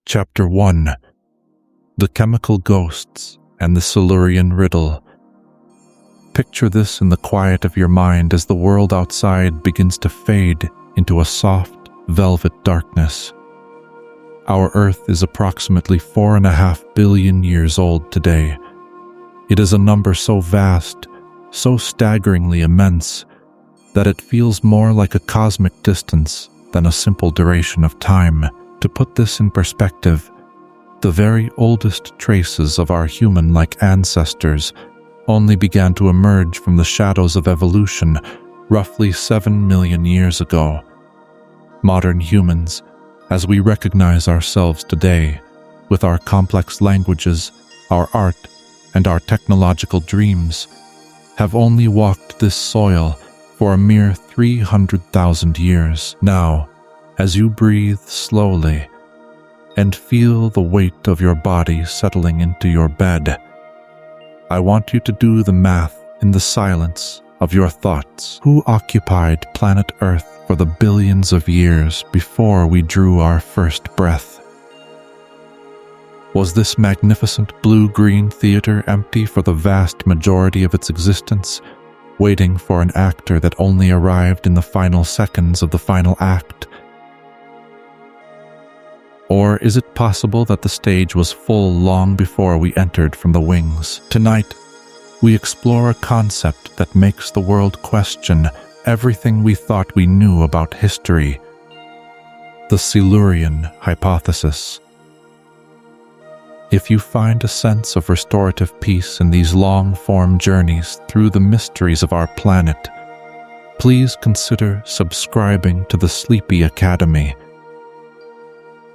Chapter 1: The Chemical Ghosts and the Silurian Riddle. Picture this in the quiet of your mind as the world outside begins to fade into a soft, velvet darkness. Our Earth is approximately 4.5 billion years old today. It is a number so vast, so staggeringly immense, that it feels more like a cosmic distance than a simple duration of time. To put this in perspective, the very oldest traces of our human-like ancestors only began to emerge from the shadows of evolution roughly 7 million years ago. Modern humans, as we recognize ourselves today, with our complex languages, our art, and our technological dreams, have only walked this soil for a mere 300,000 years. Now, as you breathe slowly and feel the weight of your body settling into your bed, I want you to do the math in the silence of your thoughts. Who occupied planet Earth for the billions of years before we drew our first breath? Was this magnificent blue-green theater empty for the vast majority of its existence, waiting for an actor that only arrived in the final seconds of the final act? Or is it possible that the stage was full long before we entered from the wings? Tonight, we explore a concept that makes the world question everything we thought we knew about history: the Silurian Hypothesis. If you find a sense of restorative peace in these long-form journeys through the mysteries of our planet, please consider subscribing to the Sleepy Academy.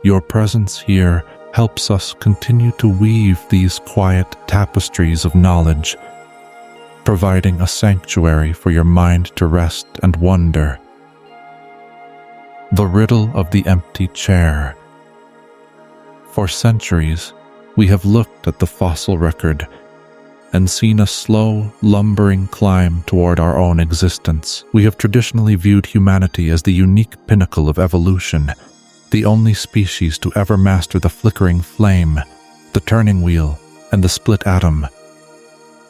Your presence here helps us continue to weave these quiet tapestries of knowledge, providing a sanctuary for your mind to rest and wonder. The riddle of the empty chair. For centuries, we have looked at the fossil record and seen a slow, lumbering climb toward our own existence. We have traditionally viewed humanity as the unique pinnacle of evolution, the only species to ever master the flickering flame, the turning wheel, and the split atom.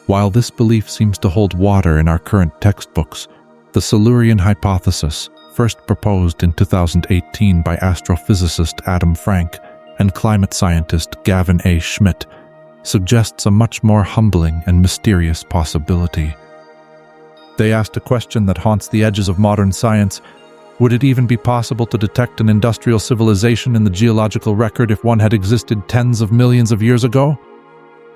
While this belief seems to hold water in our current textbooks, the Silurian Hypothesis, first proposed in 2018 by astrophysicist Adam Frank and climate scientist Gavin A. Schmidt, suggests a much more humbling and mysterious possibility. They asked a question that haunts the edges of modern science: would it even be possible to detect an industrial civilization in the geological record if one had existed tens of millions of years ago?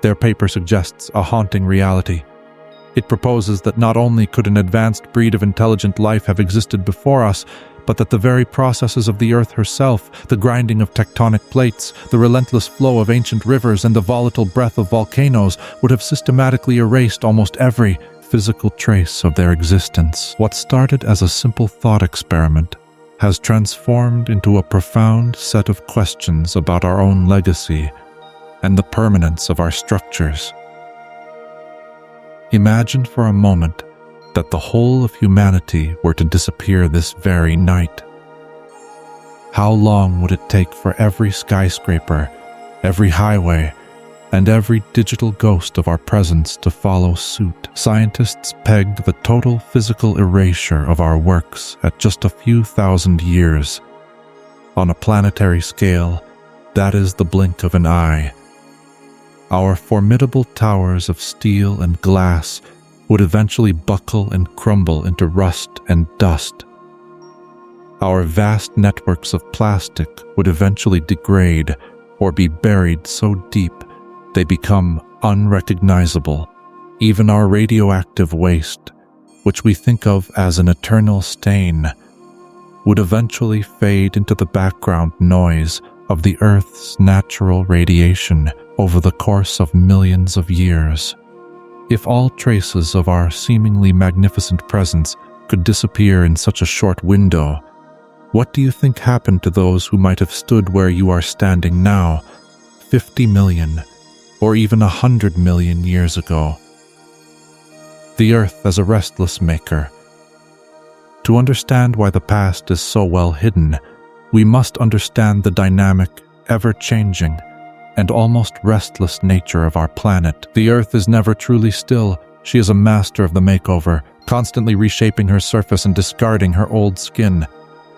Their paper suggests a haunting reality. It proposes that not only could an advanced breed of intelligent life have existed before us, but that the very processes of the Earth herself, the grinding of tectonic plates, the relentless flow of ancient rivers, and the volatile breath of volcanoes would have systematically erased almost every physical trace of their existence. What started as a simple thought experiment has transformed into a profound set of questions about our own legacy and the permanence of our structures. Imagine for a moment that the whole of humanity were to disappear this very night. How long would it take for every skyscraper, every highway, and every digital ghost of our presence to follow suit? Scientists pegged the total physical erasure of our works at just a few thousand years. On a planetary scale, that is the blink of an eye. Our formidable towers of steel and glass would eventually buckle and crumble into rust and dust. Our vast networks of plastic would eventually degrade or be buried so deep they become unrecognizable. Even our radioactive waste, which we think of as an eternal stain, would eventually fade into the background noise of the Earth's natural radiation over the course of millions of years. If all traces of our seemingly magnificent presence could disappear in such a short window, what do you think happened to those who might have stood where you are standing now, 50 million, or even 100 million years ago? The Earth as a restless maker. To understand why the past is so well hidden, we must understand the dynamic ever-changing, and almost restless nature of our planet. The Earth is never truly still. She is a master of the makeover, constantly reshaping her surface and discarding her old skin.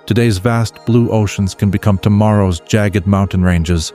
Today's vast blue oceans can become tomorrow's jagged mountain ranges.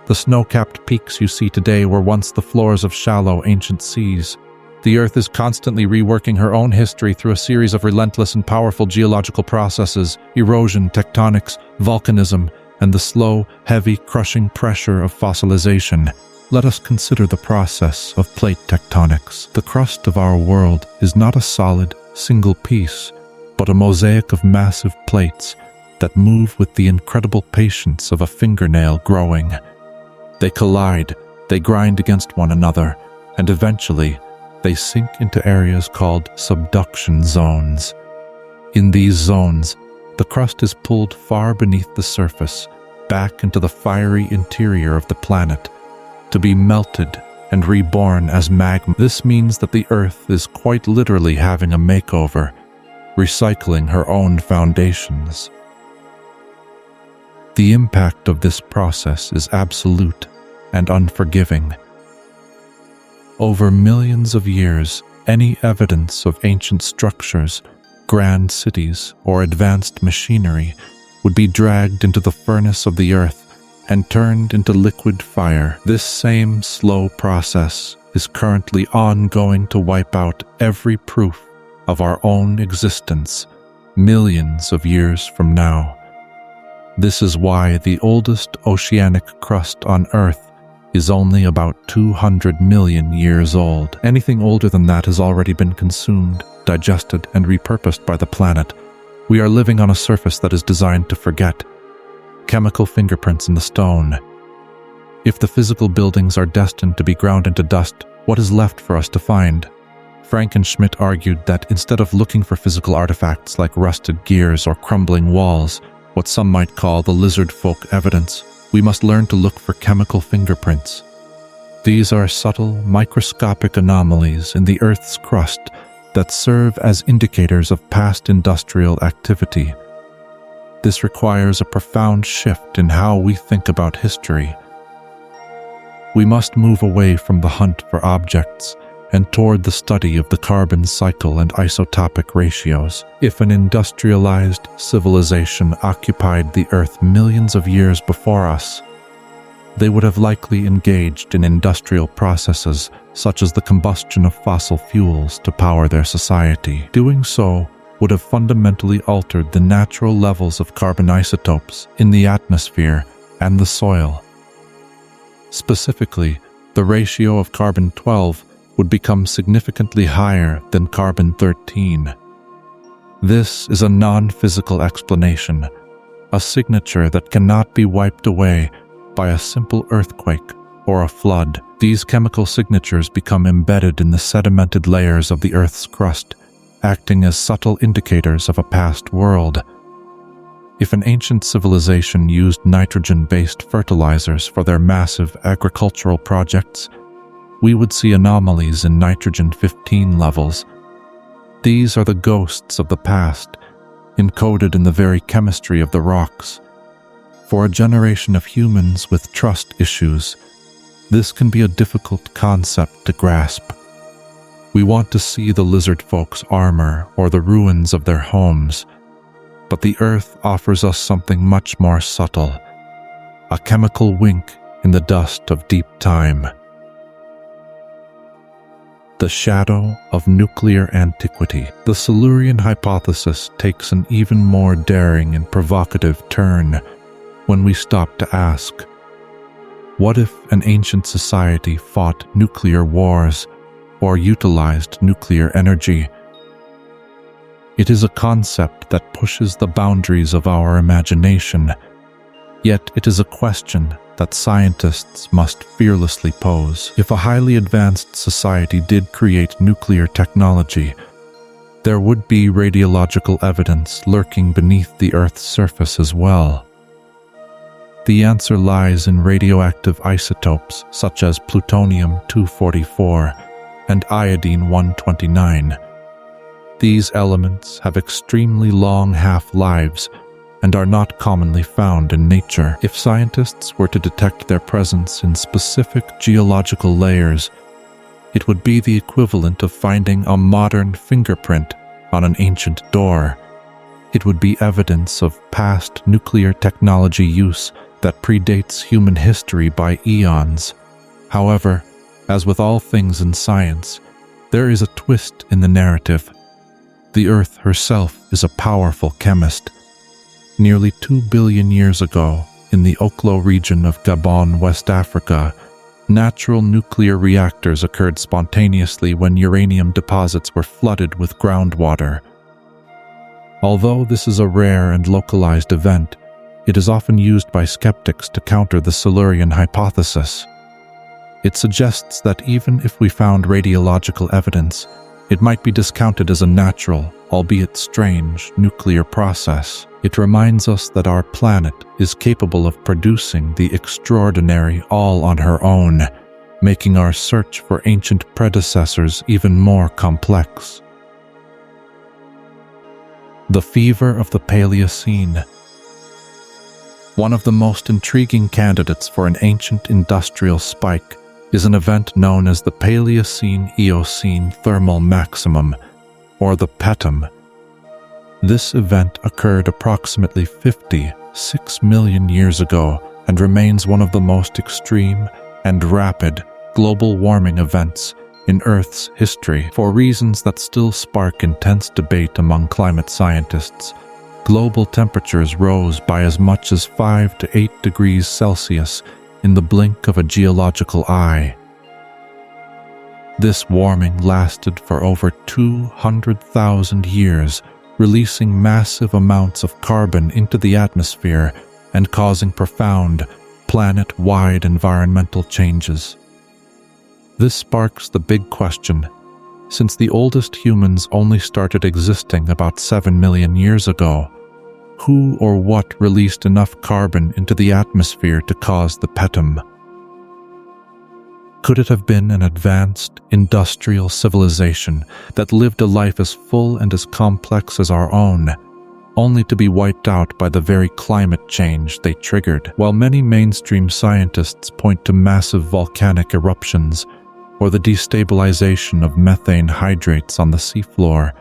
The snow-capped peaks you see today were once the floors of shallow, ancient seas. The Earth is constantly reworking her own history through a series of relentless and powerful geological processes: erosion, tectonics, volcanism, and the slow, heavy, crushing pressure of fossilization. Let us consider the process of plate tectonics. The crust of our world is not a solid, single piece, but a mosaic of massive plates that move with the incredible patience of a fingernail growing. They collide, they grind against one another, and eventually, they sink into areas called subduction zones. In these zones, the crust is pulled far beneath the surface, back into the fiery interior of the planet, to be melted and reborn as magma. This means that the Earth is quite literally having a makeover, recycling her own foundations. The impact of this process is absolute and unforgiving. Over millions of years, any evidence of ancient structures, grand cities, or advanced machinery would be dragged into the furnace of the Earth and turned into liquid fire. This same slow process is currently ongoing to wipe out every proof of our own existence millions of years from now. This is why the oldest oceanic crust on Earth is only about 200 million years old. Anything older than that has already been consumed, digested, and repurposed by the planet. We are living on a surface that is designed to forget. Chemical fingerprints in the stone. If the physical buildings are destined to be ground into dust, what is left for us to find? Frankenschmidt argued that instead of looking for physical artifacts like rusted gears or crumbling walls, what some might call the lizard folk evidence, we must learn to look for chemical fingerprints. These are subtle, microscopic anomalies in the Earth's crust that serve as indicators of past industrial activity. This requires a profound shift in how we think about history. We must move away from the hunt for objects and toward the study of the carbon cycle and isotopic ratios. If an industrialized civilization occupied the Earth millions of years before us, they would have likely engaged in industrial processes such as the combustion of fossil fuels to power their society. Doing so would have fundamentally altered the natural levels of carbon isotopes in the atmosphere and the soil. Specifically, the ratio of carbon-12 would become significantly higher than carbon-13. This is a non-physical explanation, a signature that cannot be wiped away by a simple earthquake or a flood. These chemical signatures become embedded in the sedimented layers of the Earth's crust, acting as subtle indicators of a past world. If an ancient civilization used nitrogen-based fertilizers for their massive agricultural projects, we would see anomalies in nitrogen-15 levels. These are the ghosts of the past, encoded in the very chemistry of the rocks. For a generation of humans with trust issues, this can be a difficult concept to grasp. We want to see the lizard folk's armor or the ruins of their homes, but the Earth offers us something much more subtle, a chemical wink in the dust of deep time. The shadow of nuclear antiquity. The Silurian Hypothesis takes an even more daring and provocative turn when we stop to ask, what if an ancient society fought nuclear wars or utilized nuclear energy? It is a concept that pushes the boundaries of our imagination, yet it is a question that scientists must fearlessly pose. If a highly advanced society did create nuclear technology, there would be radiological evidence lurking beneath the Earth's surface as well. The answer lies in radioactive isotopes such as plutonium-244 and iodine-129. These elements have extremely long half-lives, and are not commonly found in nature. If scientists were to detect their presence in specific geological layers, it would be the equivalent of finding a modern fingerprint on an ancient door. It would be evidence of past nuclear technology use that predates human history by eons. However, as with all things in science, there is a twist in the narrative. The Earth herself is a powerful chemist. Nearly 2 billion years ago, in the Oklo region of Gabon, West Africa, natural nuclear reactors occurred spontaneously when uranium deposits were flooded with groundwater. Although this is a rare and localized event, it is often used by skeptics to counter the Silurian Hypothesis. It suggests that even if we found radiological evidence, it might be discounted as a natural, albeit strange, nuclear process. It reminds us that our planet is capable of producing the extraordinary all on her own, making our search for ancient predecessors even more complex. The fever of the Paleocene. One of the most intriguing candidates for an ancient industrial spike is an event known as the Paleocene-Eocene thermal maximum, or the PETM. This event occurred approximately 56 million years ago and remains one of the most extreme and rapid global warming events in Earth's history. For reasons that still spark intense debate among climate scientists, global temperatures rose by as much as 5 to 8 degrees Celsius in the blink of a geological eye. This warming lasted for over 200,000 years, releasing massive amounts of carbon into the atmosphere and causing profound, planet-wide environmental changes. This sparks the big question: since the oldest humans only started existing about 7 million years ago, who or what released enough carbon into the atmosphere to cause the PETM? Could it have been an advanced, industrial civilization that lived a life as full and as complex as our own, only to be wiped out by the very climate change they triggered? While many mainstream scientists point to massive volcanic eruptions or the destabilization of methane hydrates on the seafloor,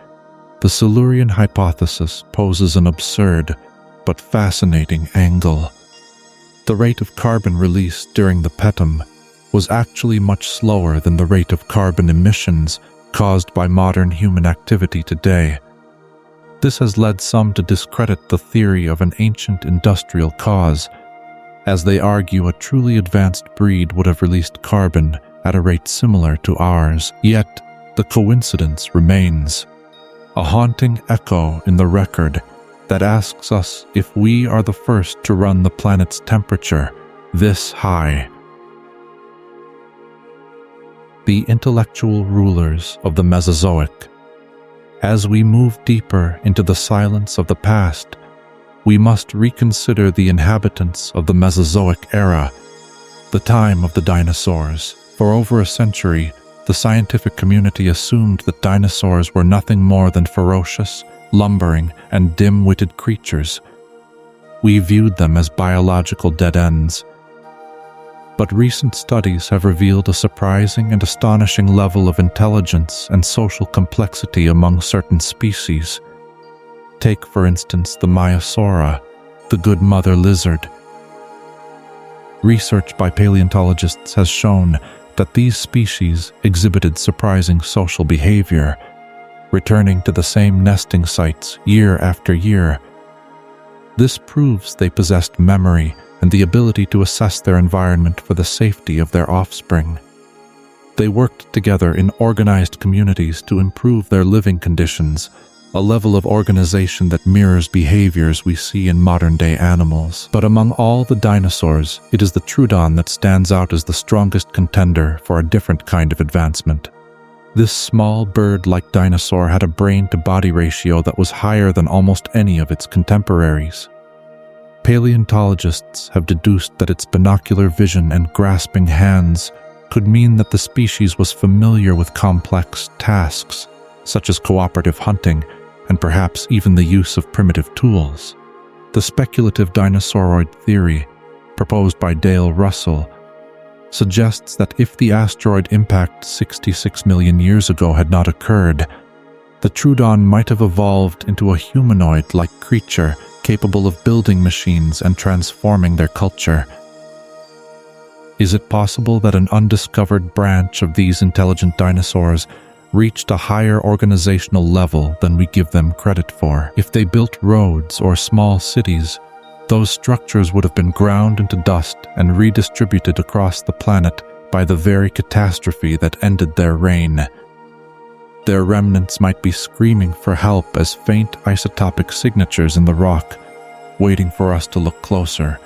the Silurian Hypothesis poses an absurd but fascinating angle. The rate of carbon release during the PETM was actually much slower than the rate of carbon emissions caused by modern human activity today. This has led some to discredit the theory of an ancient industrial cause, as they argue a truly advanced breed would have released carbon at a rate similar to ours. Yet, the coincidence remains, a haunting echo in the record that asks us if we are the first to run the planet's temperature this high. The intellectual rulers of the Mesozoic. As we move deeper into the silence of the past, we must reconsider the inhabitants of the Mesozoic era, the time of the dinosaurs. For over a century, the scientific community assumed that dinosaurs were nothing more than ferocious, lumbering, and dim-witted creatures. We viewed them as biological dead ends. But recent studies have revealed a surprising and astonishing level of intelligence and social complexity among certain species. Take, for instance, the Maiasaura, the good mother lizard. Research by paleontologists has shown that these species exhibited surprising social behavior, returning to the same nesting sites year after year. This proves they possessed memory and the ability to assess their environment for the safety of their offspring. They worked together in organized communities to improve their living conditions, a level of organization that mirrors behaviors we see in modern-day animals. But among all the dinosaurs, it is the Troodon that stands out as the strongest contender for a different kind of advancement. This small bird-like dinosaur had a brain-to-body ratio that was higher than almost any of its contemporaries. Paleontologists have deduced that its binocular vision and grasping hands could mean that the species was familiar with complex tasks, such as cooperative hunting and perhaps even the use of primitive tools. The speculative dinosauroid theory, proposed by Dale Russell, suggests that if the asteroid impact 66 million years ago had not occurred, the Troodon might have evolved into a humanoid-like creature capable of building machines and transforming their culture. Is it possible that an undiscovered branch of these intelligent dinosaurs reached a higher organizational level than we give them credit for? If they built roads or small cities, those structures would have been ground into dust and redistributed across the planet by the very catastrophe that ended their reign. Their remnants might be screaming for help as faint isotopic signatures in the rock, waiting for us to look closer.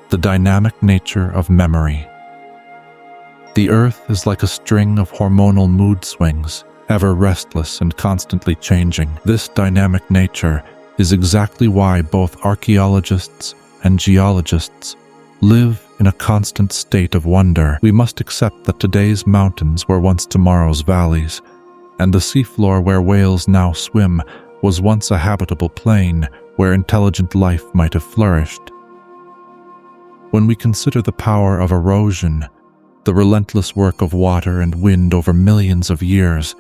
The dynamic nature of memory. The Earth is like a string of hormonal mood swings, ever restless and constantly changing. This dynamic nature is exactly why both archaeologists and geologists live in a constant state of wonder. We must accept that today's mountains were once tomorrow's valleys, and the seafloor where whales now swim was once a habitable plain where intelligent life might have flourished. When we consider the power of erosion, the relentless work of water and wind over millions of years,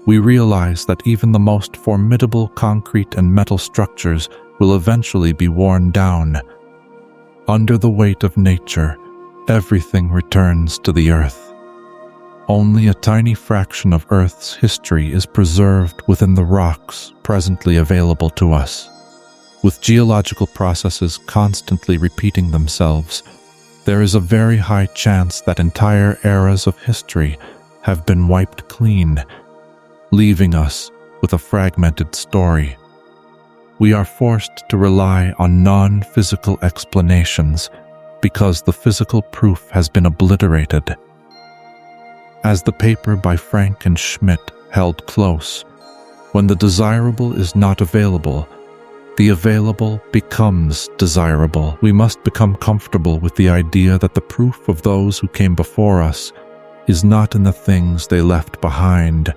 we realize that even the most formidable concrete and metal structures will eventually be worn down. Under the weight of nature, everything returns to the Earth. Only a tiny fraction of Earth's history is preserved within the rocks presently available to us. With geological processes constantly repeating themselves, there is a very high chance that entire eras of history have been wiped clean, leaving us with a fragmented story. We are forced to rely on non-physical explanations because the physical proof has been obliterated. As the paper by Frank and Schmidt held close, when the desirable is not available, the available becomes desirable. We must become comfortable with the idea that the proof of those who came before us is not in the things they left behind,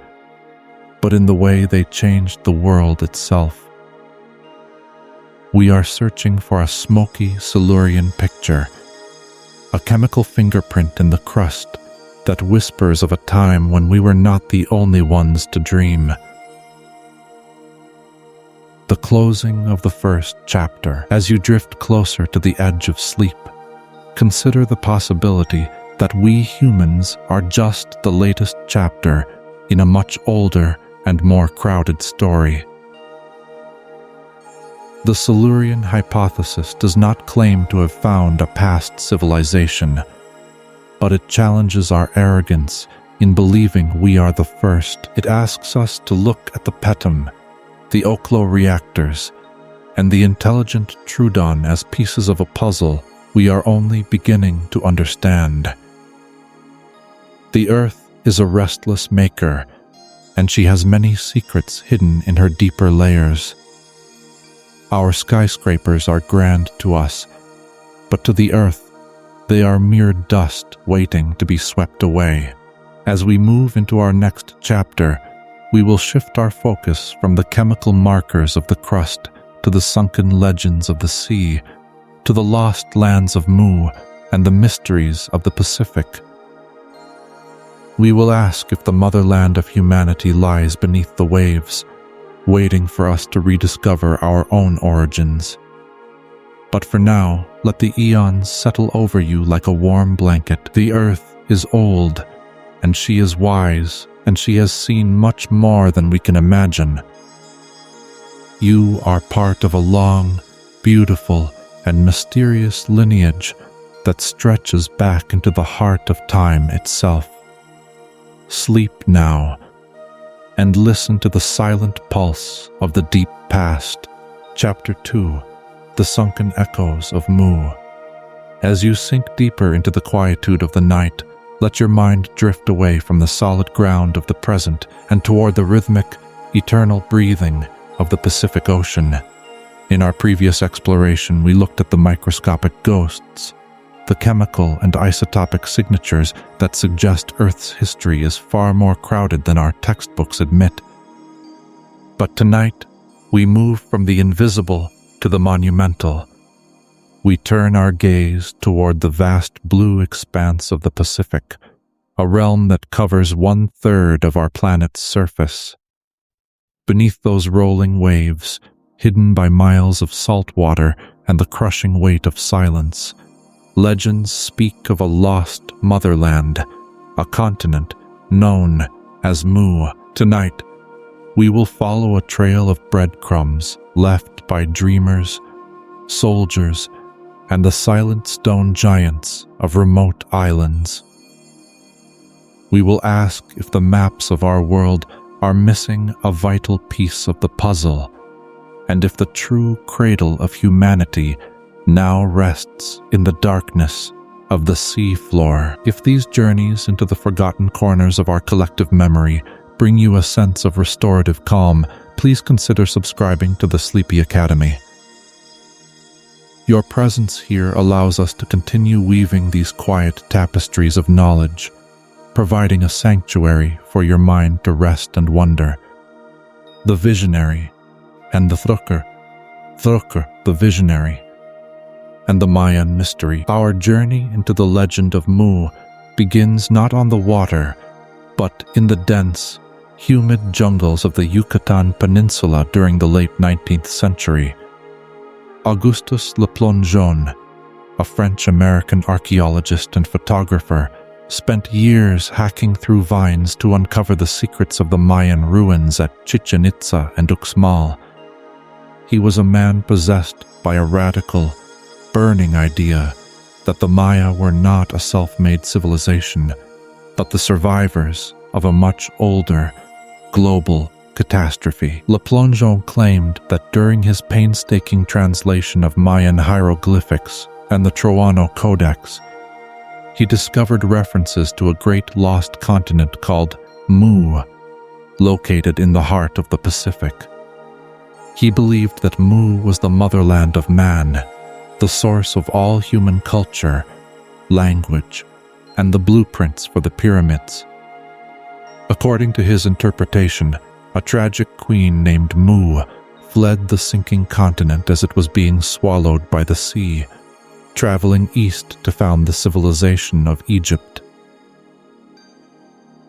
but in the way they changed the world itself. We are searching for a smoky Silurian picture, a chemical fingerprint in the crust that whispers of a time when we were not the only ones to dream. The closing of the first chapter. As you drift closer to the edge of sleep, consider the possibility that we humans are just the latest chapter in a much older and more crowded story. The Silurian Hypothesis does not claim to have found a past civilization, but it challenges our arrogance in believing we are the first. It asks us to look at the Petum, the Oklo reactors, and the intelligent Troodon as pieces of a puzzle we are only beginning to understand. The Earth is a restless maker, and she has many secrets hidden in her deeper layers. Our skyscrapers are grand to us, but to the Earth, they are mere dust waiting to be swept away. As we move into our next chapter, we will shift our focus from the chemical markers of the crust to the sunken legends of the sea, to the lost lands of Mu and the mysteries of the Pacific. We will ask if the motherland of humanity lies beneath the waves, waiting for us to rediscover our own origins. But for now, let the eons settle over you like a warm blanket. The Earth is old, and she is wise, and she has seen much more than we can imagine. You are part of a long, beautiful, and mysterious lineage that stretches back into the heart of time itself. Sleep now, and listen to the silent pulse of the deep past. Chapter 2, The Sunken Echoes of Mu. As you sink deeper into the quietude of the night, let your mind drift away from the solid ground of the present and toward the rhythmic, eternal breathing of the Pacific Ocean. In our previous exploration, we looked at the microscopic ghosts, the chemical and isotopic signatures that suggest Earth's history is far more crowded than our textbooks admit. But tonight, we move from the invisible to the monumental, we turn our gaze toward the vast blue expanse of the Pacific, a realm that covers 1/3 of our planet's surface. Beneath those rolling waves, hidden by miles of salt water and the crushing weight of silence, legends speak of a lost motherland, a continent known as Mu. Tonight, we will follow a trail of breadcrumbs left by dreamers, soldiers, and the silent stone giants of remote islands. We will ask if the maps of our world are missing a vital piece of the puzzle, and if the true cradle of humanity now rests in the darkness of the sea floor. If these journeys into the forgotten corners of our collective memory bring you a sense of restorative calm, please consider subscribing to the Sleepy Academy. Your presence here allows us to continue weaving these quiet tapestries of knowledge, providing a sanctuary for your mind to rest and wonder. The visionary and the Thrukr the visionary, and the Mayan mystery. Our journey into the legend of Mu begins not on the water, but in the dense, humid jungles of the Yucatan Peninsula during the late 19th century. Auguste Le Plongeon, a French-American archaeologist and photographer, spent years hacking through vines to uncover the secrets of the Mayan ruins at Chichen Itza and Uxmal. He was a man possessed by a radical, burning idea that the Maya were not a self-made civilization, but the survivors of a much older, global catastrophe. Le Plongeon claimed that during his painstaking translation of Mayan hieroglyphics and the Troano Codex, he discovered references to a great lost continent called Mu, located in the heart of the Pacific. He believed that Mu was the motherland of man, the source of all human culture, language, and the blueprints for the pyramids. According to his interpretation, a tragic queen named Mu fled the sinking continent as it was being swallowed by the sea, traveling east to found the civilization of Egypt.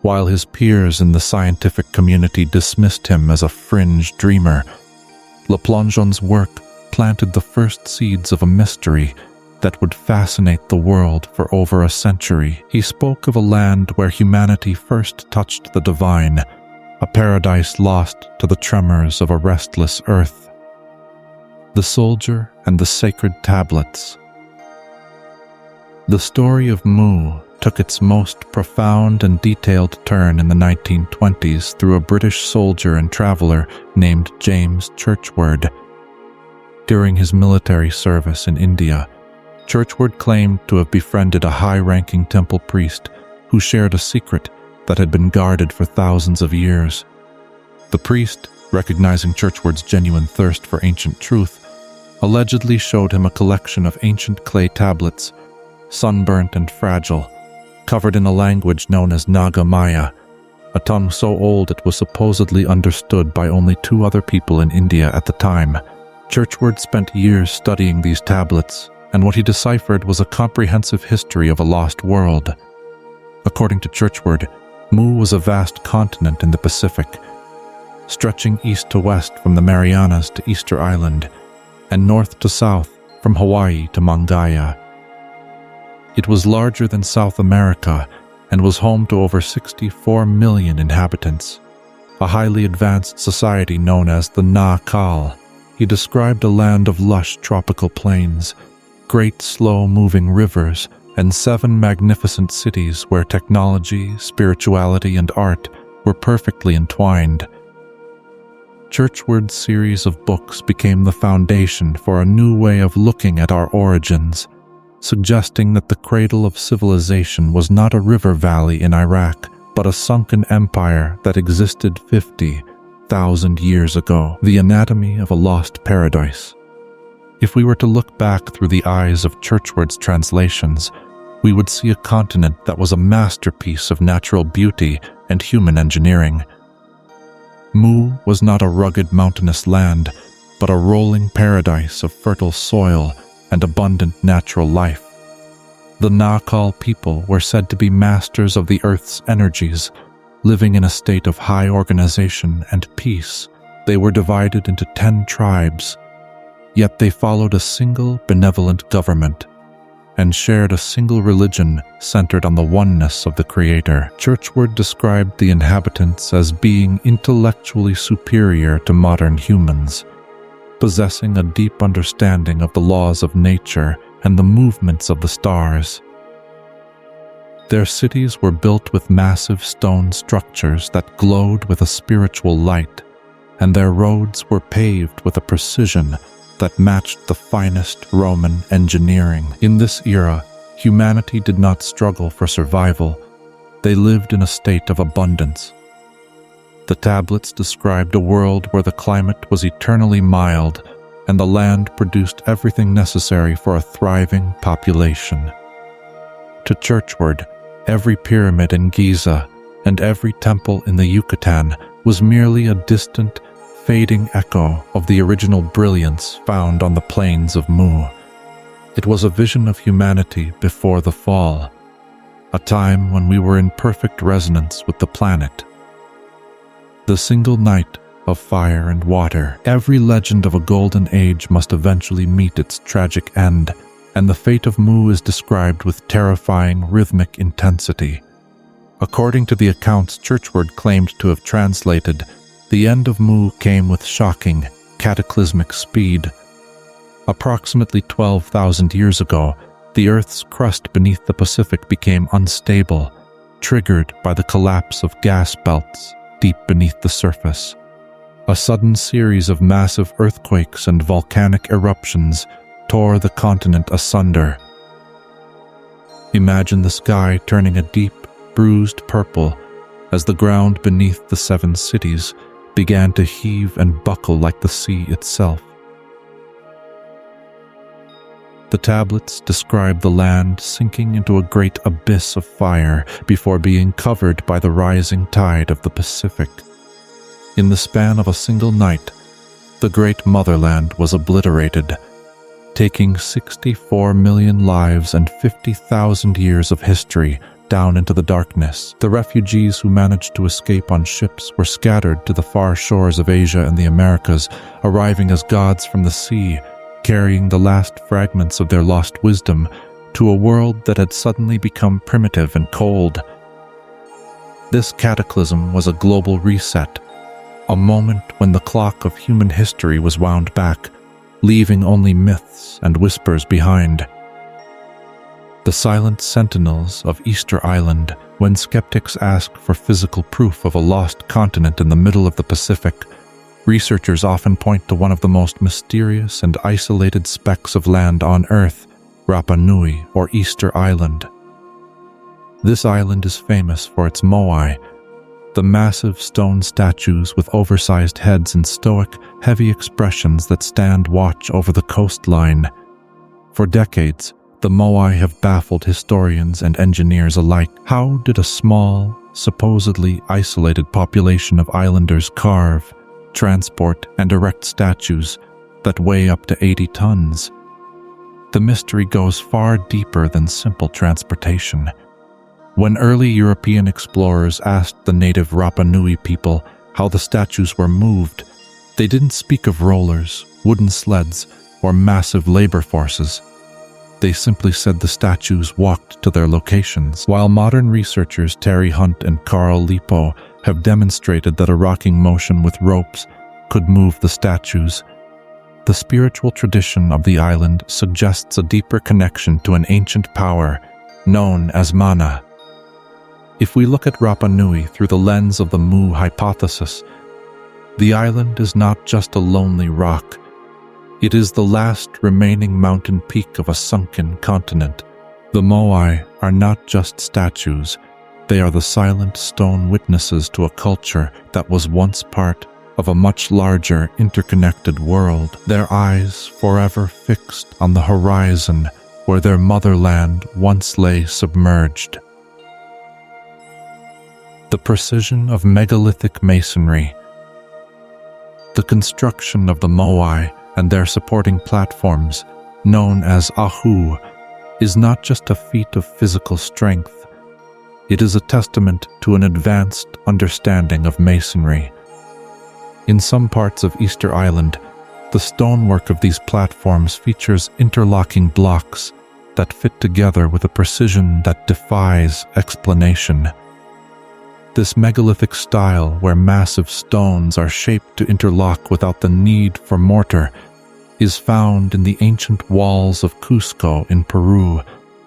While his peers in the scientific community dismissed him as a fringe dreamer, Le Plongeon's work planted the first seeds of a mystery that would fascinate the world for over a century. He spoke of a land where humanity first touched the divine, a paradise lost to the tremors of a restless earth. The Soldier and the Sacred Tablets. The story of Mu took its most profound and detailed turn in the 1920s through a British soldier and traveler named James Churchward. During his military service in India, Churchward claimed to have befriended a high-ranking temple priest who shared a secret that had been guarded for thousands of years. The priest, recognizing Churchward's genuine thirst for ancient truth, allegedly showed him a collection of ancient clay tablets, sunburnt and fragile, covered in a language known as Naga Maya, a tongue so old it was supposedly understood by only 2 other people in India at the time. Churchward spent years studying these tablets, and what he deciphered was a comprehensive history of a lost world. According to Churchward, Mu was a vast continent in the Pacific, stretching east to west from the Marianas to Easter Island, and north to south from Hawaii to Mongaya. It was larger than South America and was home to over 64 million inhabitants, a highly advanced society known as the Na Kal. He described a land of lush tropical plains, great slow-moving rivers, and 7 magnificent cities where technology, spirituality, and art were perfectly entwined. Churchward's series of books became the foundation for a new way of looking at our origins, suggesting that the cradle of civilization was not a river valley in Iraq, but a sunken empire that existed 50,000 years ago, the anatomy of a lost paradise. If we were to look back through the eyes of Churchward's translations, we would see a continent that was a masterpiece of natural beauty and human engineering. Mu was not a rugged mountainous land, but a rolling paradise of fertile soil and abundant natural life. The Nakal people were said to be masters of the earth's energies, living in a state of high organization and peace. They were divided into 10 tribes, yet they followed a single benevolent government and shared a single religion centered on the oneness of the Creator. Churchward described the inhabitants as being intellectually superior to modern humans, possessing a deep understanding of the laws of nature and the movements of the stars. Their cities were built with massive stone structures that glowed with a spiritual light, and their roads were paved with a precision that matched the finest Roman engineering. In this era, humanity did not struggle for survival. They lived in a state of abundance. The tablets described a world where the climate was eternally mild and the land produced everything necessary for a thriving population. To Churchward, every pyramid in Giza and every temple in the Yucatan was merely a distant, fading echo of the original brilliance found on the plains of Mu. It was a vision of humanity before the fall, a time when we were in perfect resonance with the planet. The single night of fire and water. Every legend of a golden age must eventually meet its tragic end, and the fate of Mu is described with terrifying rhythmic intensity. According to the accounts Churchward claimed to have translated, the end of Mu came with shocking, cataclysmic speed. Approximately 12,000 years ago, the Earth's crust beneath the Pacific became unstable, triggered by the collapse of gas belts deep beneath the surface. A sudden series of massive earthquakes and volcanic eruptions tore the continent asunder. Imagine the sky turning a deep, bruised purple as the ground beneath the 7 cities began to heave and buckle like the sea itself. The tablets describe the land sinking into a great abyss of fire before being covered by the rising tide of the Pacific. In the span of a single night, the great motherland was obliterated, taking 64 million lives and 50,000 years of history down into the darkness. The refugees who managed to escape on ships were scattered to the far shores of Asia and the Americas, arriving as gods from the sea, carrying the last fragments of their lost wisdom to a world that had suddenly become primitive and cold. This cataclysm was a global reset, a moment when the clock of human history was wound back, leaving only myths and whispers behind. The silent sentinels of Easter Island, when skeptics ask for physical proof of a lost continent in the middle of the Pacific, researchers often point to one of the most mysterious and isolated specks of land on Earth, Rapa Nui, or Easter Island. This island is famous for its moai, the massive stone statues with oversized heads and stoic, heavy expressions that stand watch over the coastline. For decades, the moai have baffled historians and engineers alike. How did a small, supposedly isolated population of islanders carve, transport, and erect statues that weigh up to 80 tons? The mystery goes far deeper than simple transportation. When early European explorers asked the native Rapa Nui people how the statues were moved, they didn't speak of rollers, wooden sleds, or massive labor forces. They simply said the statues walked to their locations. While modern researchers Terry Hunt and Carl Lipo have demonstrated that a rocking motion with ropes could move the statues, the spiritual tradition of the island suggests a deeper connection to an ancient power known as mana. If we look at Rapa Nui through the lens of the Mu hypothesis, the island is not just a lonely rock. It is the last remaining mountain peak of a sunken continent. The moai are not just statues. They are the silent stone witnesses to a culture that was once part of a much larger, interconnected world, their eyes forever fixed on the horizon where their motherland once lay submerged. The precision of megalithic masonry. The construction of the moai and their supporting platforms, known as ahu, is not just a feat of physical strength. It is a testament to an advanced understanding of masonry. In some parts of Easter Island, the stonework of these platforms features interlocking blocks that fit together with a precision that defies explanation. This megalithic style, where massive stones are shaped to interlock without the need for mortar, is found in the ancient walls of Cusco in Peru,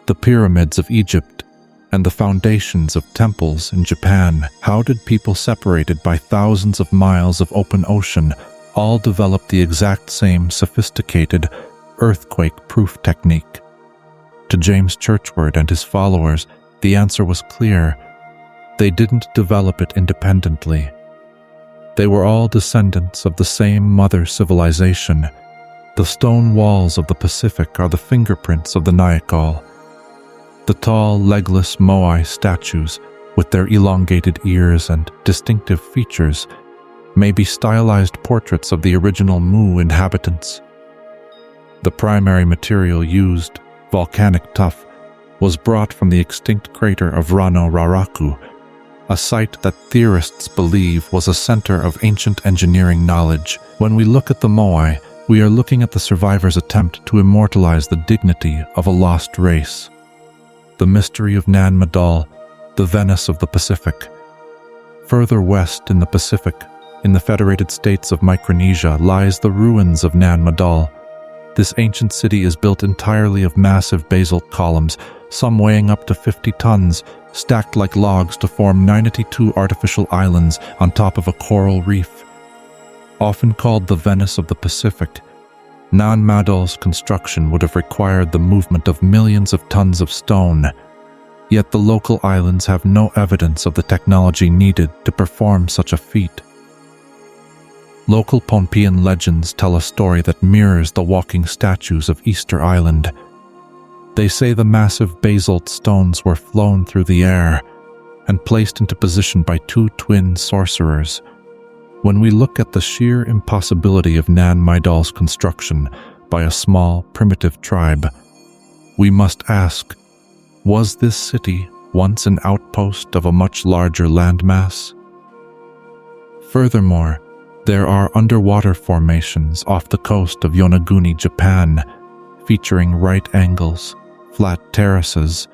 the pyramids of Egypt, and the foundations of temples in Japan. How did people separated by thousands of miles of open ocean all develop the exact same sophisticated earthquake-proof technique? To James Churchward and his followers, the answer was clear. They didn't develop it independently. They were all descendants of the same mother civilization. The stone walls of the Pacific are the fingerprints of the Nayakal. The tall, legless moai statues, with their elongated ears and distinctive features, may be stylized portraits of the original Mu inhabitants. The primary material used, volcanic tuff, was brought from the extinct crater of Rano Raraku, a site that theorists believe was a center of ancient engineering knowledge. When we look at the moai, we are looking at the survivors' attempt to immortalize the dignity of a lost race. The mystery of Nan Madol, the Venice of the Pacific. Further west in the Pacific, in the Federated States of Micronesia, lies the ruins of Nan Madol. This ancient city is built entirely of massive basalt columns, some weighing up to 50 tons, stacked like logs to form 92 artificial islands on top of a coral reef. Often called the Venice of the Pacific, Nan Madol's construction would have required the movement of millions of tons of stone, yet the local islands have no evidence of the technology needed to perform such a feat. Local Pohnpeian legends tell a story that mirrors the walking statues of Easter Island. They say the massive basalt stones were flown through the air and placed into position by two twin sorcerers. When we look at the sheer impossibility of Nan Madol's construction by a small, primitive tribe, we must ask, was this city once an outpost of a much larger landmass? Furthermore, there are underwater formations off the coast of Yonaguni, Japan, featuring right angles, flat terraces,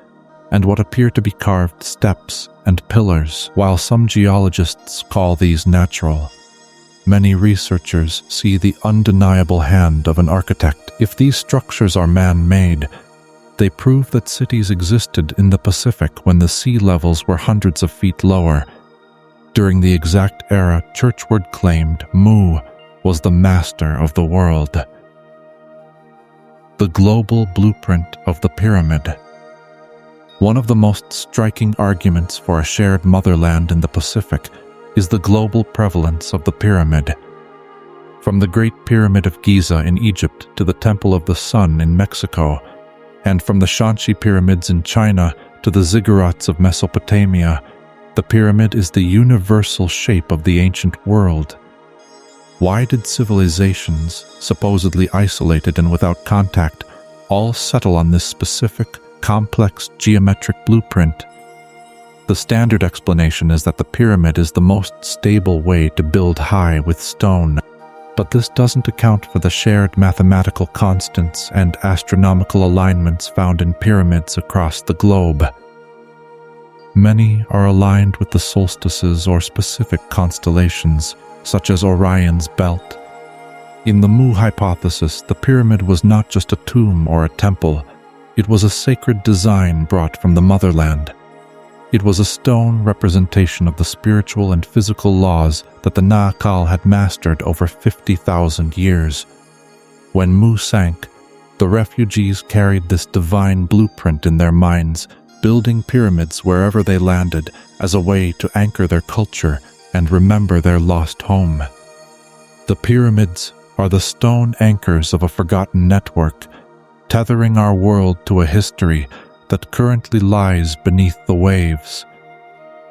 and what appear to be carved steps and pillars. While some geologists call these natural, many researchers see the undeniable hand of an architect. If these structures are man-made, they prove that cities existed in the Pacific when the sea levels were hundreds of feet lower. During the exact era Churchward claimed Mu was the master of the world. The global blueprint of the pyramid. One of the most striking arguments for a shared motherland in the Pacific is the global prevalence of the pyramid. From the Great Pyramid of Giza in Egypt to the Temple of the Sun in Mexico, and from the Shanxi pyramids in China to the ziggurats of Mesopotamia, the pyramid is the universal shape of the ancient world. Why did civilizations, supposedly isolated and without contact, all settle on this specific, complex geometric blueprint? The standard explanation is that the pyramid is the most stable way to build high with stone, but this doesn't account for the shared mathematical constants and astronomical alignments found in pyramids across the globe. Many are aligned with the solstices or specific constellations, such as Orion's belt. In the Mu hypothesis, the pyramid was not just a tomb or a temple. It was a sacred design brought from the motherland. It was a stone representation of the spiritual and physical laws that the Nayakal had mastered over 50,000 years. When Mu sank, the refugees carried this divine blueprint in their minds, building pyramids wherever they landed as a way to anchor their culture and remember their lost home. The pyramids are the stone anchors of a forgotten network, tethering our world to a history that currently lies beneath the waves,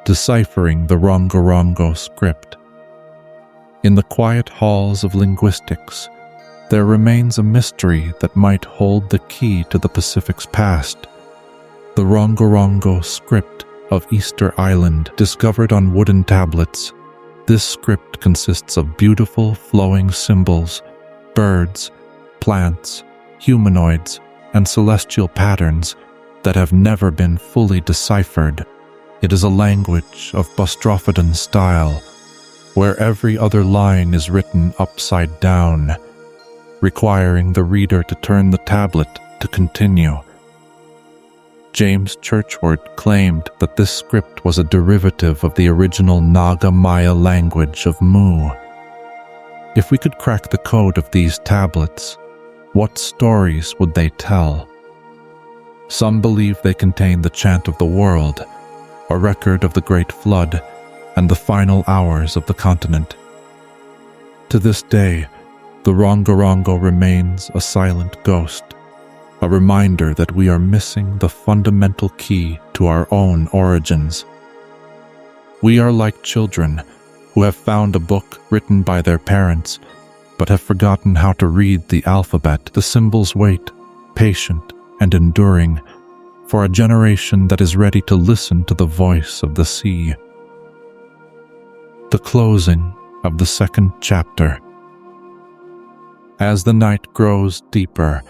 deciphering the Rongorongo script. In the quiet halls of linguistics, there remains a mystery that might hold the key to the Pacific's past. The Rongorongo script of Easter Island, discovered on wooden tablets. This script consists of beautiful, flowing symbols, birds, plants, humanoids, and celestial patterns that have never been fully deciphered. It is a language of Bostrophidan style, where every other line is written upside down, requiring the reader to turn the tablet to continue. James Churchward claimed that this script was a derivative of the original Naga Maya language of Mu. If we could crack the code of these tablets, what stories would they tell? Some believe they contain the chant of the world, a record of the Great Flood, and the final hours of the continent. To this day, the Rongorongo remains a silent ghost, a reminder that we are missing the fundamental key to our own origins. We are like children who have found a book written by their parents, but have forgotten how to read the alphabet. The symbols wait, patient and enduring, for a generation that is ready to listen to the voice of the sea. The closing of the second chapter. As the night grows deeper,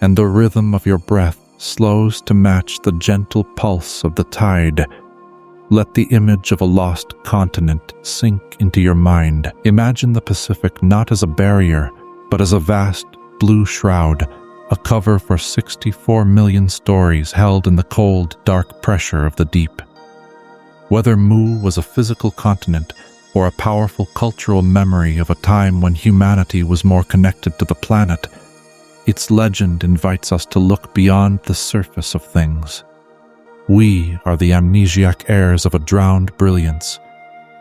and the rhythm of your breath slows to match the gentle pulse of the tide, let the image of a lost continent sink into your mind. Imagine the Pacific not as a barrier, but as a vast blue shroud, a cover for 64 million stories held in the cold, dark pressure of the deep. Whether Mu was a physical continent or a powerful cultural memory of a time when humanity was more connected to the planet, its legend invites us to look beyond the surface of things. We are the amnesiac heirs of a drowned brilliance.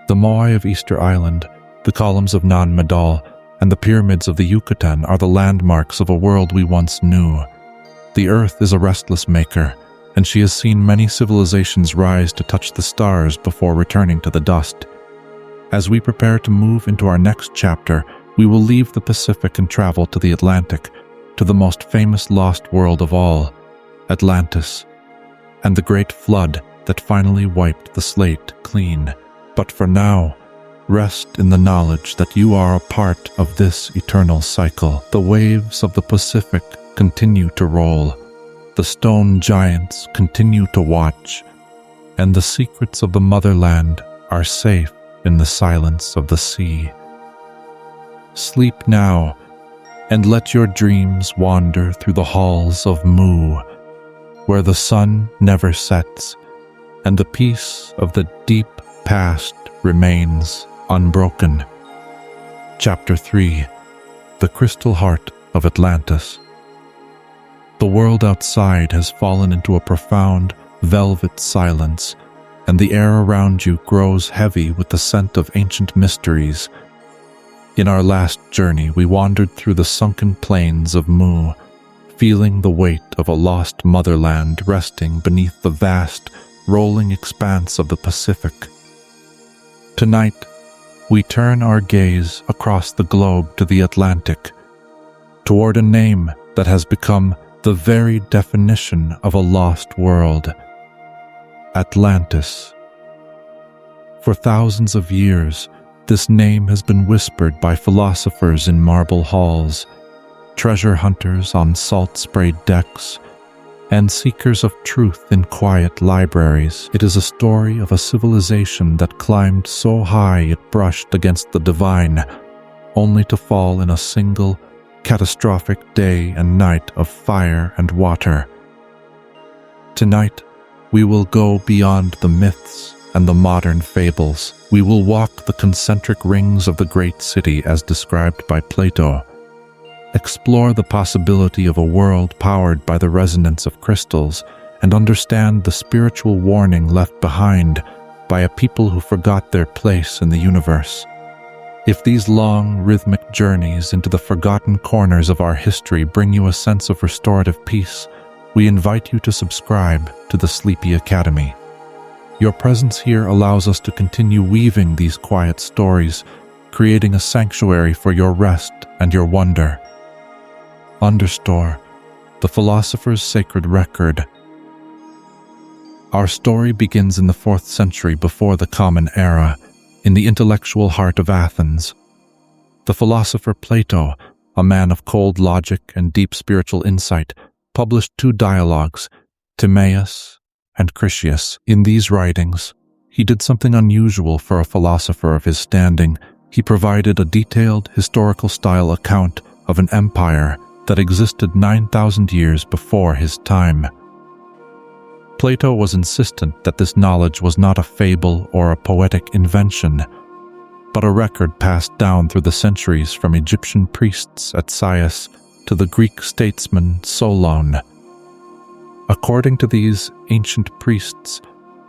The Moai of Easter Island, the columns of Nan Madol, and the pyramids of the Yucatan are the landmarks of a world we once knew. The Earth is a restless maker, and she has seen many civilizations rise to touch the stars before returning to the dust. As we prepare to move into our next chapter, we will leave the Pacific and travel to the Atlantic, to the most famous lost world of all, Atlantis, and the great flood that finally wiped the slate clean. But for now, rest in the knowledge that you are a part of this eternal cycle. The waves of the Pacific continue to roll, the stone giants continue to watch, and the secrets of the motherland are safe in the silence of the sea. Sleep now, and let your dreams wander through the halls of Mu, where the sun never sets, and the peace of the deep past remains unbroken. Chapter 3. The Crystal Heart of Atlantis. The world outside has fallen into a profound, velvet silence, and the air around you grows heavy with the scent of ancient mysteries. In our last journey, we wandered through the sunken plains of Mu, feeling the weight of a lost motherland resting beneath the vast, rolling expanse of the Pacific. Tonight, we turn our gaze across the globe to the Atlantic, toward a name that has become the very definition of a lost world: Atlantis. For thousands of years, this name has been whispered by philosophers in marble halls, treasure hunters on salt-sprayed decks, and seekers of truth in quiet libraries. It is a story of a civilization that climbed so high it brushed against the divine, only to fall in a single, catastrophic day and night of fire and water. Tonight, we will go beyond the myths and the modern fables. We will walk the concentric rings of the great city as described by Plato, explore the possibility of a world powered by the resonance of crystals, and understand the spiritual warning left behind by a people who forgot their place in the universe. If these long, rhythmic journeys into the forgotten corners of our history bring you a sense of restorative peace, we invite you to subscribe to the Sleepy Academy. Your presence here allows us to continue weaving these quiet stories, creating a sanctuary for your rest and your wonder. Understore, the philosopher's sacred record. Our story begins in the 4th century before the Common Era, in the intellectual heart of Athens. The philosopher Plato, a man of cold logic and deep spiritual insight, published 2 dialogues, Timaeus and Critias. In these writings, he did something unusual for a philosopher of his standing. He provided a detailed historical-style account of an empire that existed 9,000 years before his time. Plato was insistent that this knowledge was not a fable or a poetic invention, but a record passed down through the centuries from Egyptian priests at Sais to the Greek statesman Solon. According to these ancient priests,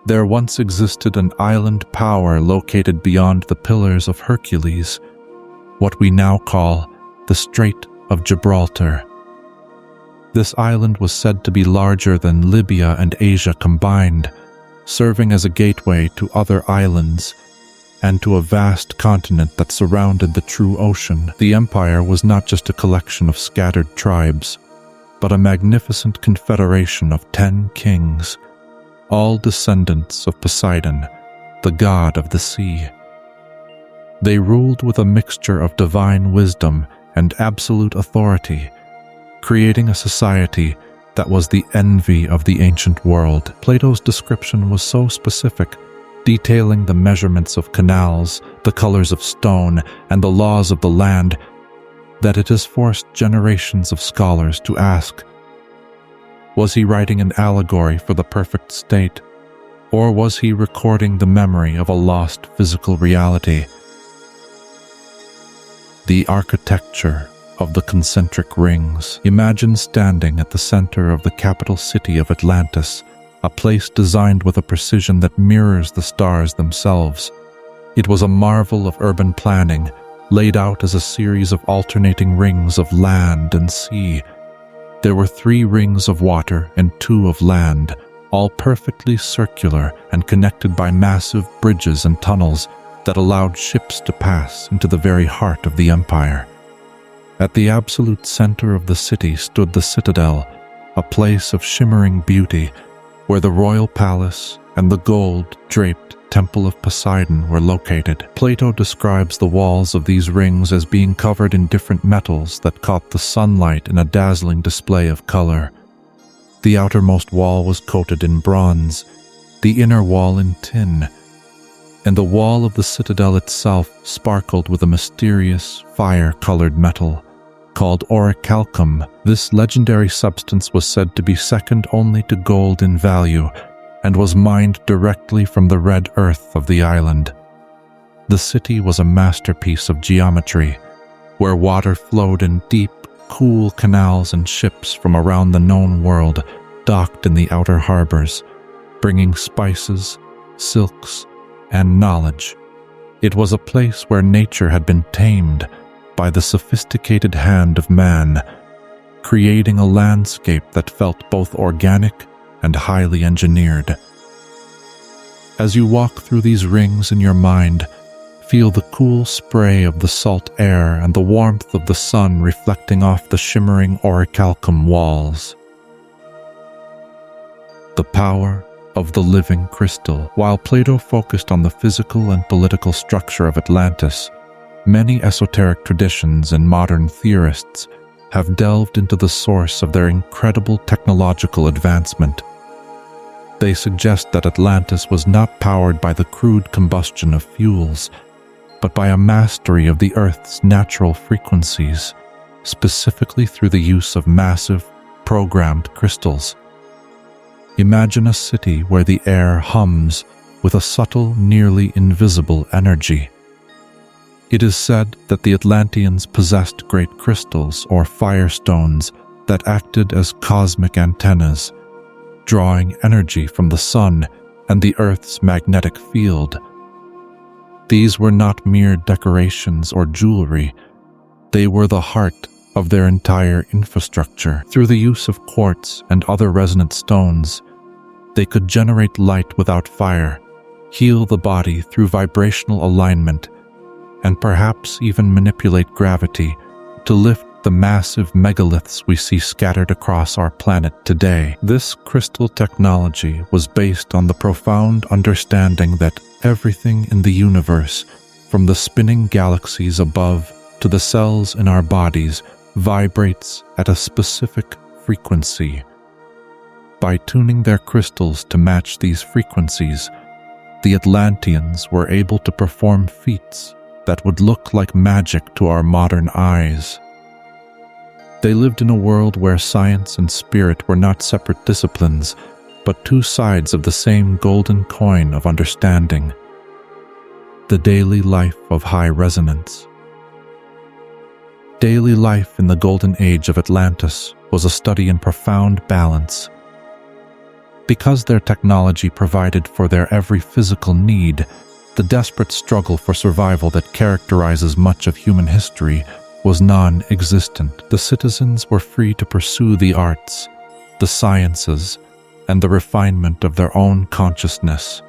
there once existed an island power located beyond the Pillars of Hercules, what we now call the Strait of Gibraltar. This island was said to be larger than Libya and Asia combined, serving as a gateway to other islands and to a vast continent that surrounded the true ocean. The empire was not just a collection of scattered tribes, but a magnificent confederation of 10 kings, all descendants of Poseidon, the god of the sea. They ruled with a mixture of divine wisdom and absolute authority, creating a society that was the envy of the ancient world. Plato's description was so specific, detailing the measurements of canals, the colors of stone, and the laws of the land, that it has forced generations of scholars to ask, was he writing an allegory for the perfect state, or was he recording the memory of a lost physical reality? The architecture of the concentric rings. Imagine standing at the center of the capital city of Atlantis, a place designed with a precision that mirrors the stars themselves. It was a marvel of urban planning, laid out as a series of alternating rings of land and sea. There were 3 rings of water and 2 of land, all perfectly circular and connected by massive bridges and tunnels that allowed ships to pass into the very heart of the empire. At the absolute center of the city stood the citadel, a place of shimmering beauty where the royal palace and the gold-draped Temple of Poseidon were located. Plato describes the walls of these rings as being covered in different metals that caught the sunlight in a dazzling display of color. The outermost wall was coated in bronze, the inner wall in tin, and the wall of the citadel itself sparkled with a mysterious, fire-colored metal called orichalcum. This legendary substance was said to be second only to gold in value and was mined directly from the red earth of the island. The city was a masterpiece of geometry, where water flowed in deep, cool canals and ships from around the known world docked in the outer harbors, bringing spices, silks, and knowledge. It was a place where nature had been tamed by the sophisticated hand of man, creating a landscape that felt both organic and highly engineered. As you walk through these rings in your mind, feel the cool spray of the salt air and the warmth of the sun reflecting off the shimmering orichalcum walls. The power of the living crystal. While Plato focused on the physical and political structure of Atlantis, many esoteric traditions and modern theorists have delved into the source of their incredible technological advancement. They suggest that Atlantis was not powered by the crude combustion of fuels, but by a mastery of the Earth's natural frequencies, specifically through the use of massive, programmed crystals. Imagine a city where the air hums with a subtle, nearly invisible energy. It is said that the Atlanteans possessed great crystals or firestones that acted as cosmic antennas, drawing energy from the sun and the Earth's magnetic field. These were not mere decorations or jewelry. They were the heart of their entire infrastructure. Through the use of quartz and other resonant stones, they could generate light without fire, heal the body through vibrational alignment, and perhaps even manipulate gravity to lift the massive megaliths we see scattered across our planet today. This crystal technology was based on the profound understanding that everything in the universe, from the spinning galaxies above to the cells in our bodies, vibrates at a specific frequency. By tuning their crystals to match these frequencies, the Atlanteans were able to perform feats that would look like magic to our modern eyes. They lived in a world where science and spirit were not separate disciplines, but two sides of the same golden coin of understanding: the daily life of high resonance. Daily life in the golden age of Atlantis was a study in profound balance. Because their technology provided for their every physical need, the desperate struggle for survival that characterizes much of human history was non-existent. The citizens were free to pursue the arts, the sciences, and the refinement of their own consciousness.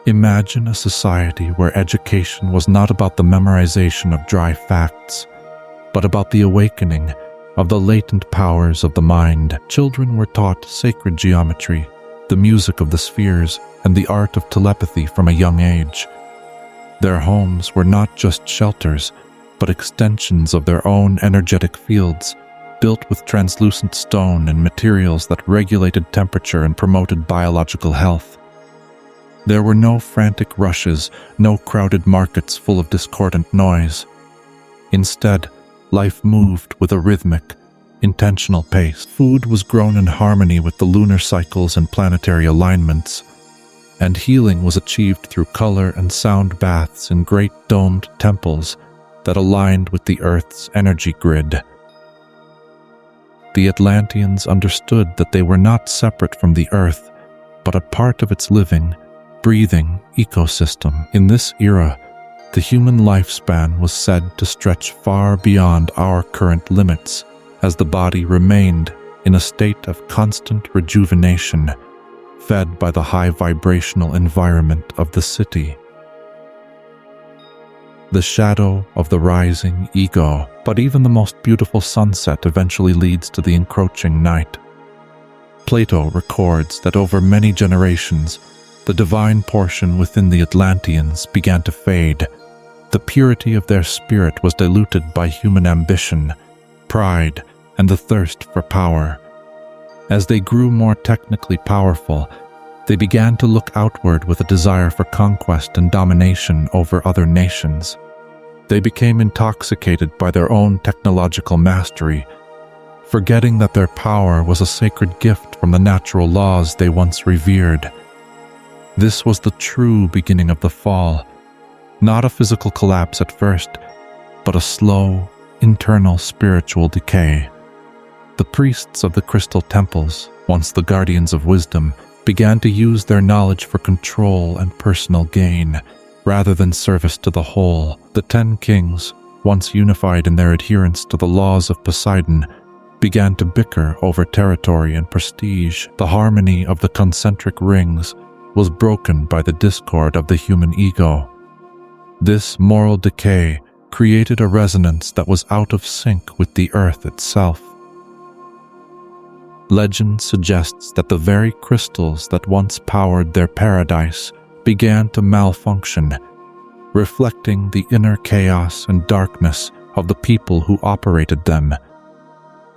Imagine a society where education was not about the memorization of dry facts, but about the awakening of the latent powers of the mind. Children were taught sacred geometry, the music of the spheres, and the art of telepathy from a young age. Their homes were not just shelters, but extensions of their own energetic fields, built with translucent stone and materials that regulated temperature and promoted biological health. There were no frantic rushes, no crowded markets full of discordant noise. Instead, life moved with a rhythmic, intentional pace. Food was grown in harmony with the lunar cycles and planetary alignments, and healing was achieved through color and sound baths in great domed temples that aligned with the Earth's energy grid. The Atlanteans understood that they were not separate from the Earth, but a part of its living, breathing ecosystem. In this era, the human lifespan was said to stretch far beyond our current limits, as the body remained in a state of constant rejuvenation, fed by the high vibrational environment of the city. The shadow of the rising ego, but even the most beautiful sunset eventually leads to the encroaching night. Plato records that over many generations, the divine portion within the Atlanteans began to fade. The purity of their spirit was diluted by human ambition, pride, and the thirst for power. As they grew more technically powerful, they began to look outward with a desire for conquest and domination over other nations. They became intoxicated by their own technological mastery, forgetting that their power was a sacred gift from the natural laws they once revered. This was the true beginning of the fall, not a physical collapse at first, but a slow, internal spiritual decay. The priests of the crystal temples, once the guardians of wisdom, began to use their knowledge for control and personal gain, rather than service to the whole. The 10 kings, once unified in their adherence to the laws of Poseidon, began to bicker over territory and prestige. The harmony of the concentric rings was broken by the discord of the human ego. This moral decay created a resonance that was out of sync with the earth itself. Legend suggests that the very crystals that once powered their paradise began to malfunction, reflecting the inner chaos and darkness of the people who operated them.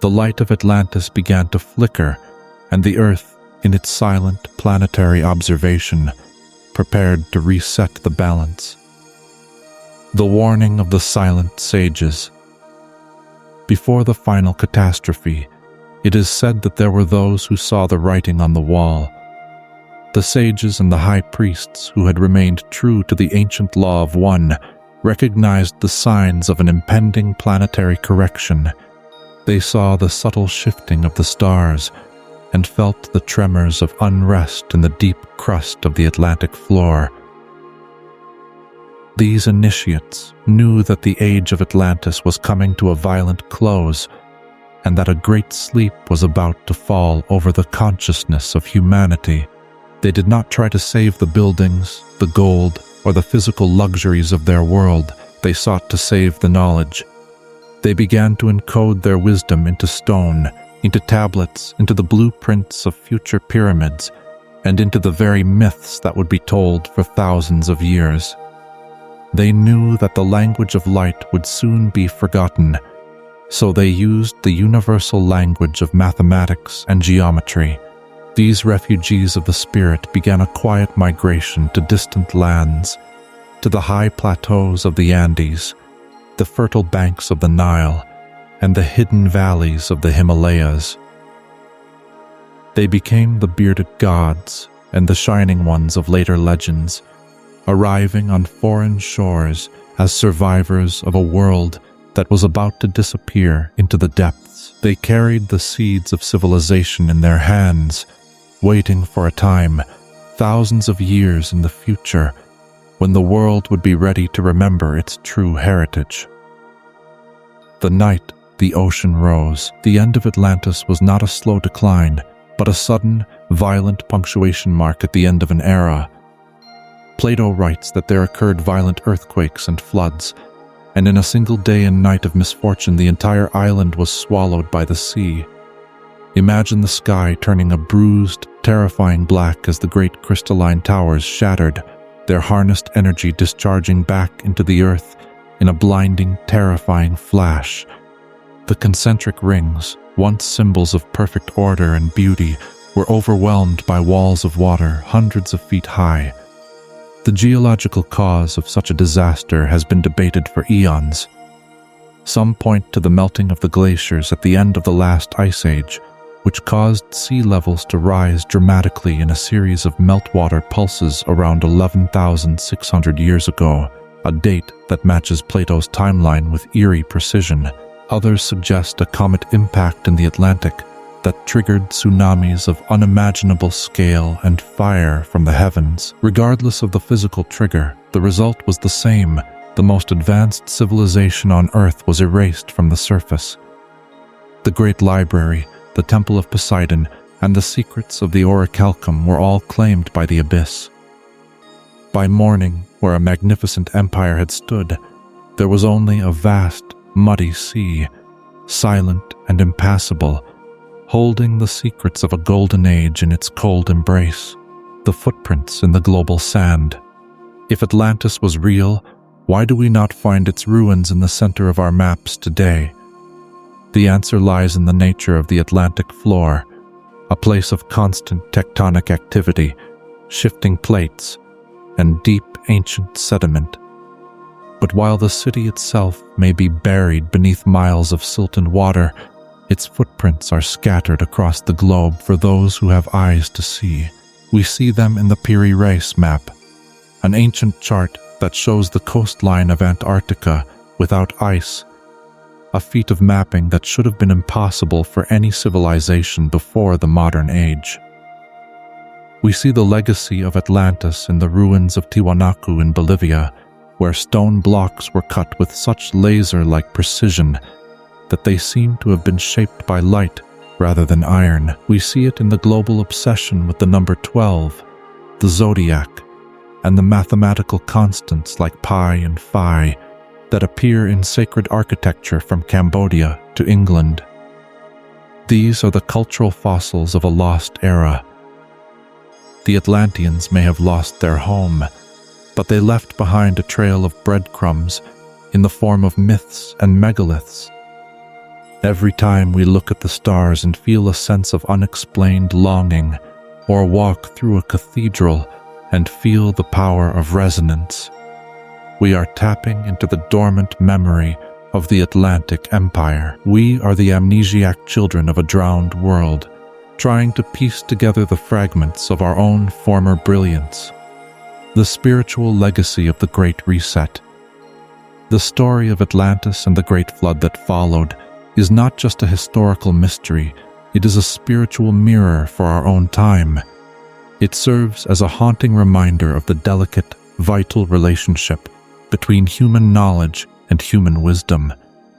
The light of Atlantis began to flicker, and the Earth, in its silent planetary observation, prepared to reset the balance. The warning of the silent sages. Before the final catastrophe, it is said that there were those who saw the writing on the wall. The sages and the high priests who had remained true to the ancient law of one recognized the signs of an impending planetary correction. They saw the subtle shifting of the stars and felt the tremors of unrest in the deep crust of the Atlantic floor. These initiates knew that the age of Atlantis was coming to a violent close, and that a great sleep was about to fall over the consciousness of humanity. They did not try to save the buildings, the gold, or the physical luxuries of their world, they sought to save the knowledge. They began to encode their wisdom into stone, into tablets, into the blueprints of future pyramids, and into the very myths that would be told for thousands of years. They knew that the language of light would soon be forgotten, so they used the universal language of mathematics and geometry. These refugees of the spirit began a quiet migration to distant lands, to the high plateaus of the Andes, the fertile banks of the Nile, and the hidden valleys of the Himalayas. They became the bearded gods and the shining ones of later legends, arriving on foreign shores as survivors of a world that was about to disappear into the depths. They carried the seeds of civilization in their hands, waiting for a time, thousands of years in the future, when the world would be ready to remember its true heritage. The night the ocean rose, the end of Atlantis was not a slow decline, but a sudden, violent punctuation mark at the end of an era. Plato writes that there occurred violent earthquakes and floods, and in a single day and night of misfortune the entire island was swallowed by the sea. Imagine the sky turning a bruised, terrifying black as the great crystalline towers shattered, their harnessed energy discharging back into the earth in a blinding, terrifying flash. The concentric rings, once symbols of perfect order and beauty, were overwhelmed by walls of water hundreds of feet high. The geological cause of such a disaster has been debated for eons. Some point to the melting of the glaciers at the end of the last ice age, which caused sea levels to rise dramatically in a series of meltwater pulses around 11,600 years ago, a date that matches Plato's timeline with eerie precision. Others suggest a comet impact in the Atlantic that triggered tsunamis of unimaginable scale and fire from the heavens. Regardless of the physical trigger, the result was the same. The most advanced civilization on Earth was erased from the surface. The Great Library, the Temple of Poseidon, and the secrets of the Orichalcum were all claimed by the abyss. By morning, where a magnificent empire had stood, there was only a vast, muddy sea, silent and impassable, holding the secrets of a golden age in its cold embrace, the footprints in the global sand. If Atlantis was real, why do we not find its ruins in the center of our maps today? The answer lies in the nature of the Atlantic floor, a place of constant tectonic activity, shifting plates, and deep ancient sediment. But while the city itself may be buried beneath miles of silt and water, its footprints are scattered across the globe for those who have eyes to see. We see them in the Piri Reis map, an ancient chart that shows the coastline of Antarctica without ice, a feat of mapping that should have been impossible for any civilization before the modern age. We see the legacy of Atlantis in the ruins of Tiwanaku in Bolivia, where stone blocks were cut with such laser-like precision that they seem to have been shaped by light rather than iron. We see it in the global obsession with the number 12, the zodiac, and the mathematical constants like pi and phi that appear in sacred architecture from Cambodia to England. These are the cultural fossils of a lost era. The Atlanteans may have lost their home, but they left behind a trail of breadcrumbs in the form of myths and megaliths. Every time we look at the stars and feel a sense of unexplained longing, or walk through a cathedral and feel the power of resonance, we are tapping into the dormant memory of the Atlantic Empire. We are the amnesiac children of a drowned world, trying to piece together the fragments of our own former brilliance. The spiritual legacy of the Great Reset. The story of Atlantis and the Great Flood that followed is not just a historical mystery, it is a spiritual mirror for our own time. It serves as a haunting reminder of the delicate, vital relationship between human knowledge and human wisdom.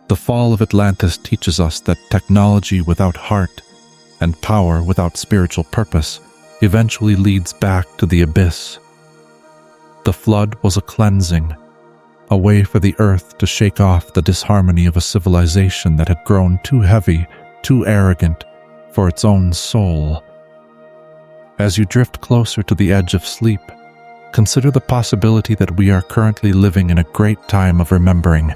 The fall of Atlantis teaches us that technology without heart and power without spiritual purpose eventually leads back to the abyss. The flood was a cleansing, a way for the earth to shake off the disharmony of a civilization that had grown too heavy, too arrogant for its own soul. As you drift closer to the edge of sleep, consider the possibility that we are currently living in a great time of remembering.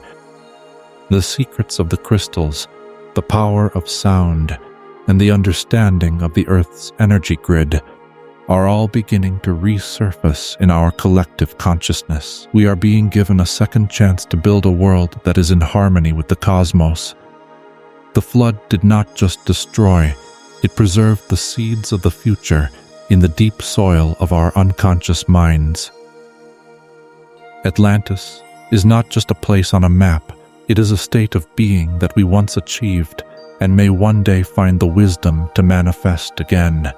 The secrets of the crystals, the power of sound, and the understanding of the Earth's energy grid are all beginning to resurface in our collective consciousness. We are being given a second chance to build a world that is in harmony with the cosmos. The flood did not just destroy, it preserved the seeds of the future in the deep soil of our unconscious minds. Atlantis is not just a place on a map, it is a state of being that we once achieved and may one day find the wisdom to manifest again.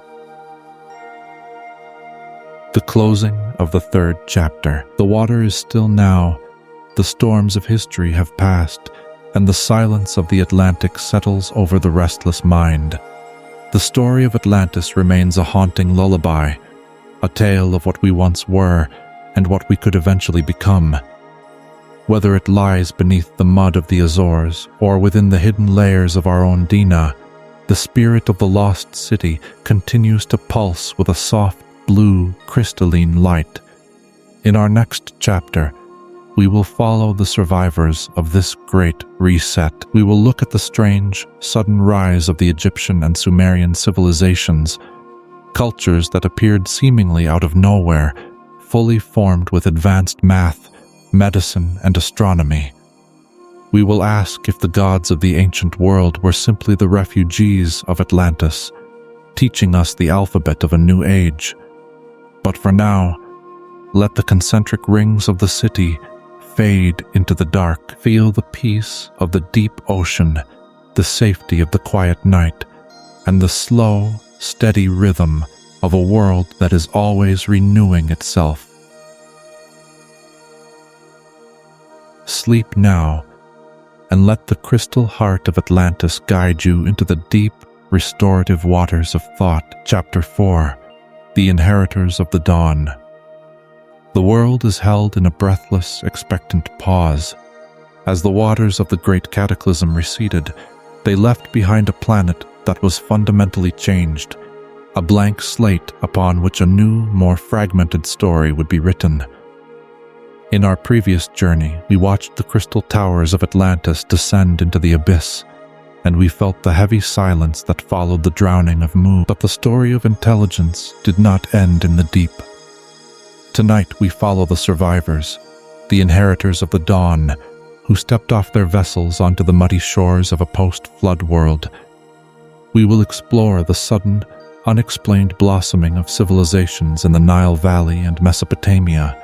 The closing of the third chapter. The water is still now, the storms of history have passed, and the silence of the Atlantic settles over the restless mind. The story of Atlantis remains a haunting lullaby, a tale of what we once were and what we could eventually become. Whether it lies beneath the mud of the Azores or within the hidden layers of our own Dina, the spirit of the lost city continues to pulse with a soft blue, crystalline light. In our next chapter, we will follow the survivors of this great reset. We will look at the strange, sudden rise of the Egyptian and Sumerian civilizations, cultures that appeared seemingly out of nowhere, fully formed with advanced math, medicine, and astronomy. We will ask if the gods of the ancient world were simply the refugees of Atlantis, teaching us the alphabet of a new age. But for now, let the concentric rings of the city fade into the dark. Feel the peace of the deep ocean, the safety of the quiet night, and the slow, steady rhythm of a world that is always renewing itself. Sleep now, and let the crystal heart of Atlantis guide you into the deep, restorative waters of thought. Chapter 4. The Inheritors of the Dawn. The world is held in a breathless, expectant pause. As the waters of the great cataclysm receded, they left behind a planet that was fundamentally changed, a blank slate upon which a new, more fragmented story would be written. In our previous journey, we watched the crystal towers of Atlantis descend into the abyss, and we felt the heavy silence that followed the drowning of Mu. But the story of intelligence did not end in the deep. Tonight we follow the survivors, the inheritors of the dawn, who stepped off their vessels onto the muddy shores of a post-flood world. We will explore the sudden, unexplained blossoming of civilizations in the Nile Valley and Mesopotamia,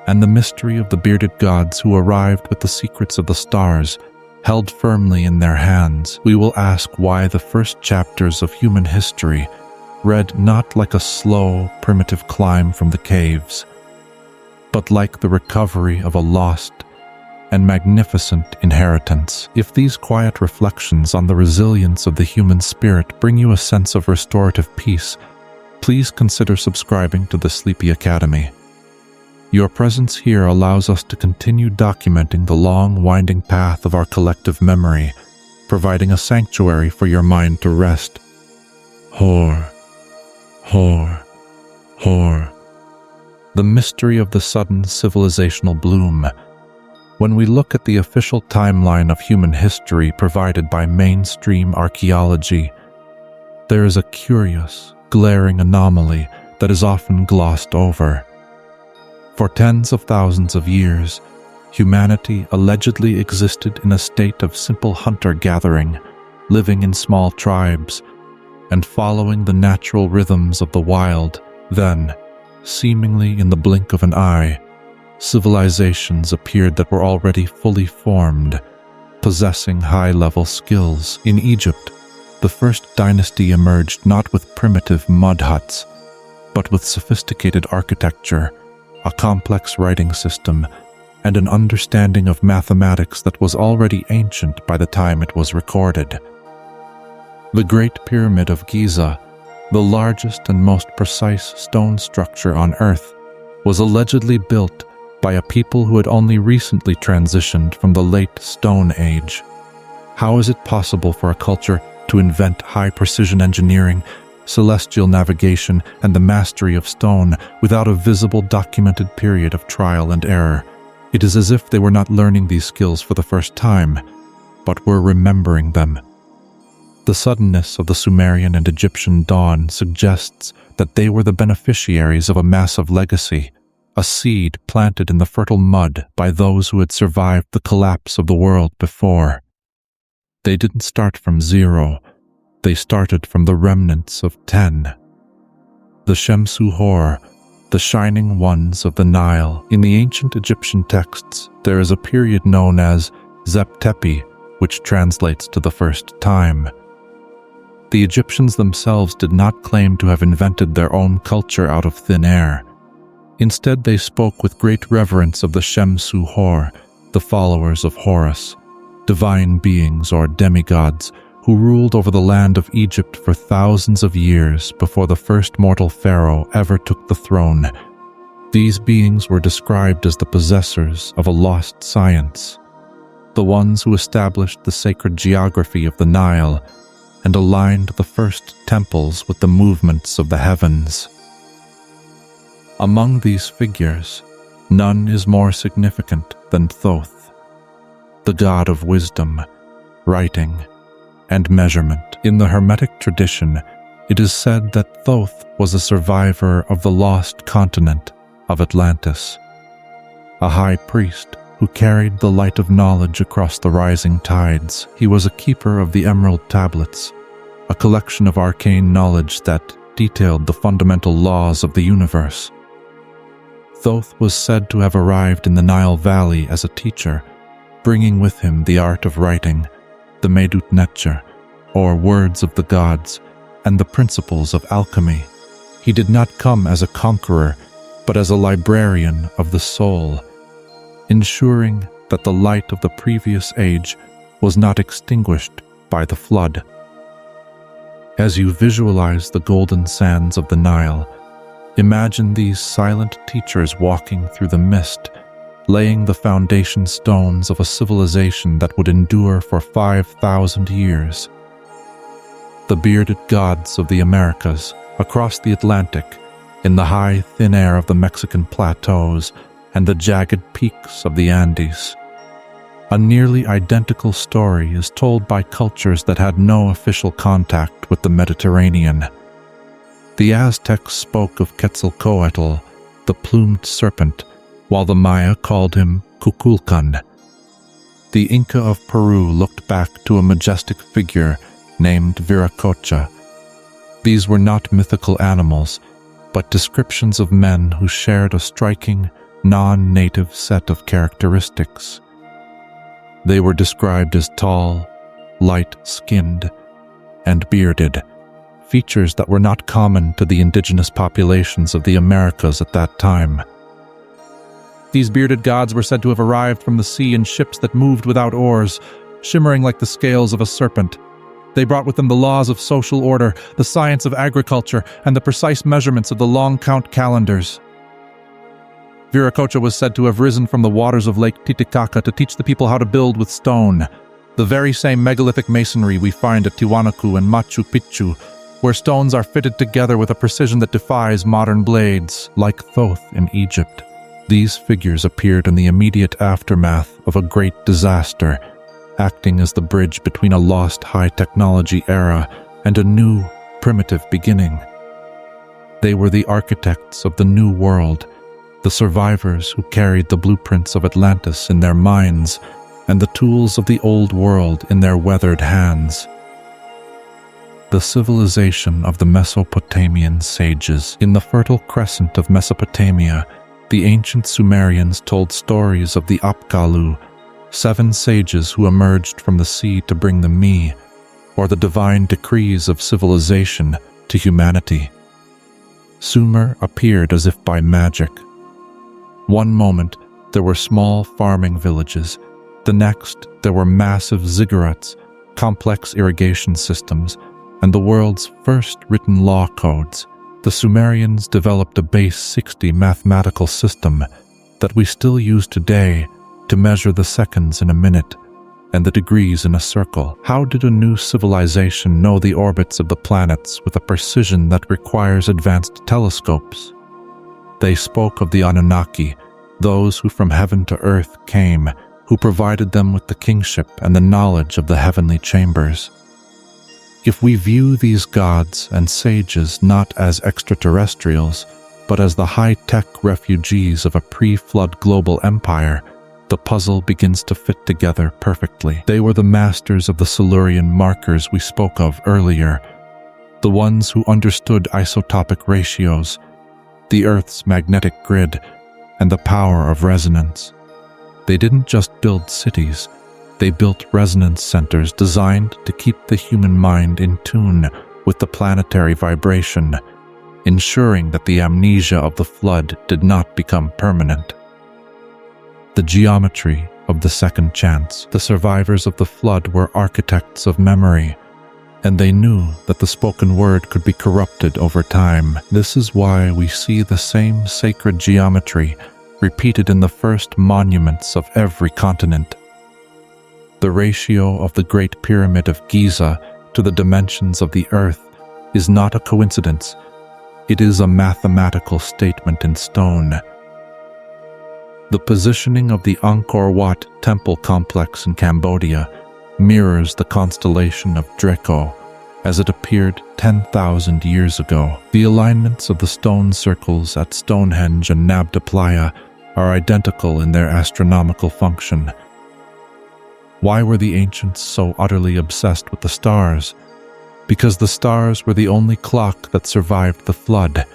and the mystery of the bearded gods who arrived with the secrets of the stars held firmly in their hands. We will ask why the first chapters of human history read not like a slow, primitive climb from the caves, but like the recovery of a lost and magnificent inheritance. If these quiet reflections on the resilience of the human spirit bring you a sense of restorative peace, please consider subscribing to the Sleepy Academy. Your presence here allows us to continue documenting the long, winding path of our collective memory, providing a sanctuary for your mind to rest. Hor. The mystery of the sudden civilizational bloom. When we look at the official timeline of human history provided by mainstream archaeology, there is a curious, glaring anomaly that is often glossed over. For tens of thousands of years, humanity allegedly existed in a state of simple hunter-gathering, living in small tribes, and following the natural rhythms of the wild. Then, seemingly in the blink of an eye, civilizations appeared that were already fully formed, possessing high-level skills. In Egypt, the first dynasty emerged not with primitive mud huts, but with sophisticated architecture, a complex writing system, and an understanding of mathematics that was already ancient by the time it was recorded. The Great Pyramid of Giza, the largest and most precise stone structure on Earth, was allegedly built by a people who had only recently transitioned from the late Stone Age. How is it possible for a culture to invent high-precision engineering, celestial navigation, and the mastery of stone without a visible documented period of trial and error? It is as if they were not learning these skills for the first time, but were remembering them. The suddenness of the Sumerian and Egyptian dawn suggests that they were the beneficiaries of a massive legacy, a seed planted in the fertile mud by those who had survived the collapse of the world before. They didn't start from zero, they started from the remnants of 10. The Shemsu-Hor, the shining ones of the Nile. In the ancient Egyptian texts, there is a period known as Zep-Tepi, which translates to the first time. The Egyptians themselves did not claim to have invented their own culture out of thin air. Instead, they spoke with great reverence of the Shemsu-Hor, the followers of Horus, divine beings or demigods who ruled over the land of Egypt for thousands of years before the first mortal pharaoh ever took the throne. These beings were described as the possessors of a lost science, the ones who established the sacred geography of the Nile and aligned the first temples with the movements of the heavens. Among these figures, none is more significant than Thoth, the god of wisdom, writing, and measurement. In the Hermetic tradition, it is said that Thoth was a survivor of the lost continent of Atlantis, a high priest who carried the light of knowledge across the rising tides. He was a keeper of the Emerald Tablets, a collection of arcane knowledge that detailed the fundamental laws of the universe. Thoth was said to have arrived in the Nile Valley as a teacher, bringing with him the art of writing, the Medut Neter, or words of the gods, and the principles of alchemy. He did not come as a conqueror, but as a librarian of the soul, ensuring that the light of the previous age was not extinguished by the flood. As you visualize the golden sands of the Nile, imagine these silent teachers walking through the mist, laying the foundation stones of a civilization that would endure for 5,000 years. The bearded gods of the Americas, across the Atlantic, in the high, thin air of the Mexican plateaus, and the jagged peaks of the Andes. A nearly identical story is told by cultures that had no official contact with the Mediterranean. The Aztecs spoke of Quetzalcoatl, the plumed serpent, while the Maya called him Kukulkan. The Inca of Peru looked back to a majestic figure named Viracocha. These were not mythical animals, but descriptions of men who shared a striking, non-native set of characteristics. They were described as tall, light-skinned, and bearded, features that were not common to the indigenous populations of the Americas at that time. These bearded gods were said to have arrived from the sea in ships that moved without oars, shimmering like the scales of a serpent. They brought with them the laws of social order, the science of agriculture, and the precise measurements of the long count calendars. Viracocha was said to have risen from the waters of Lake Titicaca to teach the people how to build with stone, the very same megalithic masonry we find at Tiwanaku and Machu Picchu, where stones are fitted together with a precision that defies modern blades, like Thoth in Egypt. These figures appeared in the immediate aftermath of a great disaster, acting as the bridge between a lost high-technology era and a new, primitive beginning. They were the architects of the new world, the survivors who carried the blueprints of Atlantis in their minds and the tools of the old world in their weathered hands. The civilization of the Mesopotamian sages. In the Fertile Crescent of Mesopotamia, the ancient Sumerians told stories of the Apkallu, 7 sages who emerged from the sea to bring the Mi, or the divine decrees of civilization, to humanity. Sumer appeared as if by magic. One moment, there were small farming villages. The next, there were massive ziggurats, complex irrigation systems, and the world's first written law codes, The Sumerians developed a base 60 mathematical system that we still use today to measure the seconds in a minute and the degrees in a circle. How did a new civilization know the orbits of the planets with a precision that requires advanced telescopes? They spoke of the Anunnaki, those who from heaven to earth came, who provided them with the kingship and the knowledge of the heavenly chambers. If we view these gods and sages not as extraterrestrials, but as the high-tech refugees of a pre-flood global empire, the puzzle begins to fit together perfectly. They were the masters of the Silurian markers we spoke of earlier, the ones who understood isotopic ratios, the Earth's magnetic grid, and the power of resonance. They didn't just build cities, they built resonance centers designed to keep the human mind in tune with the planetary vibration, ensuring that the amnesia of the flood did not become permanent. The geometry of the second chance. The survivors of the flood were architects of memory, and they knew that the spoken word could be corrupted over time. This is why we see the same sacred geometry repeated in the first monuments of every continent. The ratio of the Great Pyramid of Giza to the dimensions of the Earth is not a coincidence. It is a mathematical statement in stone. The positioning of the Angkor Wat temple complex in Cambodia mirrors the constellation of Draco as it appeared 10,000 years ago. The alignments of the stone circles at Stonehenge and Nabta Playa are identical in their astronomical function. Why were the ancients so utterly obsessed with the stars? Because the stars were the only clock that survived the flood.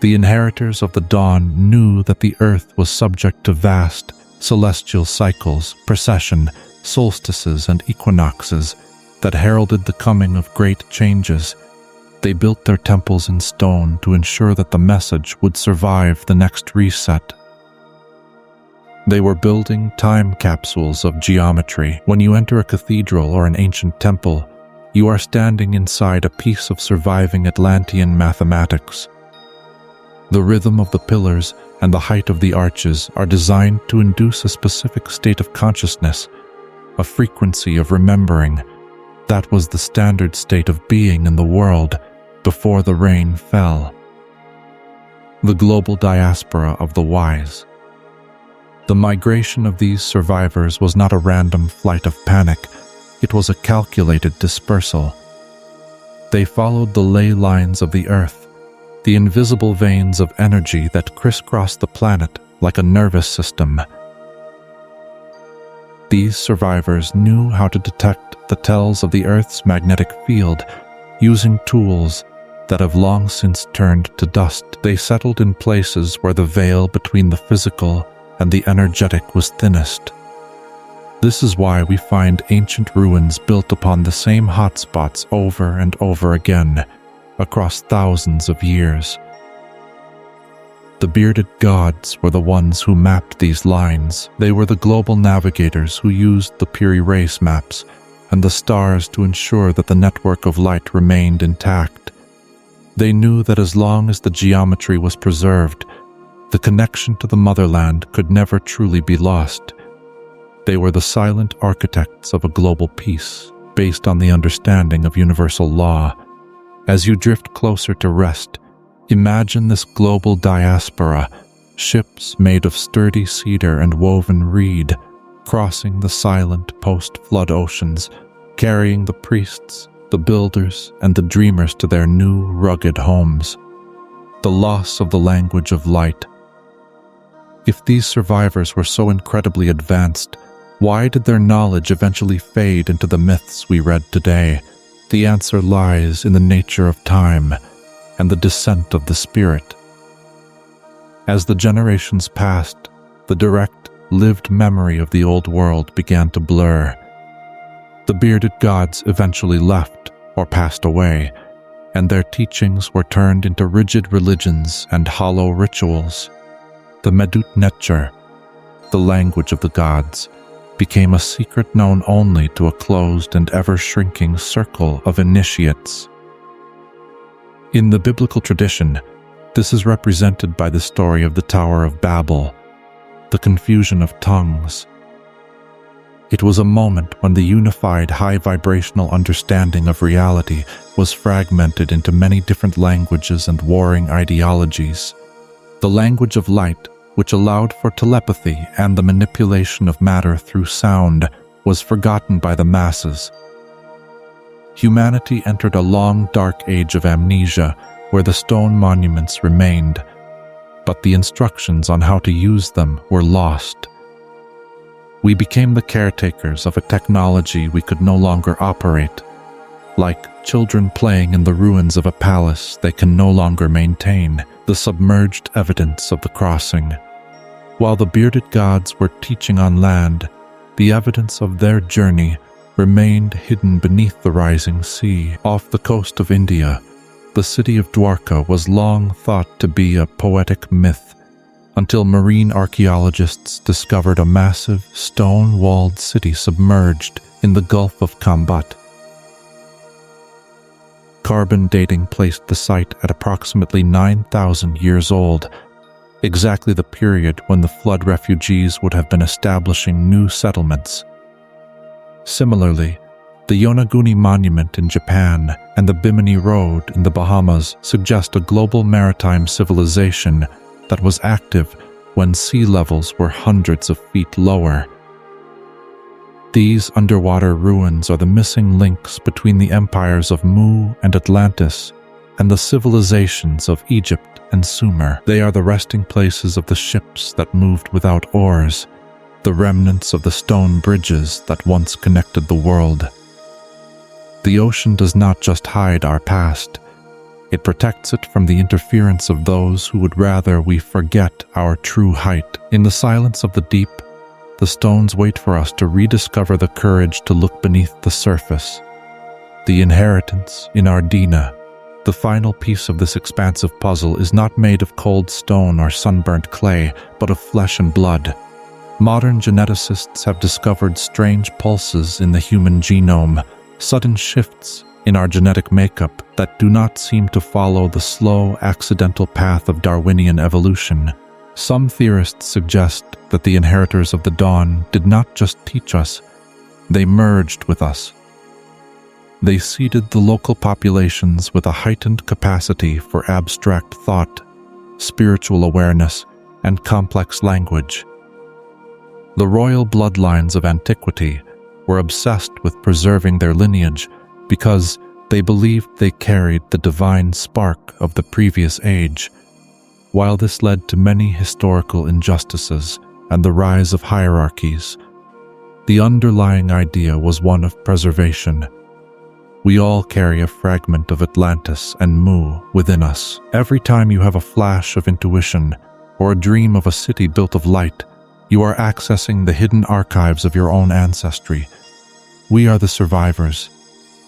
The inheritors of the dawn knew that the earth was subject to vast celestial cycles, precession, solstices, and equinoxes that heralded the coming of great changes. They built their temples in stone to ensure that the message would survive the next reset. They were building time capsules of geometry. When you enter a cathedral or an ancient temple, you are standing inside a piece of surviving Atlantean mathematics. The rhythm of the pillars and the height of the arches are designed to induce a specific state of consciousness, a frequency of remembering. That was the standard state of being in the world before the rain fell. The global diaspora of the wise. The migration of these survivors was not a random flight of panic. It was a calculated dispersal. They followed the ley lines of the earth, the invisible veins of energy that crisscrossed the planet like a nervous system. These survivors knew how to detect the tells of the Earth's magnetic field using tools that have long since turned to dust. They settled in places where the veil between the physical and the energetic was thinnest. This is why we find ancient ruins built upon the same hotspots over and over again, across thousands of years. The bearded gods were the ones who mapped these lines. They were the global navigators who used the Piri Reis maps and the stars to ensure that the network of light remained intact. They knew that as long as the geometry was preserved, the connection to the motherland could never truly be lost. They were the silent architects of a global peace, based on the understanding of universal law. As you drift closer to rest, imagine this global diaspora, ships made of sturdy cedar and woven reed, crossing the silent post-flood oceans, carrying the priests, the builders, and the dreamers to their new, rugged homes. The loss of the language of light. If these survivors were so incredibly advanced, why did their knowledge eventually fade into the myths we read today? The answer lies in the nature of time and the descent of the spirit. As the generations passed, the direct, lived memory of the old world began to blur. The bearded gods eventually left or passed away, and their teachings were turned into rigid religions and hollow rituals. The Medut Necher, the language of the gods, became a secret known only to a closed and ever-shrinking circle of initiates. In the biblical tradition, this is represented by the story of the Tower of Babel, the confusion of tongues. It was a moment when the unified high vibrational understanding of reality was fragmented into many different languages and warring ideologies. The language of light, which allowed for telepathy and the manipulation of matter through sound, was forgotten by the masses. Humanity entered a long, dark age of amnesia where the stone monuments remained, but the instructions on how to use them were lost. We became the caretakers of a technology we could no longer operate, like children playing in the ruins of a palace they can no longer maintain, the submerged evidence of the crossing. While the bearded gods were teaching on land, the evidence of their journey remained hidden beneath the rising sea. Off the coast of India, the city of Dwarka was long thought to be a poetic myth, until marine archaeologists discovered a massive, stone-walled city submerged in the Gulf of Kambat. Carbon dating placed the site at approximately 9,000 years old, exactly the period when the flood refugees would have been establishing new settlements. Similarly, the Yonaguni Monument in Japan and the Bimini Road in the Bahamas suggest a global maritime civilization that was active when sea levels were hundreds of feet lower. These underwater ruins are the missing links between the empires of Mu and Atlantis and the civilizations of Egypt and Sumer. They are the resting places of the ships that moved without oars, the remnants of the stone bridges that once connected the world. The ocean does not just hide our past, it protects it from the interference of those who would rather we forget our true height. In the silence of the deep, the stones wait for us to rediscover the courage to look beneath the surface. The inheritance in Ardina, the final piece of this expansive puzzle, is not made of cold stone or sunburnt clay, but of flesh and blood. Modern geneticists have discovered strange pulses in the human genome, sudden shifts in our genetic makeup that do not seem to follow the slow, accidental path of Darwinian evolution. Some theorists suggest that the inheritors of the dawn did not just teach us, they merged with us. They seeded the local populations with a heightened capacity for abstract thought, spiritual awareness, and complex language. The royal bloodlines of antiquity were obsessed with preserving their lineage because they believed they carried the divine spark of the previous age. While this led to many historical injustices and the rise of hierarchies, the underlying idea was one of preservation. We all carry a fragment of Atlantis and Mu within us. Every time you have a flash of intuition or a dream of a city built of light, you are accessing the hidden archives of your own ancestry. We are the survivors.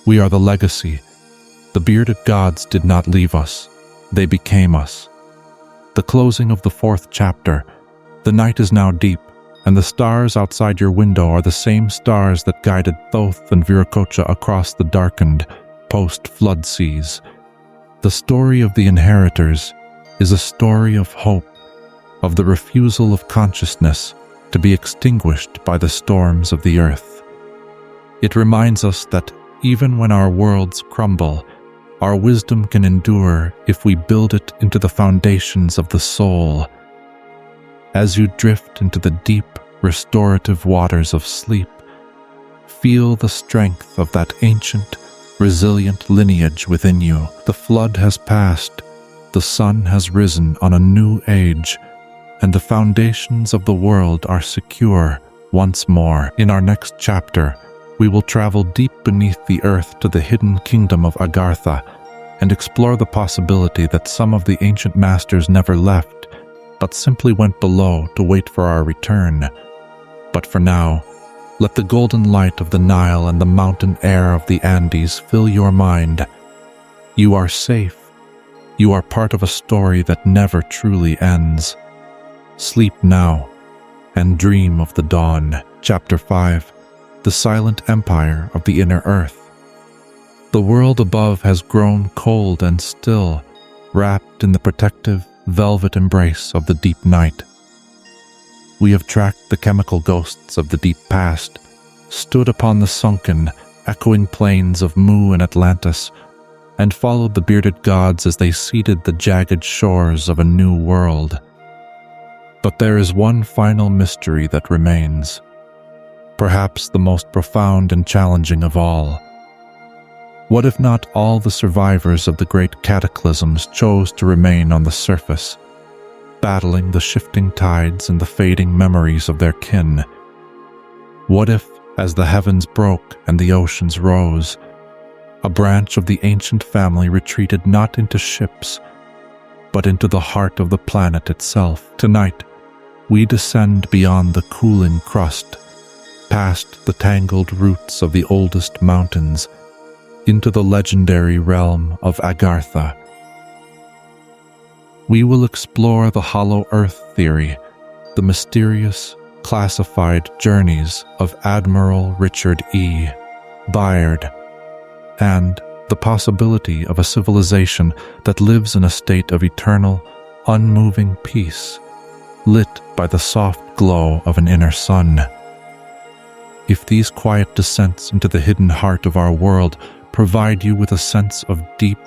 We are the legacy. The bearded gods did not leave us. They became us. The closing of the 4th chapter. The night is now deep, and the stars outside your window are the same stars that guided Thoth and Viracocha across the darkened, post-flood seas. The story of the inheritors is a story of hope, of the refusal of consciousness to be extinguished by the storms of the earth. It reminds us that even when our worlds crumble, our wisdom can endure if we build it into the foundations of the soul. As you drift into the deep, restorative waters of sleep, feel the strength of that ancient, resilient lineage within you. The flood has passed, the sun has risen on a new age, and the foundations of the world are secure once more. In our next chapter, we will travel deep beneath the earth to the hidden kingdom of Agartha and explore the possibility that some of the ancient masters never left, but simply went below to wait for our return. But for now, let the golden light of the Nile and the mountain air of the Andes fill your mind. You are safe. You are part of a story that never truly ends. Sleep now and dream of the dawn. Chapter 5. The Silent Empire of the Inner Earth. The world above has grown cold and still, wrapped in the protective, velvet embrace of the deep night. We have tracked the chemical ghosts of the deep past, stood upon the sunken, echoing plains of Mu and Atlantis, and followed the bearded gods as they seeded the jagged shores of a new world. But there is one final mystery that remains, perhaps the most profound and challenging of all. What if not all the survivors of the great cataclysms chose to remain on the surface, battling the shifting tides and the fading memories of their kin? What if, as the heavens broke and the oceans rose, a branch of the ancient family retreated not into ships, but into the heart of the planet itself? Tonight, we descend beyond the cooling crust, past the tangled roots of the oldest mountains, into the legendary realm of Agartha. We will explore the hollow earth theory, the mysterious, classified journeys of Admiral Richard E. Byrd, and the possibility of a civilization that lives in a state of eternal, unmoving peace, lit by the soft glow of an inner sun. If these quiet descents into the hidden heart of our world provide you with a sense of deep,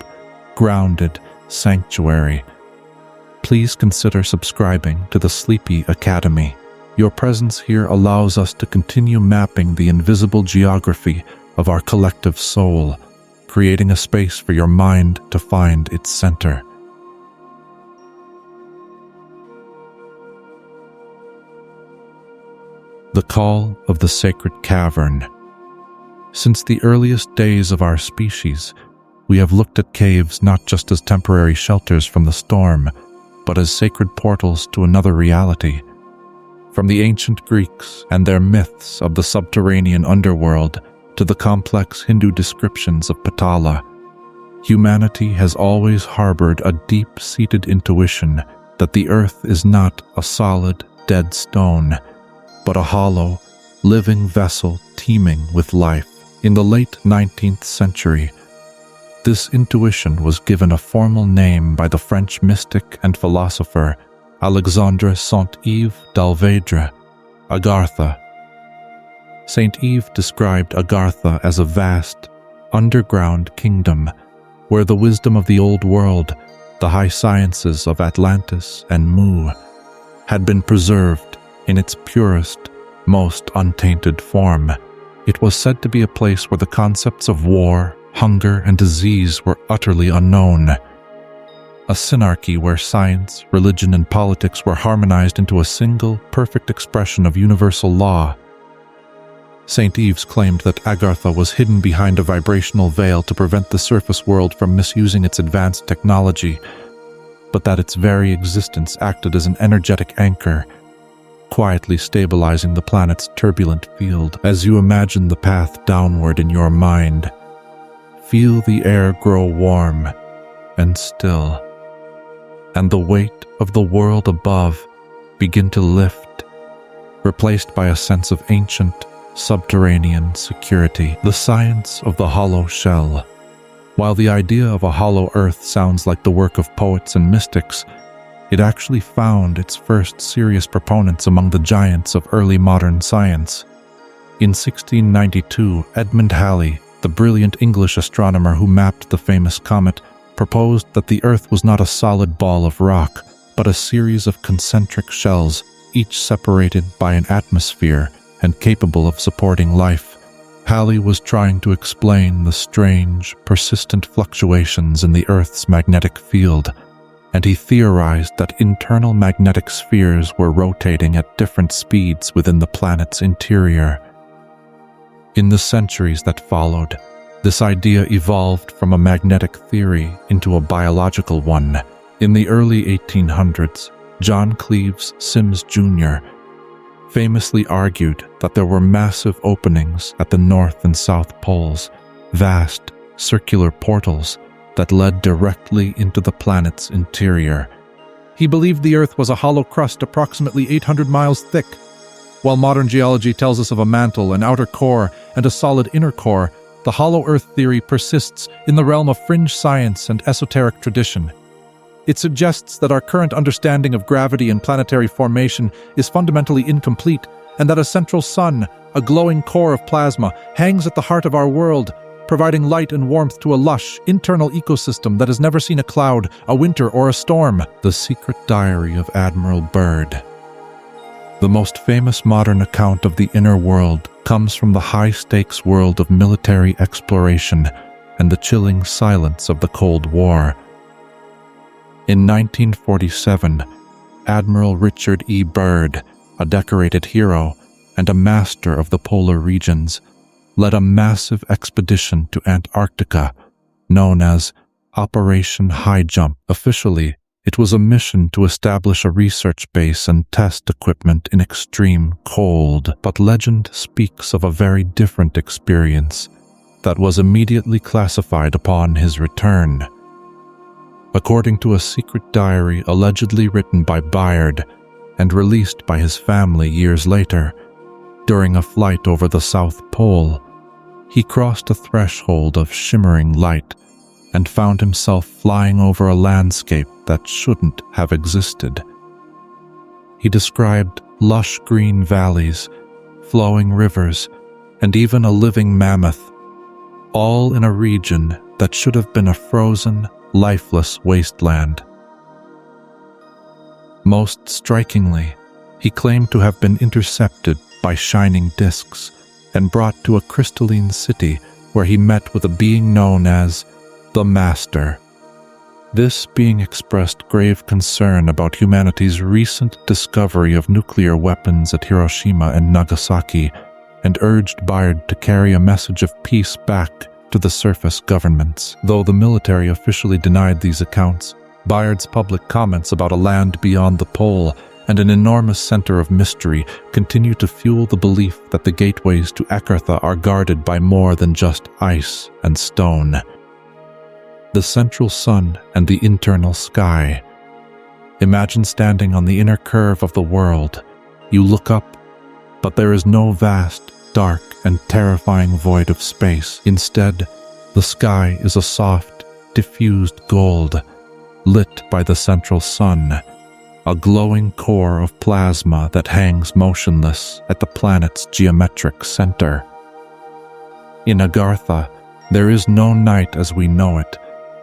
grounded sanctuary, please consider subscribing to the Sleepy Academy. Your presence here allows us to continue mapping the invisible geography of our collective soul, creating a space for your mind to find its center. The Call of the Sacred Cavern. Since the earliest days of our species, we have looked at caves not just as temporary shelters from the storm, but as sacred portals to another reality. From the ancient Greeks and their myths of the subterranean underworld to the complex Hindu descriptions of Patala, humanity has always harbored a deep-seated intuition that the earth is not a solid, dead stone, but a hollow, living vessel teeming with life. In the late 19th century, this intuition was given a formal name by the French mystic and philosopher Alexandre Saint-Yves d'Alvedre, Agartha. Saint-Yves described Agartha as a vast, underground kingdom where the wisdom of the old world, the high sciences of Atlantis and Mu, had been preserved in its purest, most untainted form. It was said to be a place where the concepts of war, hunger, and disease were utterly unknown. A synarchy where science, religion, and politics were harmonized into a single, perfect expression of universal law. Saint-Yves claimed that Agartha was hidden behind a vibrational veil to prevent the surface world from misusing its advanced technology, but that its very existence acted as an energetic anchor, quietly stabilizing the planet's turbulent field. As you imagine the path downward in your mind, feel the air grow warm and still, and the weight of the world above begin to lift, replaced by a sense of ancient, subterranean security. The science of the hollow shell. While the idea of a hollow earth sounds like the work of poets and mystics, it actually found its first serious proponents among the giants of early modern science. In 1692, Edmund Halley, the brilliant English astronomer who mapped the famous comet, proposed that the Earth was not a solid ball of rock, but a series of concentric shells, each separated by an atmosphere and capable of supporting life. Halley was trying to explain the strange, persistent fluctuations in the Earth's magnetic field, and he theorized that internal magnetic spheres were rotating at different speeds within the planet's interior. In the centuries that followed, this idea evolved from a magnetic theory into a biological one. In the early 1800s, John Cleves Sims Jr. famously argued that there were massive openings at the North and South poles, vast, circular portals that led directly into the planet's interior. He believed the Earth was a hollow crust approximately 800 miles thick. While modern geology tells us of a mantle, an outer core, and a solid inner core, the hollow Earth theory persists in the realm of fringe science and esoteric tradition. It suggests that our current understanding of gravity and planetary formation is fundamentally incomplete, and that a central sun, a glowing core of plasma, hangs at the heart of our world, providing light and warmth to a lush, internal ecosystem that has never seen a cloud, a winter, or a storm. The Secret Diary of Admiral Byrd. The most famous modern account of the inner world comes from the high-stakes world of military exploration and the chilling silence of the Cold War. In 1947, Admiral Richard E. Byrd, a decorated hero and a master of the polar regions, led a massive expedition to Antarctica known as Operation High Jump. Officially, it was a mission to establish a research base and test equipment in extreme cold, but legend speaks of a very different experience that was immediately classified upon his return. According to a secret diary allegedly written by Byrd and released by his family years later, during a flight over the South Pole, he crossed a threshold of shimmering light and found himself flying over a landscape that shouldn't have existed. He described lush green valleys, flowing rivers, and even a living mammoth, all in a region that should have been a frozen, lifeless wasteland. Most strikingly, he claimed to have been intercepted by shining discs and brought to a crystalline city where he met with a being known as the Master. This being expressed grave concern about humanity's recent discovery of nuclear weapons at Hiroshima and Nagasaki and urged Byrd to carry a message of peace back to the surface governments. Though the military officially denied these accounts, Byrd's public comments about a land beyond the pole and an enormous center of mystery continue to fuel the belief that the gateways to Agartha are guarded by more than just ice and stone. The central sun and the internal sky. Imagine standing on the inner curve of the world. You look up, but there is no vast, dark, and terrifying void of space. Instead, the sky is a soft, diffused gold, lit by the central sun, a glowing core of plasma that hangs motionless at the planet's geometric center. In Agartha, there is no night as we know it.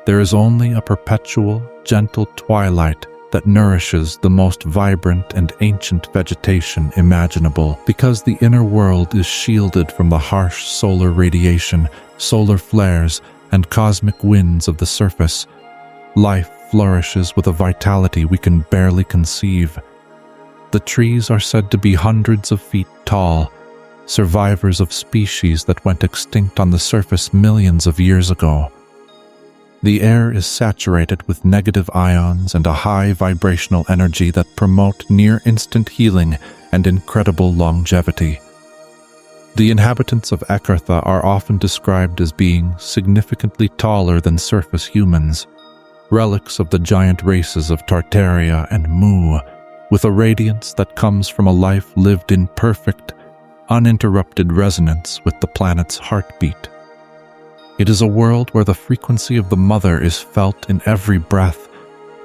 There is only a perpetual, gentle twilight that nourishes the most vibrant and ancient vegetation imaginable. Because the inner world is shielded from the harsh solar radiation, solar flares, and cosmic winds of the surface, life flourishes with a vitality we can barely conceive. The trees are said to be hundreds of feet tall, survivors of species that went extinct on the surface millions of years ago. The air is saturated with negative ions and a high vibrational energy that promote near-instant healing and incredible longevity. The inhabitants of Agartha are often described as being significantly taller than surface humans, relics of the giant races of Tartaria and Mu, with a radiance that comes from a life lived in perfect, uninterrupted resonance with the planet's heartbeat. It is a world where the frequency of the mother is felt in every breath,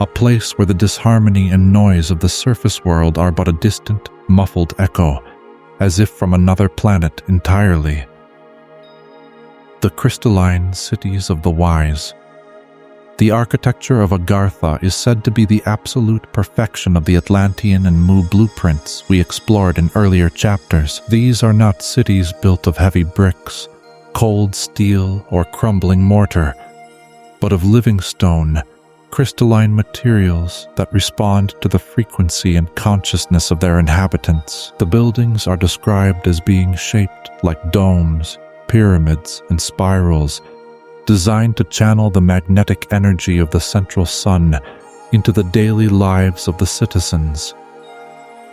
a place where the disharmony and noise of the surface world are but a distant, muffled echo, as if from another planet entirely. The crystalline cities of the wise. The architecture of Agartha is said to be the absolute perfection of the Atlantean and Mu blueprints we explored in earlier chapters. These are not cities built of heavy bricks, cold steel, or crumbling mortar, but of living stone, crystalline materials that respond to the frequency and consciousness of their inhabitants. The buildings are described as being shaped like domes, pyramids, and spirals, designed to channel the magnetic energy of the central sun into the daily lives of the citizens.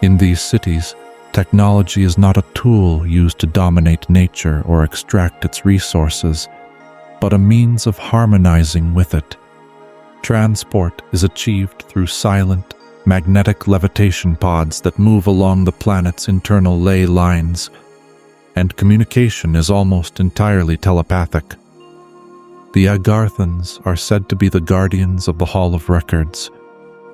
In these cities, technology is not a tool used to dominate nature or extract its resources, but a means of harmonizing with it. Transport is achieved through silent, magnetic levitation pods that move along the planet's internal ley lines. and communication is almost entirely telepathic. The Agarthans are said to be the guardians of the Hall of Records,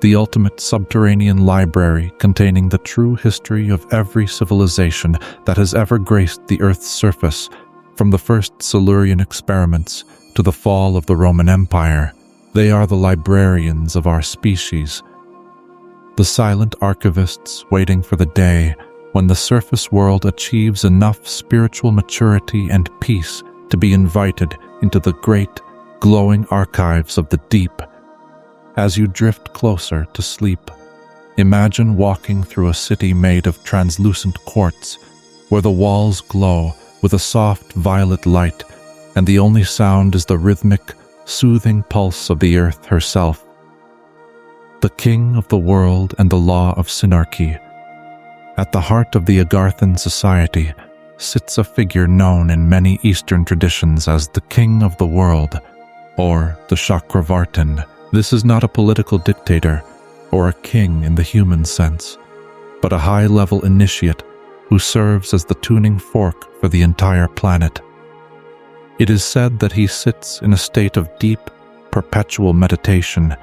the ultimate subterranean library containing the true history of every civilization that has ever graced the Earth's surface, from the first Silurian experiments to the fall of the Roman Empire. They are the librarians of our species, the silent archivists waiting for the day when the surface world achieves enough spiritual maturity and peace to be invited into the great, glowing archives of the deep. As you drift closer to sleep, imagine walking through a city made of translucent quartz, where the walls glow with a soft violet light, and the only sound is the rhythmic, soothing pulse of the earth herself. The king of the world and the law of synarchy. At the heart of the Agarthan society sits a figure known in many Eastern traditions as the king of the world, or the Chakravartin. This is not a political dictator or a king in the human sense, but a high-level initiate who serves as the tuning fork for the entire planet. It is said that he sits in a state of deep, perpetual meditation,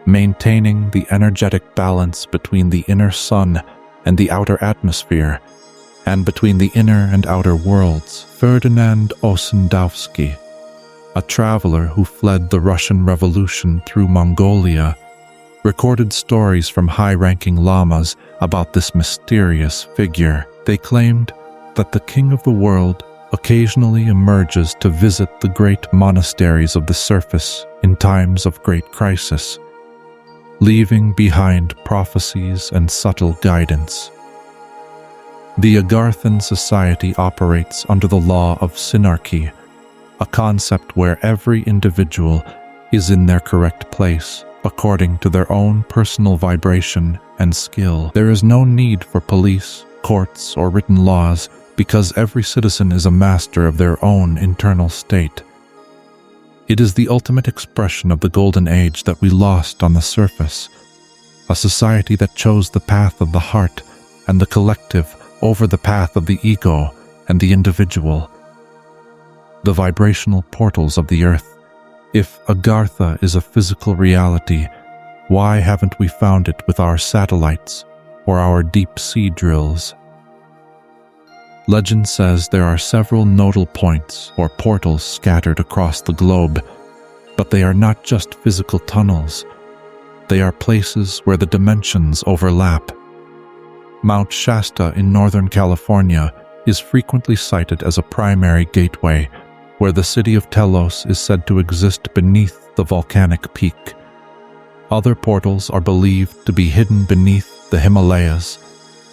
maintaining the energetic balance between the inner sun and the outer atmosphere, and between the inner and outer worlds. Ferdinand Ossendowski, a traveler who fled the Russian Revolution through Mongolia, recorded stories from high-ranking lamas about this mysterious figure. They claimed that the king of the world occasionally emerges to visit the great monasteries of the surface in times of great crisis, leaving behind prophecies and subtle guidance. The Agarthan society operates under the law of synarchy, a concept where every individual is in their correct place according to their own personal vibration and skill. There is no need for police, courts, or written laws because every citizen is a master of their own internal state. It is the ultimate expression of the golden age that we lost on the surface, a society that chose the path of the heart and the collective over the path of the ego and the individual. The vibrational portals of the earth. If Agartha is a physical reality, why haven't we found it with our satellites or our deep-sea drills? Legend says there are several nodal points or portals scattered across the globe, but they are not just physical tunnels. They are places where the dimensions overlap. Mount Shasta in Northern California is frequently cited as a primary gateway, where the city of Telos is said to exist beneath the volcanic peak. Other portals are believed to be hidden beneath the Himalayas,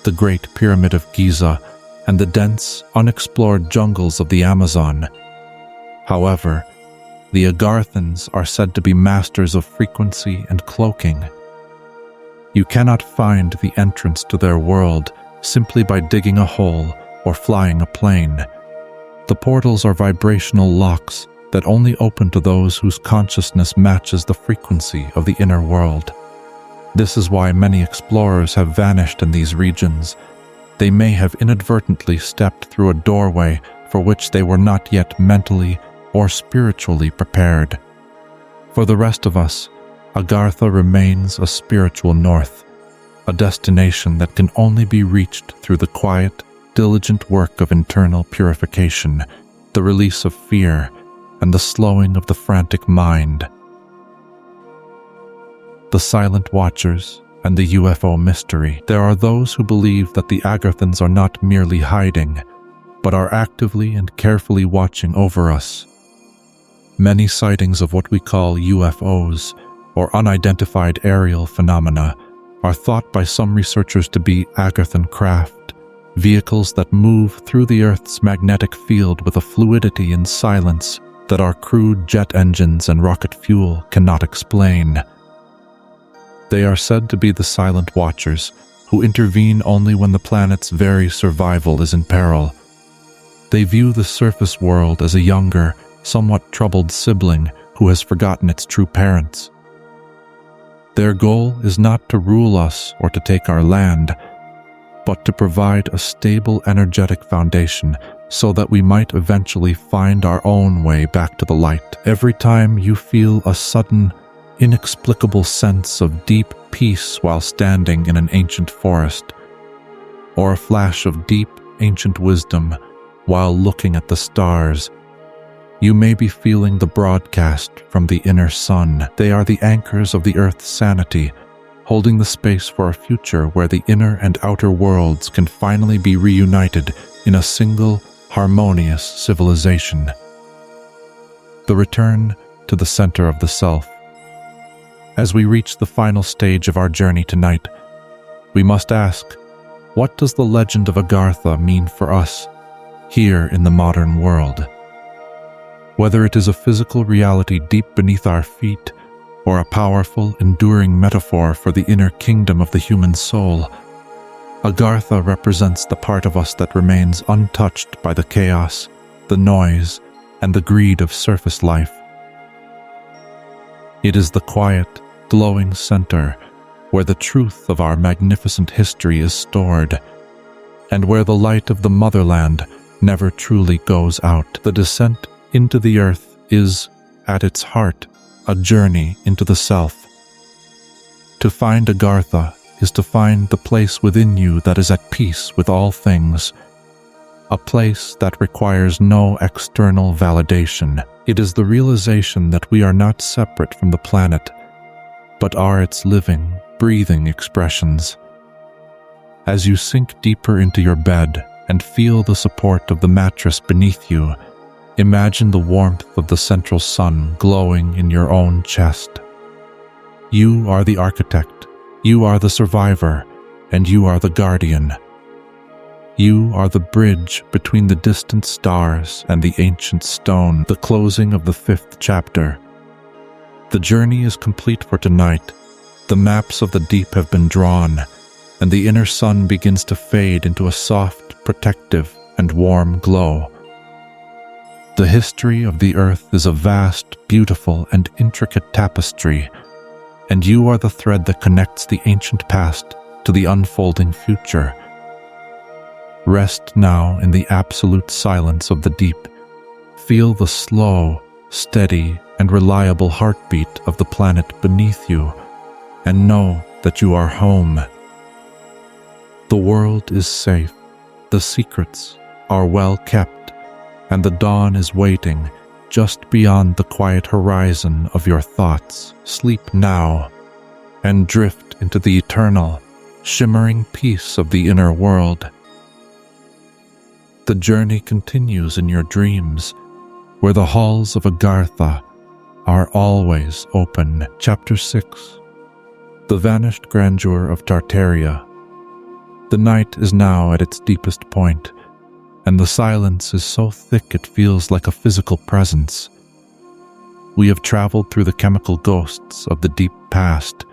the Great Pyramid of Giza, and the dense, unexplored jungles of the Amazon. However, the Agarthans are said to be masters of frequency and cloaking. You cannot find the entrance to their world simply by digging a hole or flying a plane. The portals are vibrational locks that only open to those whose consciousness matches the frequency of the inner world. This is why many explorers have vanished in these regions. They may have inadvertently stepped through a doorway for which they were not yet mentally or spiritually prepared. For the rest of us, Agartha remains a spiritual north, a destination that can only be reached through the quiet, diligent work of internal purification, the release of fear, and the slowing of the frantic mind. The silent watchers and the UFO mystery. There are those who believe that the Agarthans are not merely hiding, but are actively and carefully watching over us. Many sightings of what we call UFOs, or unidentified aerial phenomena, are thought by some researchers to be Agarthan craft, vehicles that move through the Earth's magnetic field with a fluidity and silence that our crude jet engines and rocket fuel cannot explain. They are said to be the silent watchers who intervene only when the planet's very survival is in peril. They view the surface world as a younger, somewhat troubled sibling who has forgotten its true parents. Their goal is not to rule us or to take our land, but to provide a stable energetic foundation so that we might eventually find our own way back to the light. Every time you feel a sudden, inexplicable sense of deep peace while standing in an ancient forest, or a flash of deep, ancient wisdom while looking at the stars, you may be feeling the broadcast from the inner sun. They are the anchors of the Earth's sanity, holding the space for a future where the inner and outer worlds can finally be reunited in a single, harmonious civilization. The return to the center of the self. As we reach the final stage of our journey tonight, we must ask, what does the legend of Agartha mean for us here in the modern world? Whether it is a physical reality deep beneath our feet or a powerful, enduring metaphor for the inner kingdom of the human soul, Agartha represents the part of us that remains untouched by the chaos, the noise, and the greed of surface life. It is the quiet, glowing center where the truth of our magnificent history is stored, and where the light of the motherland never truly goes out. The descent into the earth is, at its heart, a journey into the self. To find Agartha is to find the place within you that is at peace with all things, a place that requires no external validation. It is the realization that we are not separate from the planet, but are its living, breathing expressions. As you sink deeper into your bed and feel the support of the mattress beneath you, imagine the warmth of the central sun glowing in your own chest. You are the architect, you are the survivor, and you are the guardian. You are the bridge between the distant stars and the ancient stone, the closing of the 5th chapter. The journey is complete for tonight. The maps of the deep have been drawn, and the inner sun begins to fade into a soft, protective, and warm glow. The history of the earth is a vast, beautiful, and intricate tapestry, and you are the thread that connects the ancient past to the unfolding future. Rest now in the absolute silence of the deep. Feel the slow, steady, and reliable heartbeat of the planet beneath you, and know that you are home. The world is safe, the secrets are well kept, and the dawn is waiting just beyond the quiet horizon of your thoughts. Sleep now, and drift into the eternal, shimmering peace of the inner world. The journey continues in your dreams, where the halls of Agartha are always open. Chapter 6. The Vanished Grandeur of Tartaria. The night is now at its deepest point, and the silence is so thick it feels like a physical presence. We have traveled through the chemical ghosts of the deep past,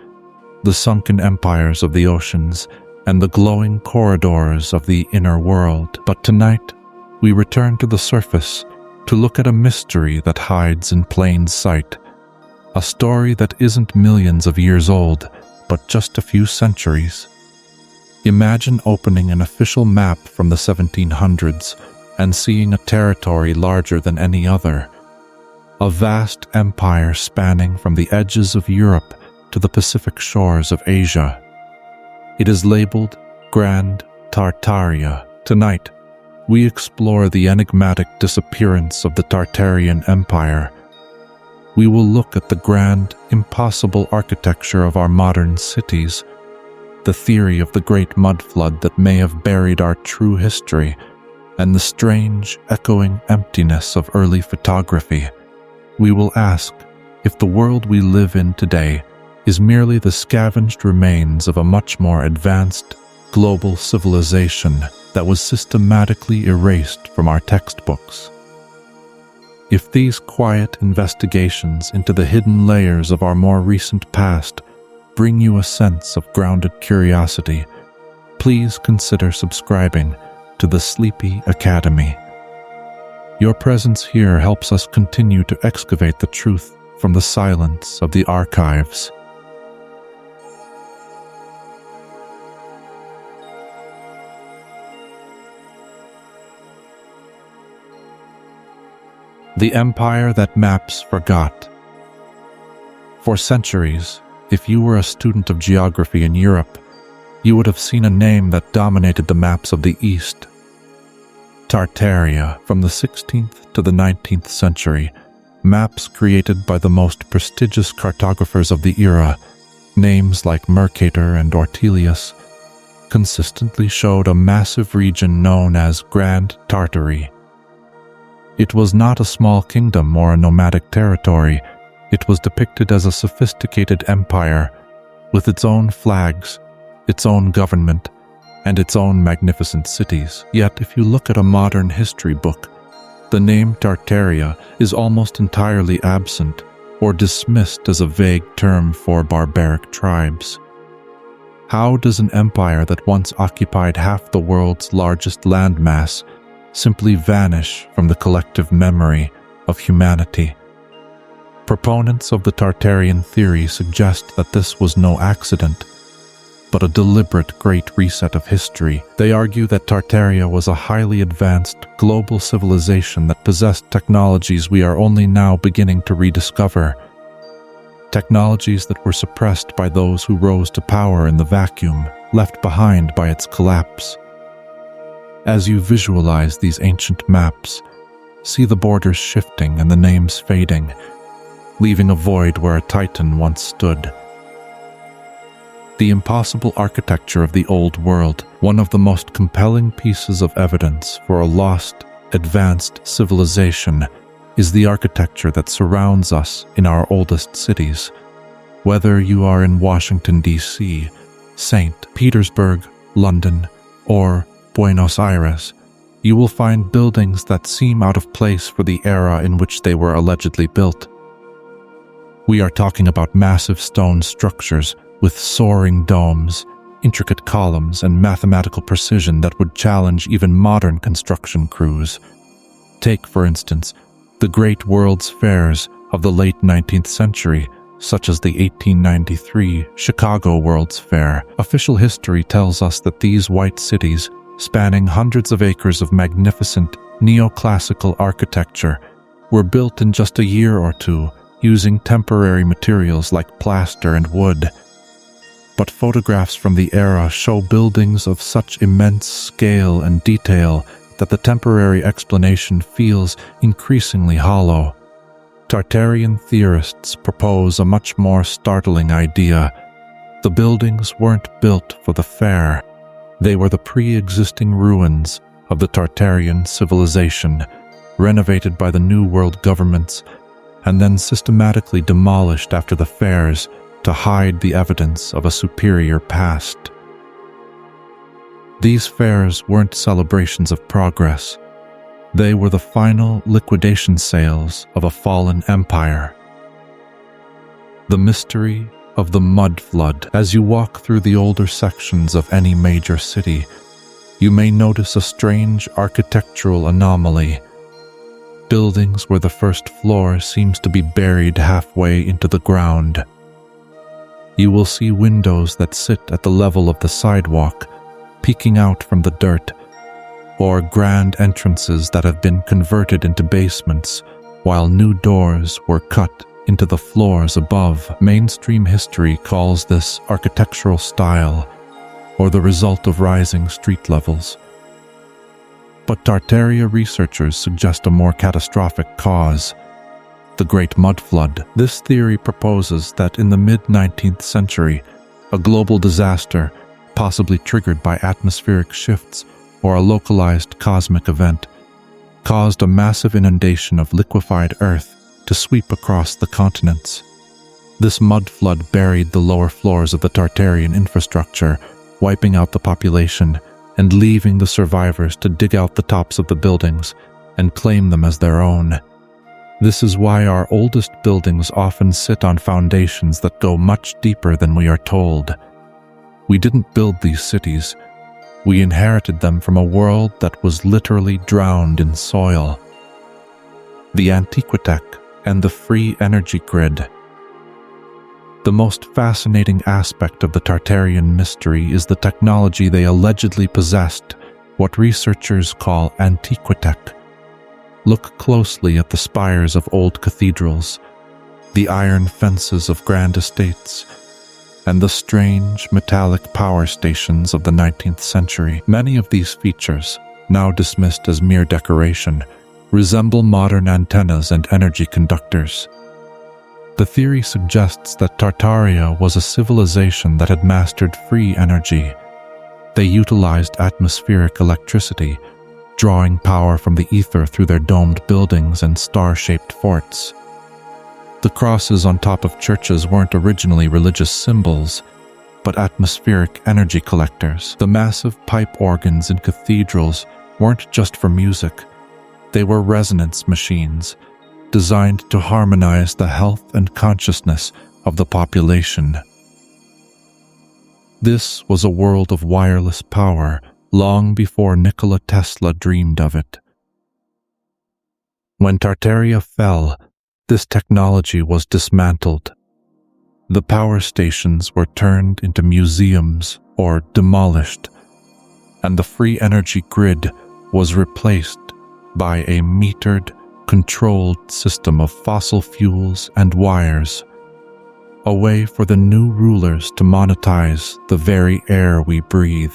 the sunken empires of the oceans, and the glowing corridors of the inner world. But tonight, we return to the surface to look at a mystery that hides in plain sight, a story that isn't millions of years old, but just a few centuries. Imagine opening an official map from the 1700s and seeing a territory larger than any other, a vast empire spanning from the edges of Europe to the Pacific shores of Asia. It is labeled Grand Tartaria. Tonight, we explore the enigmatic disappearance of the Tartarian Empire. We will look at the grand, impossible architecture of our modern cities, the theory of the Great Mud Flood that may have buried our true history, and the strange, echoing emptiness of early photography. We will ask if the world we live in today is merely the scavenged remains of a much more advanced, global civilization that was systematically erased from our textbooks. If these quiet investigations into the hidden layers of our more recent past bring you a sense of grounded curiosity, please consider subscribing to the Sleepy Academy. Your presence here helps us continue to excavate the truth from the silence of the archives. The empire that maps forgot. For centuries, if you were a student of geography in Europe, you would have seen a name that dominated the maps of the East. Tartaria. From the 16th to the 19th century, maps created by the most prestigious cartographers of the era, names like Mercator and Ortelius, consistently showed a massive region known as Grand Tartary. It was not a small kingdom or a nomadic territory. It was depicted as a sophisticated empire with its own flags, its own government, and its own magnificent cities. Yet, if you look at a modern history book, the name Tartaria is almost entirely absent or dismissed as a vague term for barbaric tribes. How does an empire that once occupied half the world's largest landmass simply vanish from the collective memory of humanity? Proponents of the Tartarian theory suggest that this was no accident, but a deliberate great reset of history. They argue that Tartaria was a highly advanced global civilization that possessed technologies we are only now beginning to rediscover. Technologies that were suppressed by those who rose to power in the vacuum left behind by its collapse. As you visualize these ancient maps, see the borders shifting and the names fading, leaving a void where a titan once stood. The impossible architecture of the Old World, one of the most compelling pieces of evidence for a lost, advanced civilization, is the architecture that surrounds us in our oldest cities. Whether you are in Washington, D.C., St. Petersburg, London, or Buenos Aires, you will find buildings that seem out of place for the era in which they were allegedly built. We are talking about massive stone structures with soaring domes, intricate columns, and mathematical precision that would challenge even modern construction crews. Take, for instance, the great world's fairs of the late 19th century, such as the 1893 Chicago World's Fair. Official history tells us that these white cities, spanning hundreds of acres of magnificent neoclassical architecture, were built in just a year or two, using temporary materials like plaster and wood. But photographs from the era show buildings of such immense scale and detail that the temporary explanation feels increasingly hollow. Tartarian theorists propose a much more startling idea. The buildings weren't built for the fair. They were the pre-existing ruins of the Tartarian civilization, renovated by the New World governments, and then systematically demolished after the fairs to hide the evidence of a superior past. These fairs weren't celebrations of progress. They were the final liquidation sales of a fallen empire. The mystery of the mud flood. As you walk through the older sections of any major city, you may notice a strange architectural anomaly. Buildings where the first floor seems to be buried halfway into the ground. You will see windows that sit at the level of the sidewalk, peeking out from the dirt, or grand entrances that have been converted into basements, while new doors were cut into the floors above. Mainstream history calls this architectural style, or the result of rising street levels. But Tartaria researchers suggest a more catastrophic cause: the Great Mud Flood. This theory proposes that in the mid-19th century, a global disaster, possibly triggered by atmospheric shifts or a localized cosmic event, caused a massive inundation of liquefied earth to sweep across the continents. This mud flood buried the lower floors of the Tartarian infrastructure, wiping out the population and leaving the survivors to dig out the tops of the buildings and claim them as their own. This is why our oldest buildings often sit on foundations that go much deeper than we are told. We didn't build these cities. We inherited them from a world that was literally drowned in soil. The Antiquitech and the free energy grid. The most fascinating aspect of the Tartarian mystery is the technology they allegedly possessed, what researchers call Antiquitech. Look closely at the spires of old cathedrals, the iron fences of grand estates, and the strange metallic power stations of the 19th century. Many of these features, now dismissed as mere decoration, resemble modern antennas and energy conductors. The theory suggests that Tartaria was a civilization that had mastered free energy. They utilized atmospheric electricity, drawing power from the ether through their domed buildings and star-shaped forts. The crosses on top of churches weren't originally religious symbols, but atmospheric energy collectors. The massive pipe organs in cathedrals weren't just for music. They were resonance machines, designed to harmonize the health and consciousness of the population. This was a world of wireless power long before Nikola Tesla dreamed of it. When Tartaria fell, this technology was dismantled. The power stations were turned into museums or demolished, and the free energy grid was replaced by a metered, controlled system of fossil fuels and wires, a way for the new rulers to monetize the very air we breathe.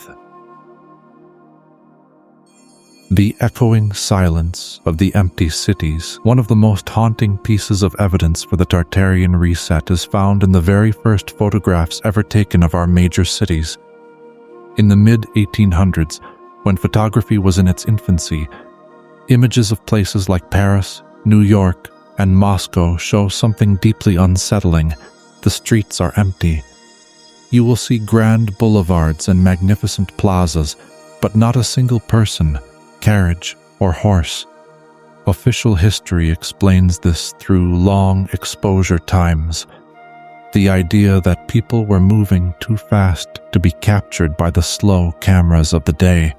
The echoing silence of the empty cities, one of the most haunting pieces of evidence for the Tartarian reset, is found in the very first photographs ever taken of our major cities. In the mid-1800s, when photography was in its infancy, images of places like Paris, New York, and Moscow show something deeply unsettling. The streets are empty. You will see grand boulevards and magnificent plazas, but not a single person, carriage, or horse. Official history explains this through long exposure times. The idea that people were moving too fast to be captured by the slow cameras of the day.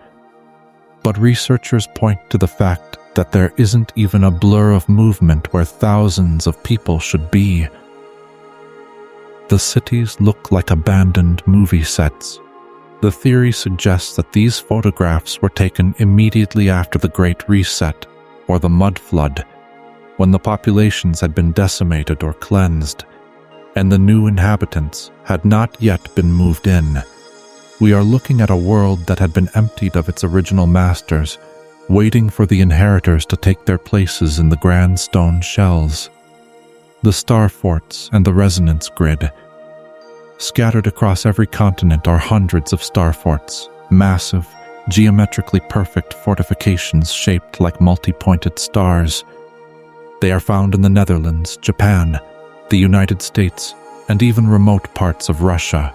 But researchers point to the fact that there isn't even a blur of movement where thousands of people should be. The cities look like abandoned movie sets. The theory suggests that these photographs were taken immediately after the Great Reset, or the Mud Flood, when the populations had been decimated or cleansed, and the new inhabitants had not yet been moved in. We are looking at a world that had been emptied of its original masters, waiting for the inheritors to take their places in the grand stone shells. The star forts and the resonance grid. Scattered across every continent are hundreds of star forts, massive, geometrically perfect fortifications shaped like multi-pointed stars. They are found in the Netherlands, Japan, the United States, and even remote parts of Russia.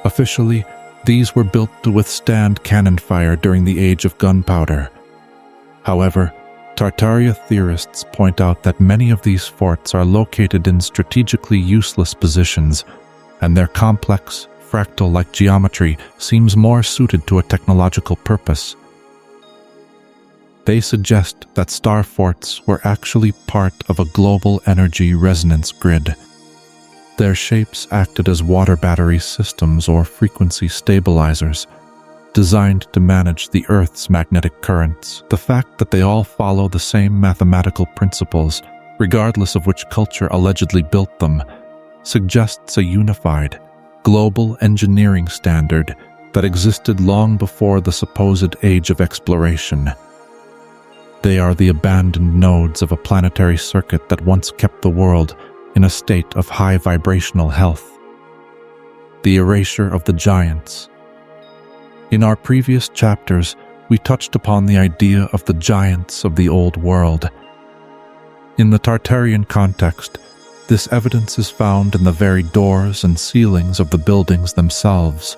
Officially, these were built to withstand cannon fire during the age of gunpowder. However, Tartaria theorists point out that many of these forts are located in strategically useless positions, and their complex, fractal-like geometry seems more suited to a technological purpose. They suggest that star forts were actually part of a global energy resonance grid. Their shapes acted as water battery systems or frequency stabilizers, designed to manage the Earth's magnetic currents. The fact that they all follow the same mathematical principles, regardless of which culture allegedly built them, suggests a unified, global engineering standard that existed long before the supposed age of exploration. They are the abandoned nodes of a planetary circuit that once kept the world in a state of high vibrational health. The erasure of the giants. In our previous chapters, we touched upon the idea of the giants of the old world. In the Tartarian context, this evidence is found in the very doors and ceilings of the buildings themselves.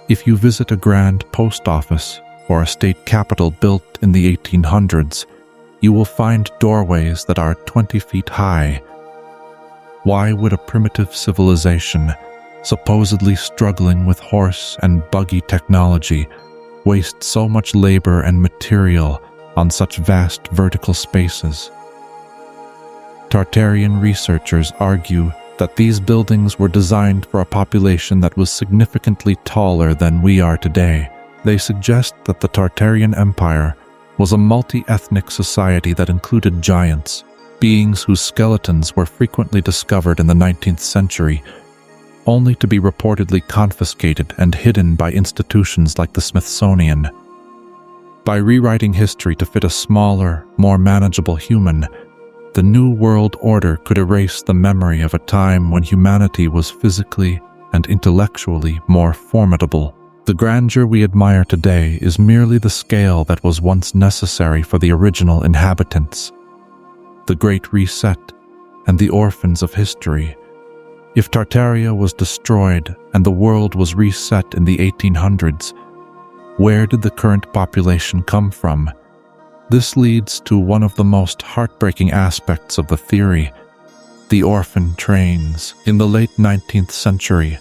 If you visit a grand post office or a state capitol built in the 1800s, you will find doorways that are 20 feet high. Why would a primitive civilization, supposedly struggling with horse and buggy technology, waste so much labor and material on such vast vertical spaces? Tartarian researchers argue that these buildings were designed for a population that was significantly taller than we are today. They suggest that the Tartarian Empire was a multi-ethnic society that included giants, beings whose skeletons were frequently discovered in the 19th century, only to be reportedly confiscated and hidden by institutions like the Smithsonian. By rewriting history to fit a smaller, more manageable human, the New World Order could erase the memory of a time when humanity was physically and intellectually more formidable. The grandeur we admire today is merely the scale that was once necessary for the original inhabitants. The Great Reset and the orphans of history. If Tartaria was destroyed and the world was reset in the 1800s, where did the current population come from? This leads to one of the most heartbreaking aspects of the theory: the orphan trains. In the late 19th century,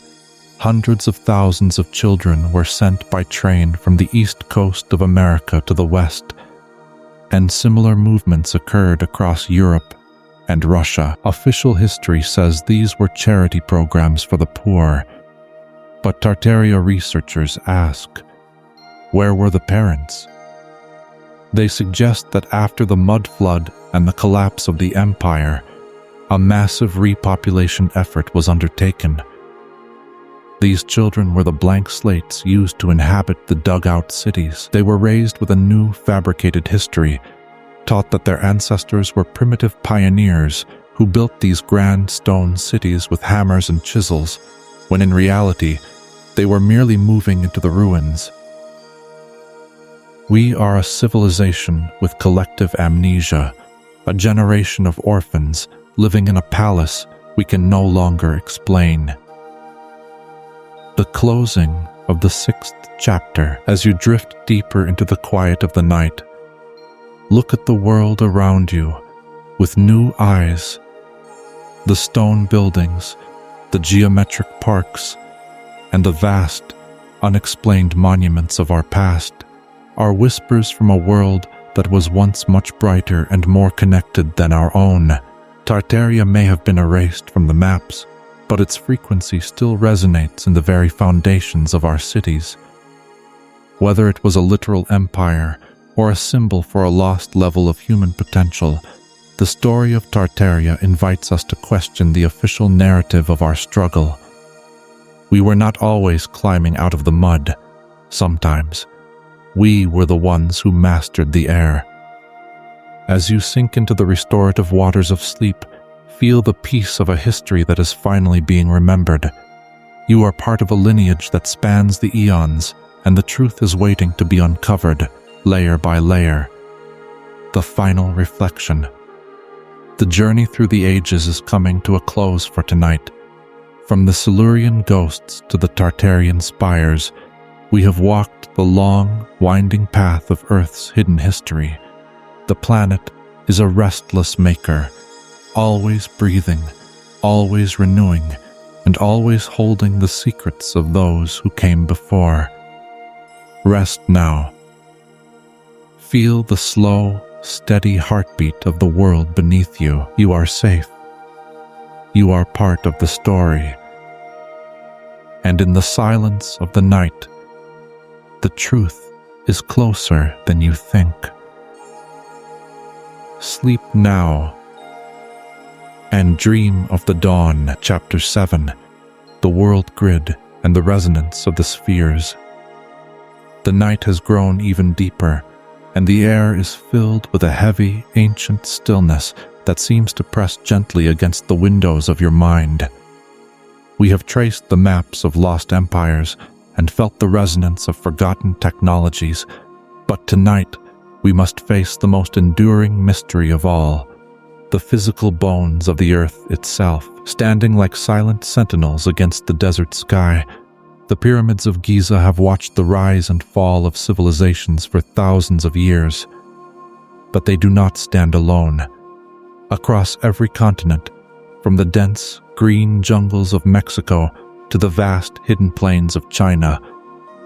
hundreds of thousands of children were sent by train from the east coast of America to the west, and similar movements occurred across Europe and Russia. Official history says these were charity programs for the poor, but Tartaria researchers ask, where were the parents? They suggest that after the mud flood and the collapse of the empire, a massive repopulation effort was undertaken. These children were the blank slates used to inhabit the dugout cities. They were raised with a new fabricated history, taught that their ancestors were primitive pioneers who built these grand stone cities with hammers and chisels, when in reality, they were merely moving into the ruins. We are a civilization with collective amnesia, a generation of orphans living in a palace we can no longer explain. The closing of the 6th chapter. As you drift deeper into the quiet of the night, look at the world around you with new eyes. The stone buildings, the geometric parks, and the vast, unexplained monuments of our past are whispers from a world that was once much brighter and more connected than our own. Tartaria may have been erased from the maps, but its frequency still resonates in the very foundations of our cities. Whether it was a literal empire or a symbol for a lost level of human potential, the story of Tartaria invites us to question the official narrative of our struggle. We were not always climbing out of the mud. Sometimes, we were the ones who mastered the air. As you sink into the restorative waters of sleep, feel the peace of a history that is finally being remembered. You are part of a lineage that spans the eons, and the truth is waiting to be uncovered, layer by layer. The final reflection. The journey through the ages is coming to a close for tonight. From the Silurian ghosts to the Tartarian spires, we have walked the long, winding path of Earth's hidden history. The planet is a restless maker, always breathing, always renewing, and always holding the secrets of those who came before. Rest now. Feel the slow, steady heartbeat of the world beneath you. You are safe. You are part of the story. And in the silence of the night, the truth is closer than you think. Sleep now and dream of the dawn. Chapter 7. The World Grid and the Resonance of the Spheres. The night has grown even deeper, and the air is filled with a heavy, ancient stillness that seems to press gently against the windows of your mind. We have traced the maps of lost empires and felt the resonance of forgotten technologies, but tonight we must face the most enduring mystery of all: the physical bones of the earth itself, standing like silent sentinels against the desert sky. The pyramids of Giza have watched the rise and fall of civilizations for thousands of years, but they do not stand alone. Across every continent, from the dense, green jungles of Mexico to the vast hidden plains of China,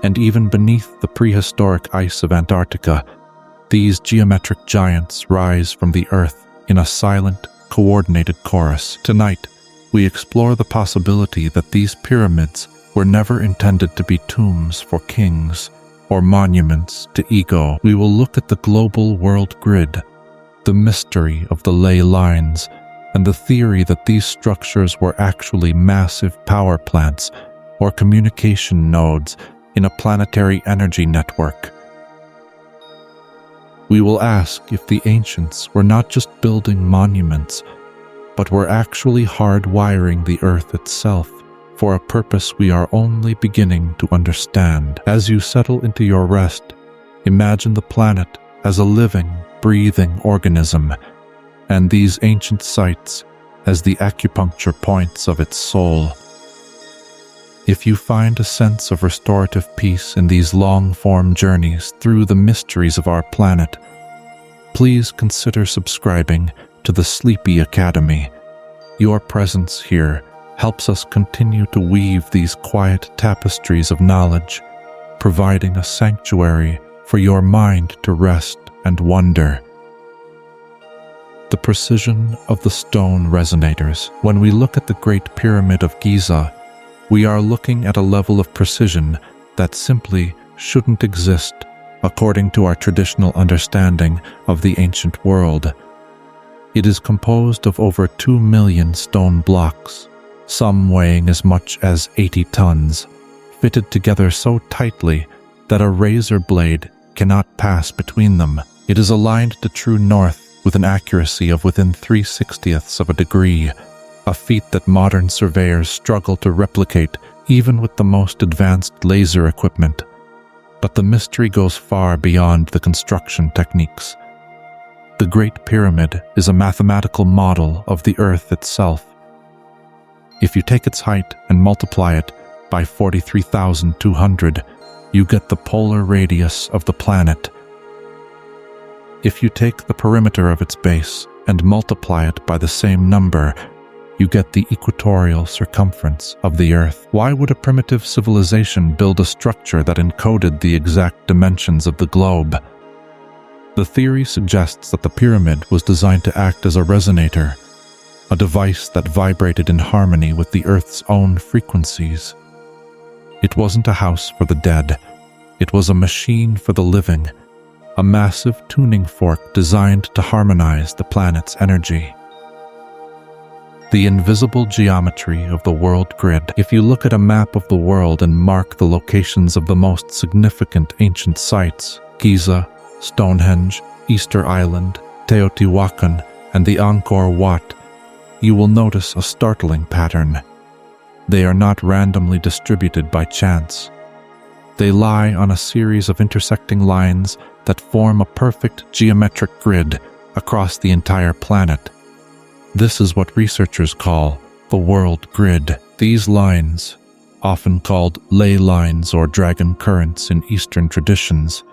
and even beneath the prehistoric ice of Antarctica, these geometric giants rise from the earth in a silent, coordinated chorus. Tonight, we explore the possibility that these pyramids were never intended to be tombs for kings, or monuments to ego. We will look at the global world grid, the mystery of the ley lines, and the theory that these structures were actually massive power plants or communication nodes in a planetary energy network. We will ask if the ancients were not just building monuments, but were actually hardwiring the Earth itself for a purpose we are only beginning to understand. As you settle into your rest, imagine the planet as a living, breathing organism, and these ancient sites as the acupuncture points of its soul. If you find a sense of restorative peace in these long-form journeys through the mysteries of our planet, please consider subscribing to the Sleepy Academy. Your presence here helps us continue to weave these quiet tapestries of knowledge, providing a sanctuary for your mind to rest and wonder. The precision of the stone resonators. When we look at the Great Pyramid of Giza, we are looking at a level of precision that simply shouldn't exist according to our traditional understanding of the ancient world. It is composed of over 2 million stone blocks, some weighing as much as 80 tons, fitted together so tightly that a razor blade cannot pass between them. It is aligned to true north with an accuracy of within 3/60ths of a degree, a feat that modern surveyors struggle to replicate even with the most advanced laser equipment. But the mystery goes far beyond the construction techniques. The Great Pyramid is a mathematical model of the Earth itself. If you take its height and multiply it by 43,200, you get the polar radius of the planet. If you take the perimeter of its base and multiply it by the same number, you get the equatorial circumference of the Earth. Why would a primitive civilization build a structure that encoded the exact dimensions of the globe? The theory suggests that the pyramid was designed to act as a resonator, a device that vibrated in harmony with the Earth's own frequencies. It wasn't a house for the dead. It was a machine for the living, a massive tuning fork designed to harmonize the planet's energy. The invisible geometry of the world grid. If you look at a map of the world and mark the locations of the most significant ancient sites, Giza, Stonehenge, Easter Island, Teotihuacan, and the Angkor Wat, you will notice a startling pattern. They are not randomly distributed by chance. They lie on a series of intersecting lines that form a perfect geometric grid across the entire planet. This is what researchers call the world grid. These lines, often called ley lines or dragon currents in Eastern traditions,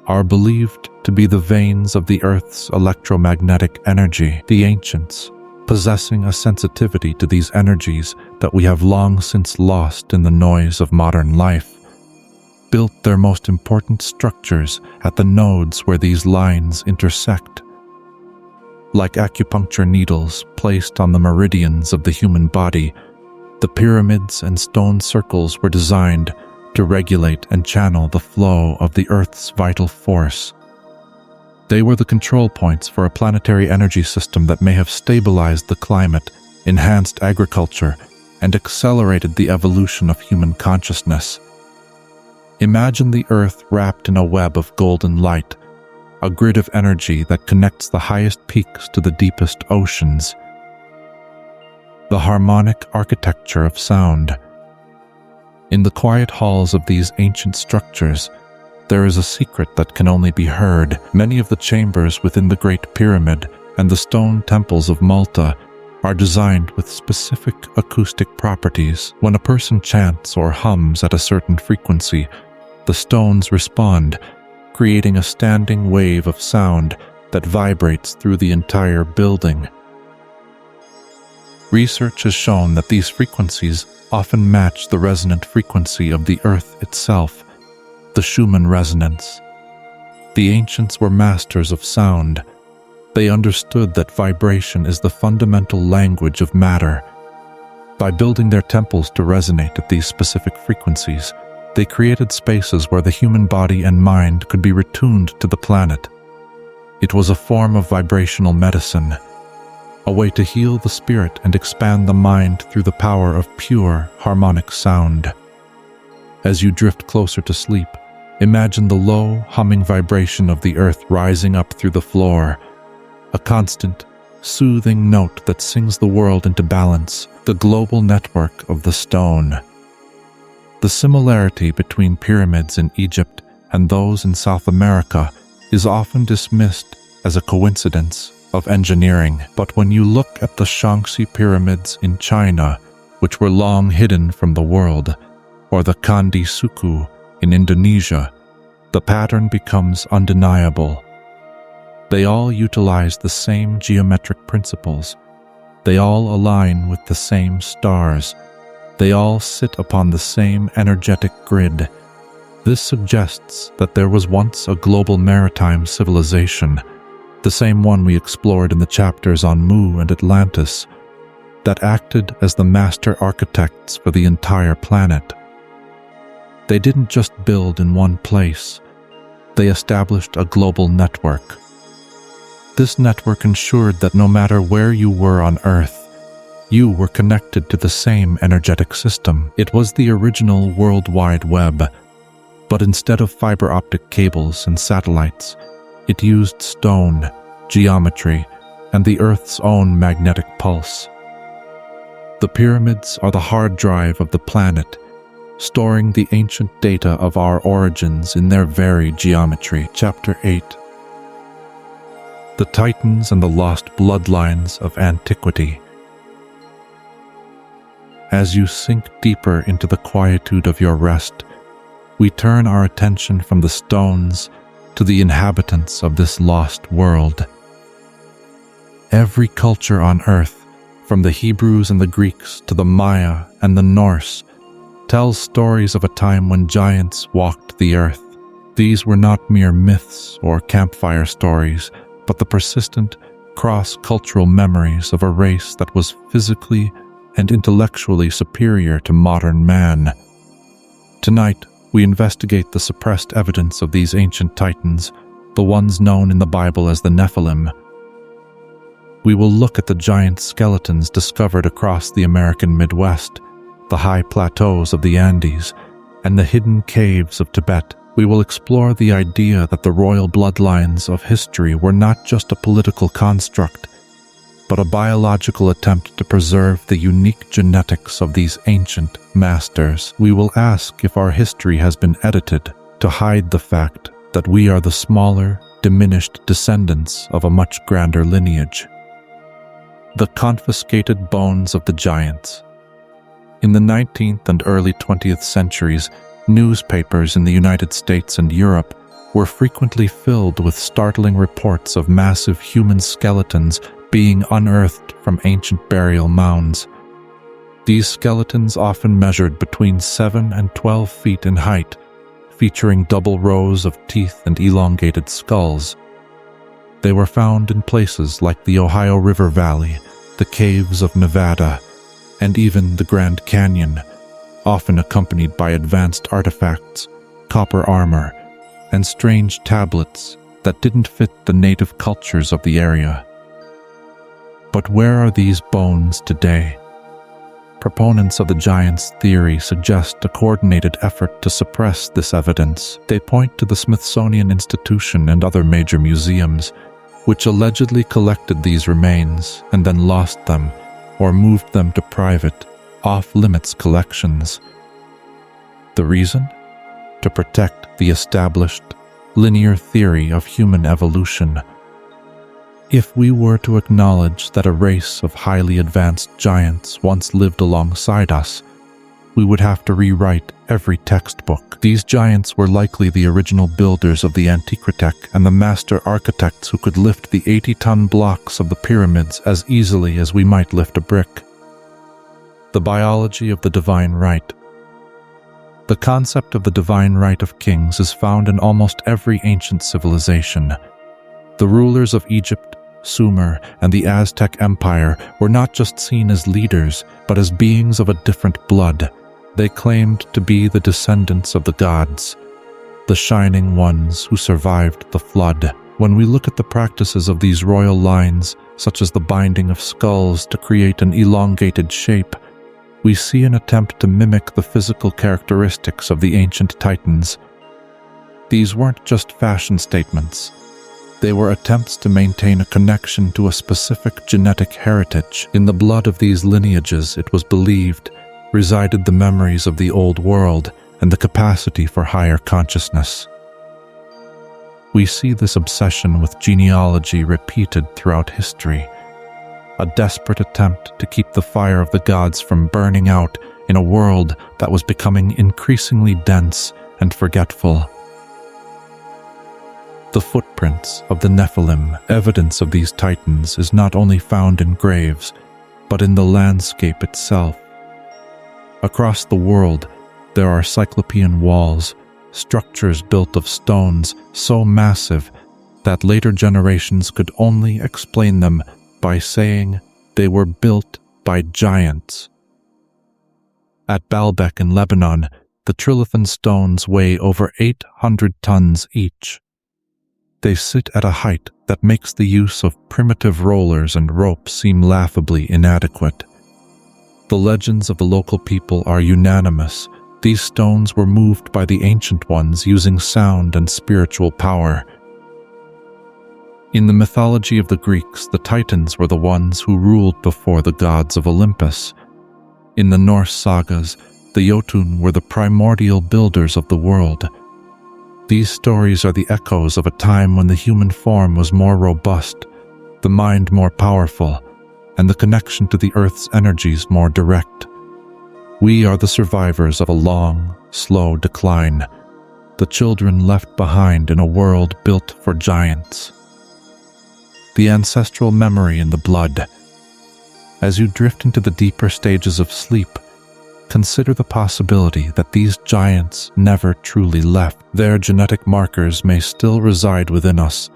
are believed to be the veins of the Earth's electromagnetic energy. The ancients, possessing a sensitivity to these energies that we have long since lost in the noise of modern life, built their most important structures at the nodes where these lines intersect. Like acupuncture needles placed on the meridians of the human body, the pyramids and stone circles were designed to regulate and channel the flow of the Earth's vital force. They were the control points for a planetary energy system that may have stabilized the climate, enhanced agriculture, and accelerated the evolution of human consciousness. Imagine the Earth wrapped in a web of golden light, a grid of energy that connects the highest peaks to the deepest oceans. The harmonic architecture of sound. In the quiet halls of these ancient structures, there is a secret that can only be heard. Many of the chambers within the Great Pyramid and the stone temples of Malta are designed with specific acoustic properties. When a person chants or hums at a certain frequency, the stones respond, creating a standing wave of sound that vibrates through the entire building. Research has shown that these frequencies often match the resonant frequency of the Earth itself, the Schumann resonance. The ancients were masters of sound. They understood that vibration is the fundamental language of matter. By building their temples to resonate at these specific frequencies, They created spaces where the human body and mind could be retuned to the planet. It was a form of vibrational medicine, a way to heal the spirit and expand the mind through the power of pure, harmonic sound. As you drift closer to sleep, imagine the low, humming vibration of the earth rising up through the floor, a constant, soothing note that sings the world into balance, the global network of the stone. The similarity between pyramids in Egypt and those in South America is often dismissed as a coincidence of engineering. But when you look at the Shaanxi pyramids in China, which were long hidden from the world, or the Candi Suku in Indonesia, the pattern becomes undeniable. They all utilize the same geometric principles. They all align with the same stars. They all sit upon the same energetic grid. This suggests that there was once a global maritime civilization, the same one we explored in the chapters on Mu and Atlantis, that acted as the master architects for the entire planet. They didn't just build in one place. They established a global network. This network ensured that no matter where you were on Earth, you were connected to the same energetic system. It was the original World Wide Web, but instead of fiber optic cables and satellites, it used stone, geometry, and the Earth's own magnetic pulse. The pyramids are the hard drive of the planet, storing the ancient data of our origins in their very geometry. Chapter 8. The Titans and the Lost Bloodlines of Antiquity. As you sink deeper into the quietude of your rest, we turn our attention from the stones to the inhabitants of this lost world. Every culture on Earth, from the Hebrews and the Greeks to the Maya and the Norse, tells stories of a time when giants walked the earth. These were not mere myths or campfire stories, but the persistent, cross-cultural memories of a race that was physically and intellectually superior to modern man. Tonight, we investigate the suppressed evidence of these ancient titans, the ones known in the Bible as the Nephilim. We will look at the giant skeletons discovered across the American Midwest, the high plateaus of the Andes, and the hidden caves of Tibet. We will explore the idea that the royal bloodlines of history were not just a political construct, but a biological attempt to preserve the unique genetics of these ancient masters. We will ask if our history has been edited to hide the fact that we are the smaller, diminished descendants of a much grander lineage. The confiscated bones of the giants. In the 19th and early 20th centuries, newspapers in the United States and Europe were frequently filled with startling reports of massive human skeletons being unearthed from ancient burial mounds. These skeletons often measured between 7 and 12 feet in height, featuring double rows of teeth and elongated skulls. They were found in places like the Ohio River Valley, the caves of Nevada, and even the Grand Canyon, often accompanied by advanced artifacts, copper armor, and strange tablets that didn't fit the native cultures of the area. But where are these bones today? Proponents of the giants theory suggest a coordinated effort to suppress this evidence. They point to the Smithsonian Institution and other major museums, which allegedly collected these remains and then lost them or moved them to private, off-limits collections. The reason? To protect the established, linear theory of human evolution. If we were to acknowledge that a race of highly advanced giants once lived alongside us, we would have to rewrite every textbook. These giants were likely the original builders of the Antiquitech and the master architects who could lift the 80-ton blocks of the pyramids as easily as we might lift a brick. The biology of the divine right. The concept of the divine right of kings is found in almost every ancient civilization. The rulers of Egypt, Sumer, and the Aztec Empire were not just seen as leaders, but as beings of a different blood, They claimed to be the descendants of the gods, the shining ones who survived the flood. When we look at the practices of these royal lines, such as the binding of skulls to create an elongated shape, we see an attempt to mimic the physical characteristics of the ancient titans. These weren't just fashion statements. They were attempts to maintain a connection to a specific genetic heritage. In the blood of these lineages, it was believed, resided the memories of the old world and the capacity for higher consciousness. We see this obsession with genealogy repeated throughout history, a desperate attempt to keep the fire of the gods from burning out in a world that was becoming increasingly dense and forgetful. The footprints of the Nephilim, evidence of these titans, is not only found in graves, but in the landscape itself. Across the world, there are cyclopean walls, structures built of stones so massive that later generations could only explain them by saying they were built by giants. At Baalbek in Lebanon, the trilithon stones weigh over 800 tons each. They sit at a height that makes the use of primitive rollers and ropes seem laughably inadequate. The legends of the local people are unanimous. These stones were moved by the ancient ones using sound and spiritual power. In the mythology of the Greeks, the Titans were the ones who ruled before the gods of Olympus. In the Norse sagas, the Jotun were the primordial builders of the world. These stories are the echoes of a time when the human form was more robust, the mind more powerful, and the connection to the earth's energies more direct. We are the survivors of a long, slow decline, the children left behind in a world built for giants. The ancestral memory in the blood. As you drift into the deeper stages of sleep, consider the possibility that these giants never truly left. Their genetic markers may still reside within us,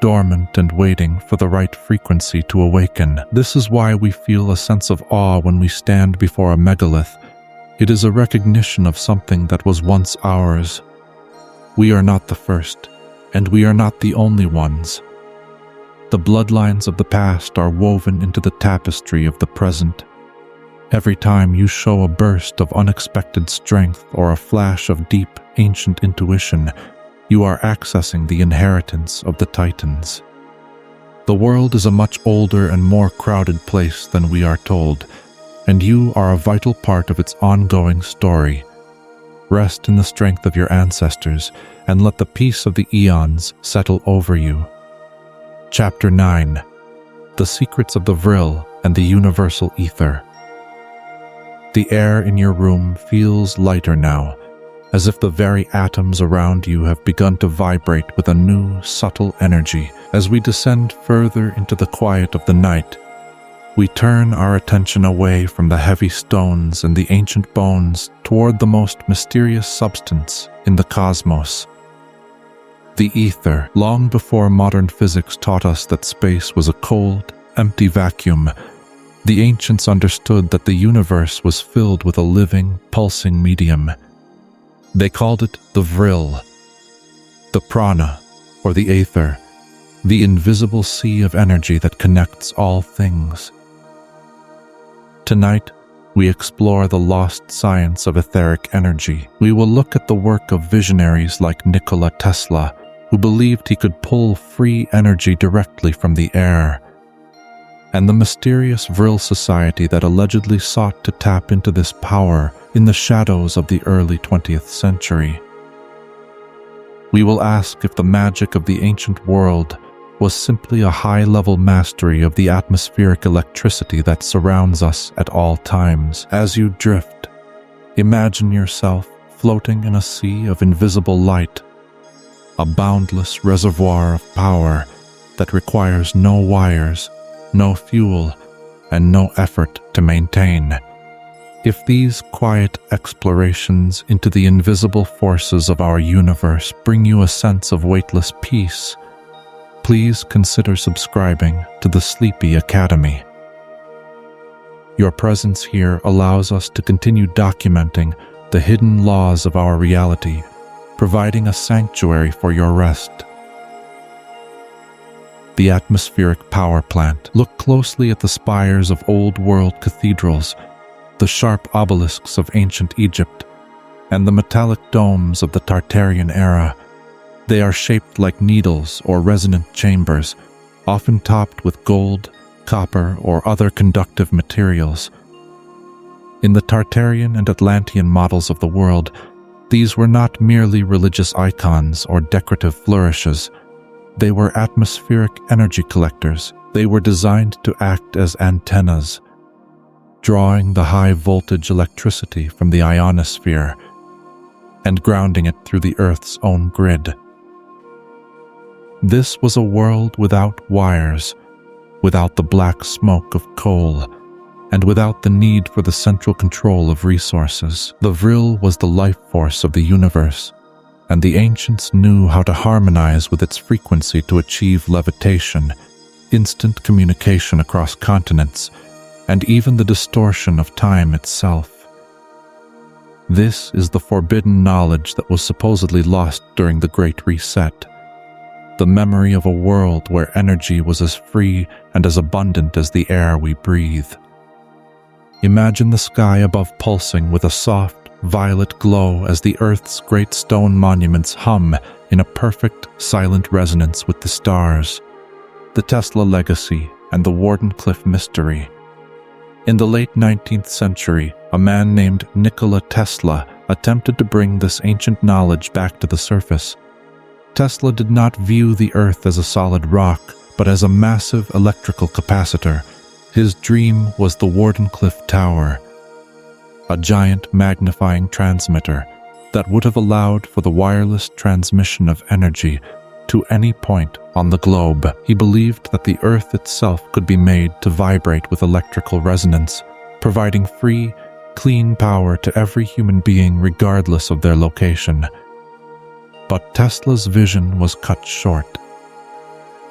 dormant and waiting for the right frequency to awaken. This is why we feel a sense of awe when we stand before a megalith. It is a recognition of something that was once ours. We are not the first, and we are not the only ones. The bloodlines of the past are woven into the tapestry of the present. Every time you show a burst of unexpected strength or a flash of deep, ancient intuition, you are accessing the inheritance of the Titans. The world is a much older and more crowded place than we are told, and you are a vital part of its ongoing story. Rest in the strength of your ancestors, and let the peace of the eons settle over you. Chapter 9. The Secrets of the Vril and the Universal Ether. The air in your room feels lighter now, as if the very atoms around you have begun to vibrate with a new, subtle energy. As we descend further into the quiet of the night, we turn our attention away from the heavy stones and the ancient bones toward the most mysterious substance in the cosmos. The ether. Long before modern physics taught us that space was a cold, empty vacuum, the ancients understood that the universe was filled with a living, pulsing medium. They called it the Vril, the prana, or the aether, the invisible sea of energy that connects all things. Tonight, we explore the lost science of etheric energy. We will look at the work of visionaries like Nikola Tesla, who believed he could pull free energy directly from the air, and the mysterious Vril society that allegedly sought to tap into this power in the shadows of the early 20th century. We will ask if the magic of the ancient world was simply a high-level mastery of the atmospheric electricity that surrounds us at all times. As you drift, imagine yourself floating in a sea of invisible light, a boundless reservoir of power that requires no wires, no fuel, and no effort to maintain. If these quiet explorations into the invisible forces of our universe bring you a sense of weightless peace, please consider subscribing to the Sleepy Academy. Your presence here allows us to continue documenting the hidden laws of our reality, providing a sanctuary for your rest. The atmospheric power plant. Look closely at the spires of old-world cathedrals, the sharp obelisks of ancient Egypt, and the metallic domes of the Tartarian era. They are shaped like needles or resonant chambers, often topped with gold, copper, or other conductive materials. In the Tartarian and Atlantean models of the world, these were not merely religious icons or decorative flourishes. They were atmospheric energy collectors. They were designed to act as antennas, drawing the high-voltage electricity from the ionosphere and grounding it through the Earth's own grid. This was a world without wires, without the black smoke of coal, and without the need for the central control of resources. The vril was the life force of the universe, and the ancients knew how to harmonize with its frequency to achieve levitation, instant communication across continents, and even the distortion of time itself. This is the forbidden knowledge that was supposedly lost during the Great Reset, the memory of a world where energy was as free and as abundant as the air we breathe. Imagine the sky above pulsing with a soft, violet glow as the Earth's great stone monuments hum in a perfect, silent resonance with the stars. The Tesla legacy and the Wardenclyffe mystery. In the late 19th century, a man named Nikola Tesla attempted to bring this ancient knowledge back to the surface. Tesla did not view the Earth as a solid rock, but as a massive electrical capacitor. His dream was the Wardenclyffe Tower, a giant magnifying transmitter that would have allowed for the wireless transmission of energy to any point on the globe. He believed that the Earth itself could be made to vibrate with electrical resonance, providing free, clean power to every human being regardless of their location. But Tesla's vision was cut short.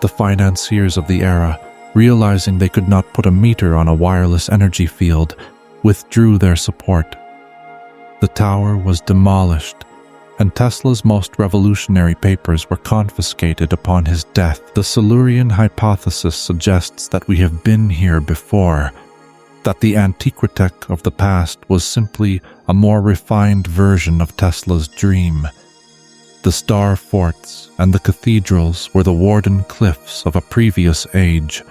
The financiers of the era, realizing they could not put a meter on a wireless energy field, withdrew their support. The tower was demolished, and Tesla's most revolutionary papers were confiscated upon his death. The Silurian Hypothesis suggests that we have been here before, that the Antiquitech of the past was simply a more refined version of Tesla's dream. The star forts and the cathedrals were the Wardenclyffes of a previous age,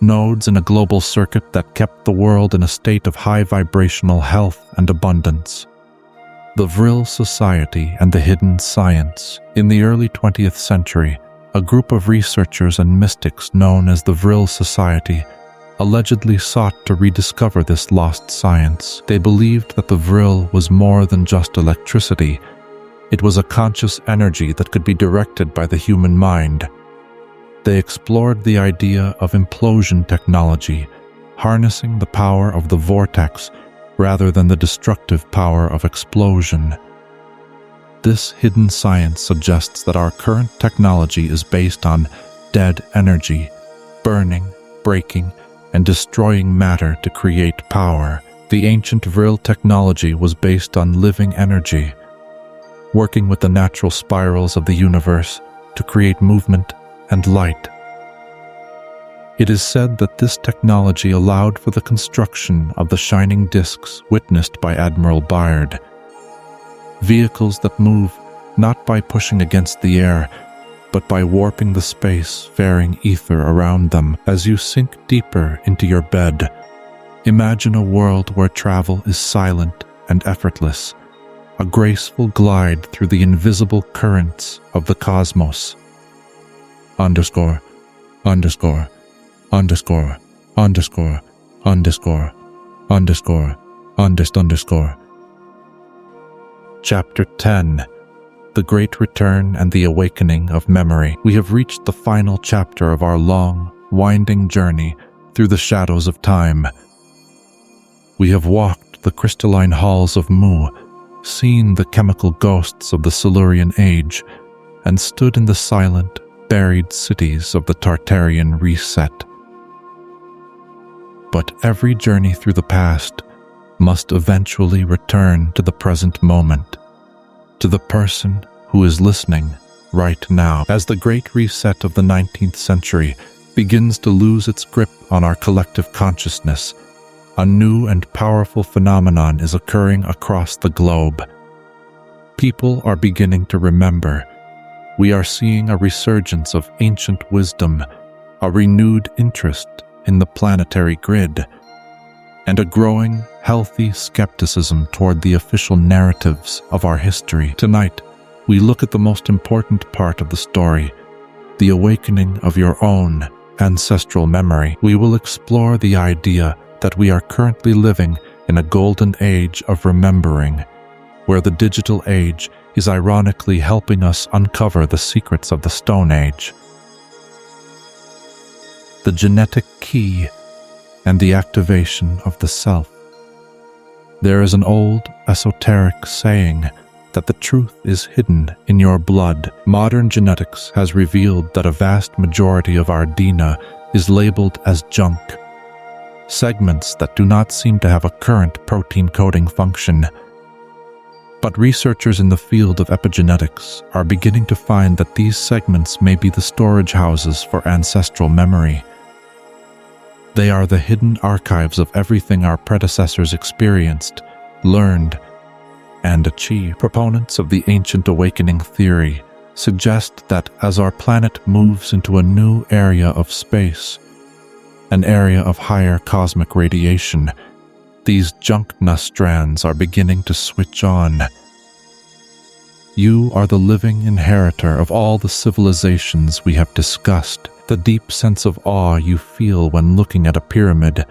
nodes in a global circuit that kept the world in a state of high vibrational health and abundance. The Vril Society and the Hidden Science. In the early 20th century, a group of researchers and mystics known as the Vril Society allegedly sought to rediscover this lost science. They believed that the Vril was more than just electricity. It was a conscious energy that could be directed by the human mind. They explored the idea of implosion technology, harnessing the power of the vortex rather than the destructive power of explosion. This hidden science suggests that our current technology is based on dead energy, burning, breaking, and destroying matter to create power. The ancient Vril technology was based on living energy, working with the natural spirals of the universe to create movement and light. It is said that this technology allowed for the construction of the shining discs witnessed by Admiral Byrd, vehicles that move not by pushing against the air, but by warping the space-faring ether around them. As you sink deeper into your bed, imagine a world where travel is silent and effortless, a graceful glide through the invisible currents of the cosmos. Underscore, underscore, underscore, underscore, underscore, underscore, underscore. Chapter 10. The Great Return and the Awakening of Memory. We have reached the final chapter of our long, winding journey through the shadows of time. We have walked the crystalline halls of Mu, seen the chemical ghosts of the Silurian age, and stood in the silent, buried cities of the Tartarian Reset. But every journey through the past must eventually return to the present moment, to the person who is listening right now. As the Great Reset of the 19th century begins to lose its grip on our collective consciousness, a new and powerful phenomenon is occurring across the globe. People are beginning to remember. We are seeing a resurgence of ancient wisdom, a renewed interest in the planetary grid, and a growing, healthy skepticism toward the official narratives of our history. Tonight, we look at the most important part of the story, the awakening of your own ancestral memory. We will explore the idea that we are currently living in a golden age of remembering, where the digital age is ironically helping us uncover the secrets of the Stone Age. The genetic key and the activation of the self. There is an old esoteric saying that the truth is hidden in your blood. Modern genetics has revealed that a vast majority of our DNA is labeled as junk, segments that do not seem to have a current protein coding function. But researchers in the field of epigenetics are beginning to find that these segments may be the storage houses for ancestral memory. They are the hidden archives of everything our predecessors experienced, learned, and achieved. Proponents of the ancient awakening theory suggest that as our planet moves into a new area of space, an area of higher cosmic radiation, these Junkna strands are beginning to switch on. You are the living inheritor of all the civilizations we have discussed. The deep sense of awe you feel when looking at a pyramid,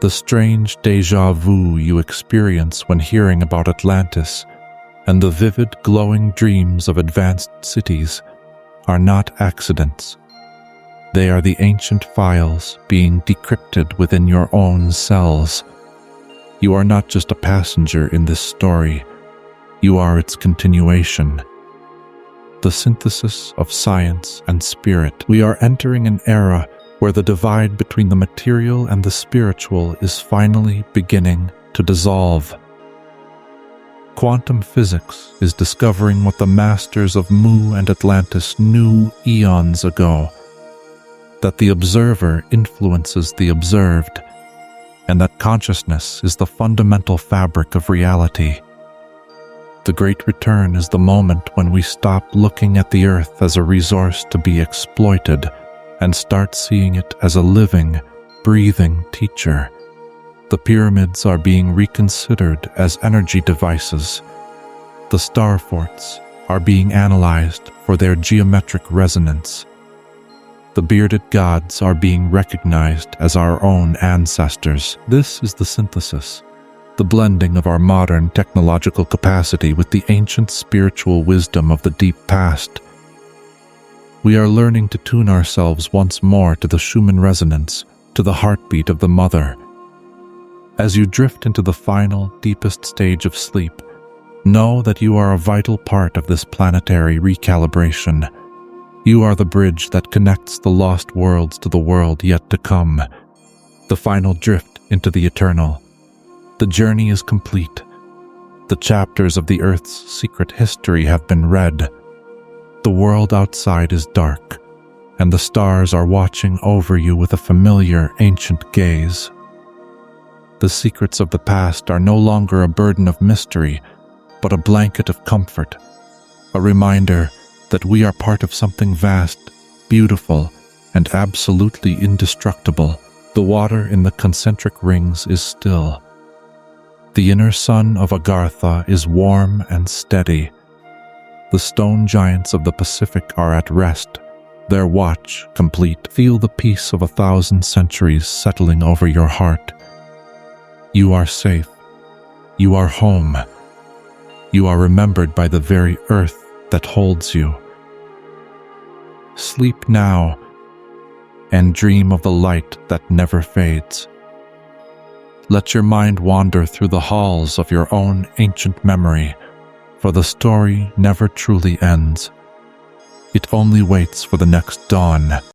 the strange déjà vu you experience when hearing about Atlantis, and the vivid glowing dreams of advanced cities are not accidents. They are the ancient files being decrypted within your own cells. You are not just a passenger in this story, you are its continuation. The synthesis of science and spirit. We are entering an era where the divide between the material and the spiritual is finally beginning to dissolve. Quantum physics is discovering what the masters of Mu and Atlantis knew eons ago, that the observer influences the observed, and that consciousness is the fundamental fabric of reality. The Great Return is the moment when we stop looking at the Earth as a resource to be exploited and start seeing it as a living, breathing teacher. The pyramids are being reconsidered as energy devices. The star forts are being analyzed for their geometric resonance. The bearded gods are being recognized as our own ancestors. This is the synthesis, the blending of our modern technological capacity with the ancient spiritual wisdom of the deep past. We are learning to tune ourselves once more to the Schumann resonance, to the heartbeat of the mother. As you drift into the final, deepest stage of sleep, know that you are a vital part of this planetary recalibration. You are the bridge that connects the lost worlds to the world yet to come, the final drift into the eternal. The journey is complete. The chapters of the Earth's secret history have been read. The world outside is dark, and the stars are watching over you with a familiar, ancient gaze. The secrets of the past are no longer a burden of mystery, but a blanket of comfort, a reminder that we are part of something vast, beautiful, and absolutely indestructible. The water in the concentric rings is still. The inner sun of Agartha is warm and steady. The stone giants of the Pacific are at rest, their watch complete. Feel the peace of 1,000 centuries settling over your heart. You are safe. You are home. You are remembered by the very earth that holds you. Sleep now and dream of the light that never fades. Let your mind wander through the halls of your own ancient memory, for the story never truly ends. It only waits for the next dawn.